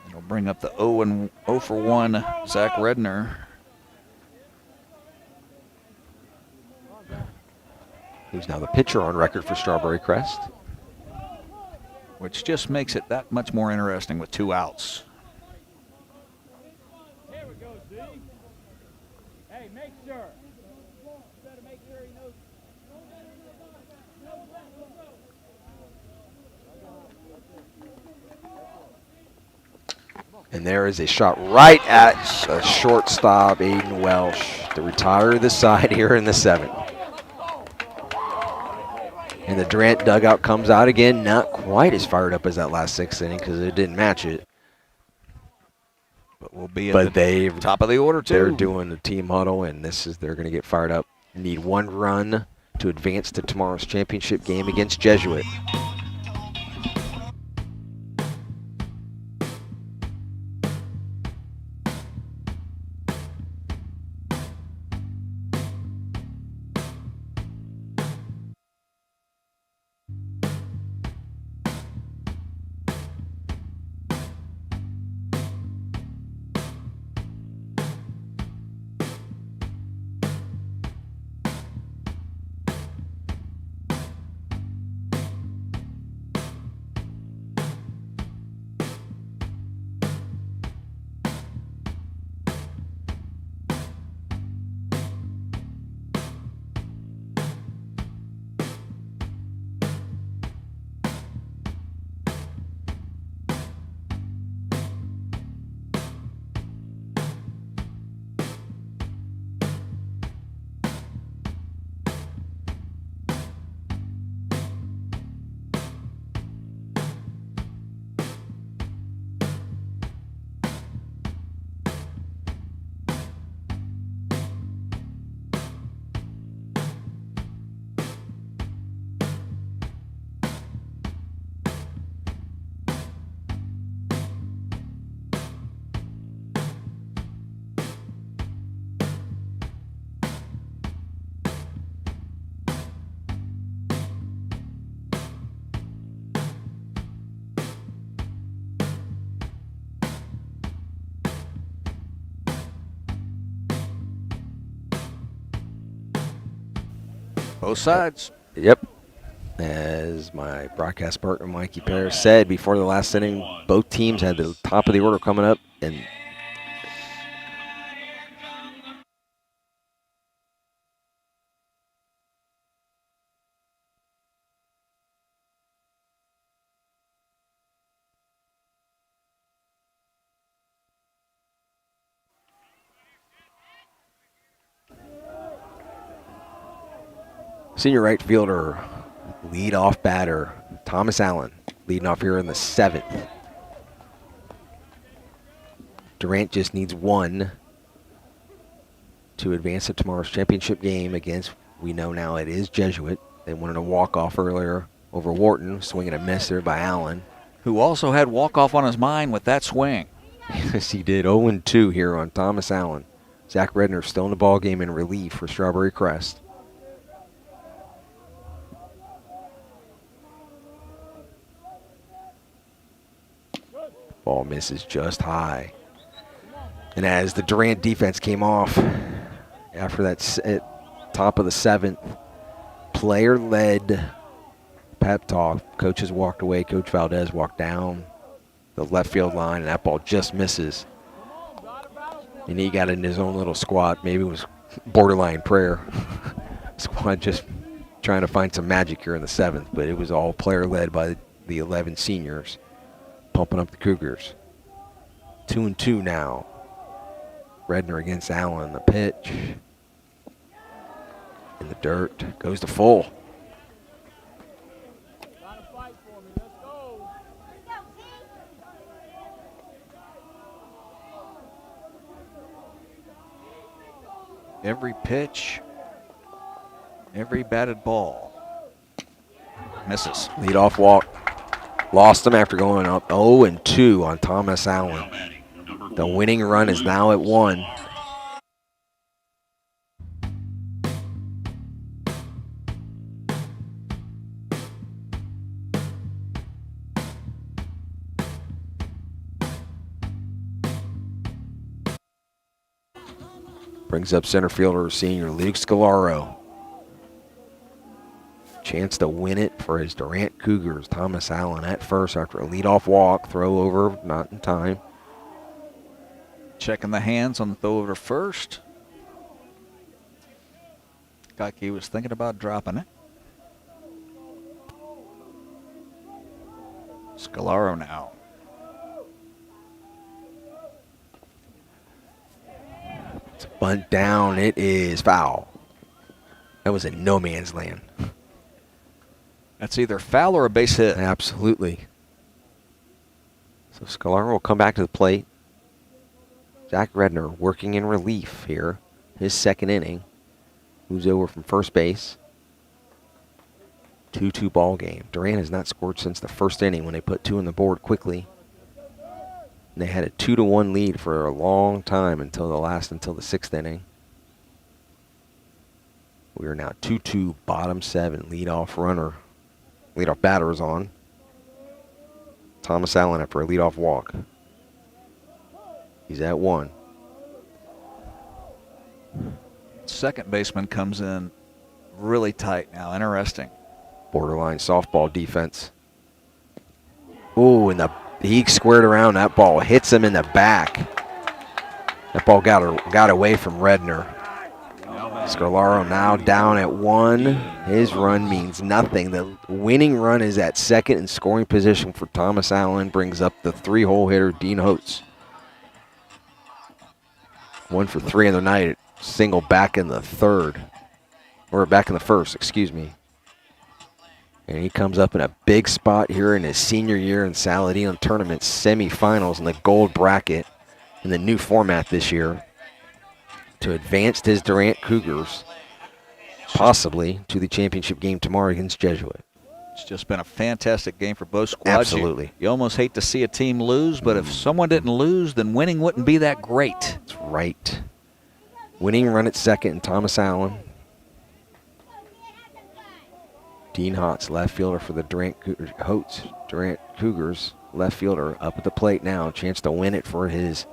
Speaker 2: It'll bring up the 0 for 1 Zach Redner.
Speaker 1: Who's now the pitcher on record for Strawberry Crest.
Speaker 2: Which just makes it that much more interesting with 2 outs.
Speaker 4: Here we go, Z. Hey, make sure. You better make sure he knows.
Speaker 1: And there is a shot right at the shortstop, Aiden Welsh, to retire the side here in the 7th. And the Durant dugout comes out again, not quite as fired up as that last 6th inning because it didn't match it.
Speaker 2: But we'll be at
Speaker 1: But
Speaker 2: top of the order, too.
Speaker 1: they're doing the team huddle, and they're going to get fired up. Need 1 run to advance to tomorrow's championship game against Jesuit.
Speaker 2: Both sides.
Speaker 1: Yep. As my broadcast partner Mikey Perez said before the last inning, both teams had the top of the order coming up, and senior right fielder, leadoff batter, Thomas Allen, leading off here in the 7th. Durant just needs 1 to advance to tomorrow's championship game against, we know now it is Jesuit. They wanted a walk-off earlier over Wharton, swinging a miss there by Allen.
Speaker 2: Who also had walk-off on his mind with that swing.
Speaker 1: Yes, he did. 0-2 here on Thomas Allen. Zach Redner still in the ball game in relief for Strawberry Crest. Ball misses just high. And as the Durant defense came off after that top of the 7th, player-led pep talk, coaches walked away, Coach Valdez walked down the left field line, and that ball just misses. And he got in his own little squat. Maybe it was borderline prayer. Squad just trying to find some magic here in the 7th, but it was all player-led by the 11 seniors, pumping up the Cougars. 2-2 now. Redner against Allen. The pitch. In the dirt. Goes to full.
Speaker 4: Gotta fight for me. Let's go.
Speaker 2: Every pitch, every batted ball. Misses.
Speaker 1: Leadoff walk. Lost him after going up 0-2 on Thomas Allen. The winning run is now at 1. Brings up center fielder senior Luke Scalaro. Chance to win it for his Durant Cougars. Thomas Allen at first after a leadoff walk. Throw over, not in time.
Speaker 2: Checking the hands on the throw over to first. Like he was thinking about dropping it. Scalaro now.
Speaker 1: It's a bunt down. It is foul. That was in no man's land.
Speaker 2: That's either foul or a base hit.
Speaker 1: Absolutely. So Scalaro will come back to the plate. Zach Redner working in relief here. His second inning. Moves over from first base. 2-2 ball game. Durant has not scored since the first inning when they put 2 on the board quickly. And they had a 2-1 lead for a long time until the 6th inning. We are now 2-2 bottom 7 leadoff runner. Leadoff batter is on. Thomas Allen after a leadoff walk. He's at 1.
Speaker 2: Second baseman comes in really tight now. Interesting.
Speaker 1: Borderline softball defense. Ooh, and he squared around that ball. Hits him in the back. That ball got away from Redner. Scalaro now down at 1. His run means nothing. The winning run is at second in scoring position for Thomas Allen. Brings up the 3-hole hitter, Dean Holtz. 1 for 3 in the night. Single back in the third. Or back in the first, excuse me. And he comes up in a big spot here in his senior year in Saladino Tournament semifinals in the gold bracket in the new format this year to advance his Durant Cougars possibly to the championship game tomorrow against Jesuit.
Speaker 2: It's just been a fantastic game for both squads.
Speaker 1: Absolutely.
Speaker 2: You almost hate to see a team lose, but if someone didn't lose, then winning wouldn't be that great.
Speaker 1: That's right. Winning run at second and Thomas Allen. Dean Holtz, left fielder for the Durant Cougars, left fielder up at the plate now. Chance to win it for his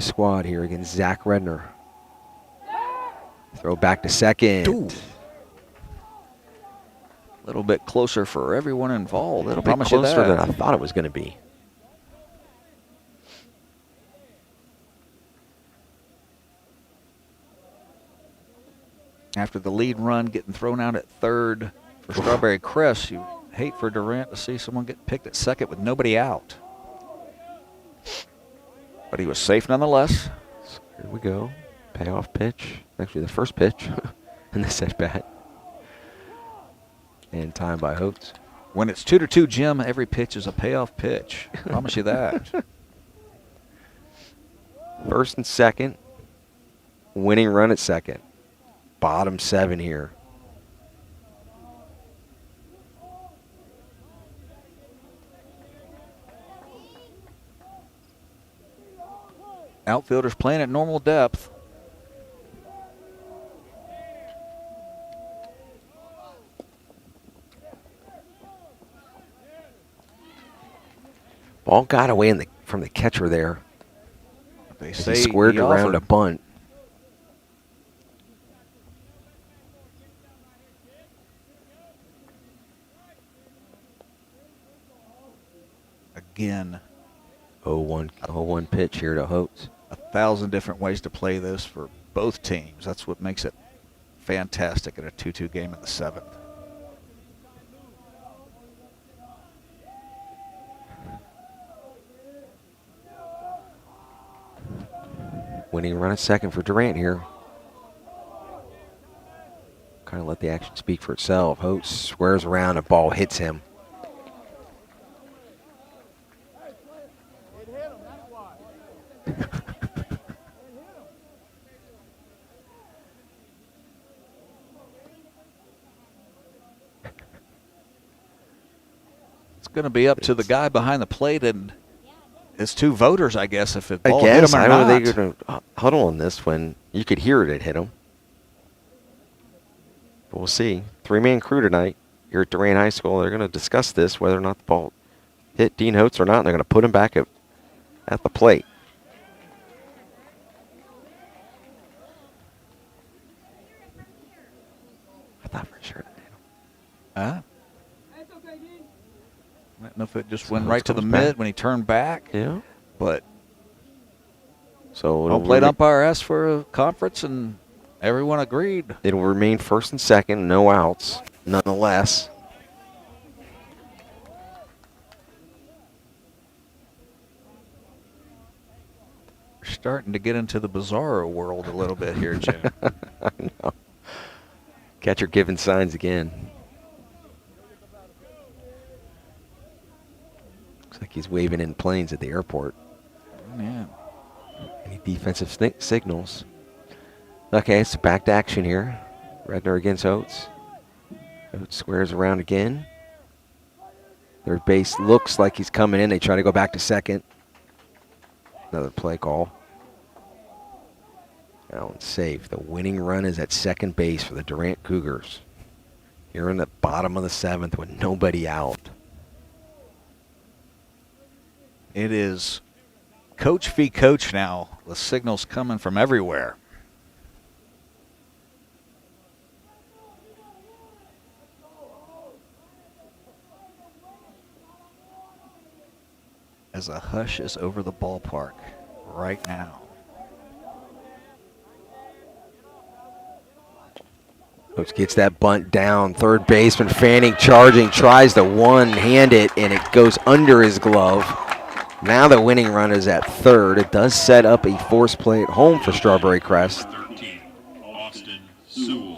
Speaker 1: squad here against Zach Redner. Throw back to second.
Speaker 2: Ooh. A little bit closer for everyone involved.
Speaker 1: A little bit closer than I thought it was going to be.
Speaker 2: After the lead run getting thrown out at third for Strawberry Crest, you hate for Durant to see someone get picked at second with nobody out. But he was safe nonetheless.
Speaker 1: So here we go. Payoff pitch. Actually, the first pitch in this at-bat. And time by Holtz.
Speaker 2: When it's 2-2, Jim, every pitch is a payoff pitch. I promise you that.
Speaker 1: First and second. Winning run at second. Bottom 7 here.
Speaker 2: Outfielders playing at normal depth.
Speaker 1: Ball got away from the catcher there.
Speaker 2: They
Speaker 1: He
Speaker 2: say
Speaker 1: squared
Speaker 2: he
Speaker 1: around a
Speaker 2: offered.
Speaker 1: bunt.
Speaker 2: Again,
Speaker 1: 0-1 pitch here to Holtz.
Speaker 2: 1,000 different ways to play this for both teams. That's what makes it fantastic in a 2-2 game in the 7th.
Speaker 1: Winning run at second for Durant here. Kind of let the action speak for itself. Hote squares around, a ball hits him.
Speaker 2: It's going to be up to the guy behind the plate and his two voters, I guess, if the ball
Speaker 1: I
Speaker 2: hit
Speaker 1: guess.
Speaker 2: him or
Speaker 1: I know
Speaker 2: not.
Speaker 1: they're going to huddle on this when you could hear it hit him. But we'll see. 3-man crew tonight here at Durant High School. They're going to discuss this, whether or not the ball hit Dean Holtz or not. And they're going to put him back at the plate. I thought for sure it hit him.
Speaker 2: Huh? I don't know if it just
Speaker 1: So
Speaker 2: went
Speaker 1: Holtz
Speaker 2: right to the
Speaker 1: comes back.
Speaker 2: mid when he turned back.
Speaker 1: Yeah.
Speaker 2: But
Speaker 1: So
Speaker 2: home plate umpire asked for a conference, and everyone agreed.
Speaker 1: it'll remain first and second, no outs, nonetheless.
Speaker 2: We're starting to get into the bizarro world a little bit here, Jim.
Speaker 1: I know. Catcher giving signs again. Looks like he's waving in planes at the airport.
Speaker 2: Yeah.
Speaker 1: Any defensive signals? Okay, it's back to action here. Redner against Oates. Oates squares around again. Third base looks like he's coming in. They try to go back to second. Another play call. That one's safe. The winning run is at second base for the Durant Cougars. Here in the bottom of the seventh with nobody out.
Speaker 2: It is coach v. coach now. The signals coming from everywhere. As a hush is over the ballpark right now.
Speaker 1: Coach gets that bunt down. Third baseman Fanning charging, tries to one-hand it, and it goes under his glove. Now the winning run is at third. It does set up a force play at home for Strawberry Crest.
Speaker 5: 13, Austin Sewell.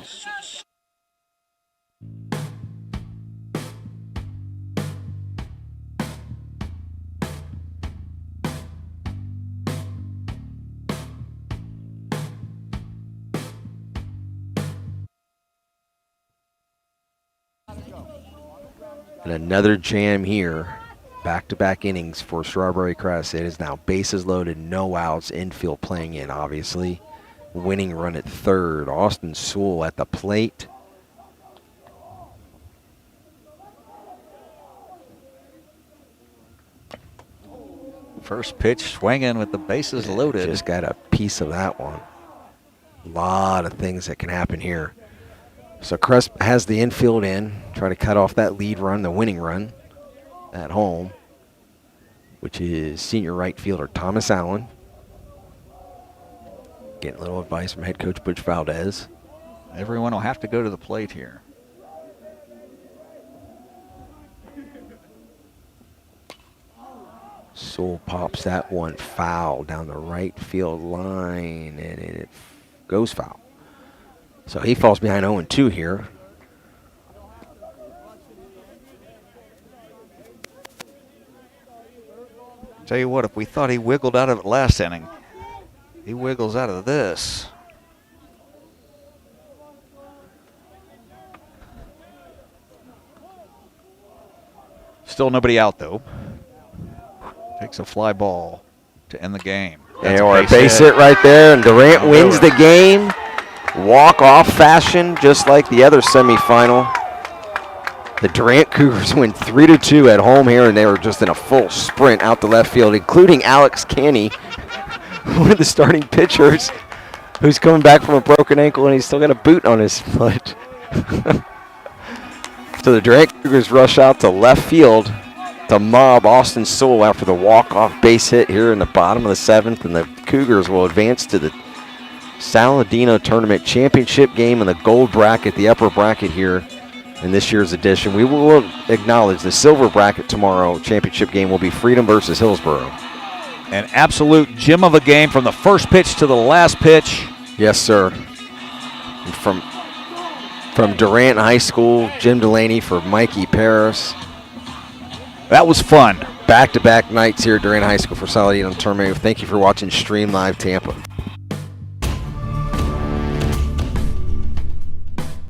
Speaker 1: And another jam here. Back-to-back innings for Strawberry Crest. It is now bases loaded, no outs, infield playing in, obviously. Winning run at third. Austin Sewell at the plate.
Speaker 2: First pitch swinging with the bases loaded.
Speaker 1: Just got a piece of that one. A lot of things that can happen here. So Crest has the infield in, trying to cut off that lead run, the winning run at home, which is senior right fielder Thomas Allen. Getting a little advice from head coach Butch Valdez.
Speaker 2: Everyone will have to go to the plate here.
Speaker 1: Sewell pops that one foul down the right field line, and it goes foul. So he falls behind 0-2 here.
Speaker 2: Tell you what, if we thought he wiggled out of it last inning, he wiggles out of this. Still nobody out, though. Takes a fly ball to end the game. That's
Speaker 1: a base hit right there, and Durant wins the game. Walk-off fashion, just like the other semifinal. The Durant Cougars win 3-2 at home here, and they were just in a full sprint out the left field, including Alex Canny, one of the starting pitchers, who's coming back from a broken ankle, and he's still got a boot on his foot. So the Durant Cougars rush out to left field to mob Austin Sewell after the walk-off base hit here in the bottom of the seventh, and the Cougars will advance to the Saladino Tournament Championship game in the gold bracket, the upper bracket here in this year's edition. We will acknowledge the silver bracket tomorrow championship game will be Freedom versus Hillsborough.
Speaker 2: An absolute gem of a game from the first pitch to the last pitch.
Speaker 1: Yes, sir. And from Durant High School, Jim Delaney for Mikey Paris.
Speaker 2: That was fun.
Speaker 1: Back-to-back nights here at Durant High School for Saladino Tournament. Thank you for watching Stream Live Tampa.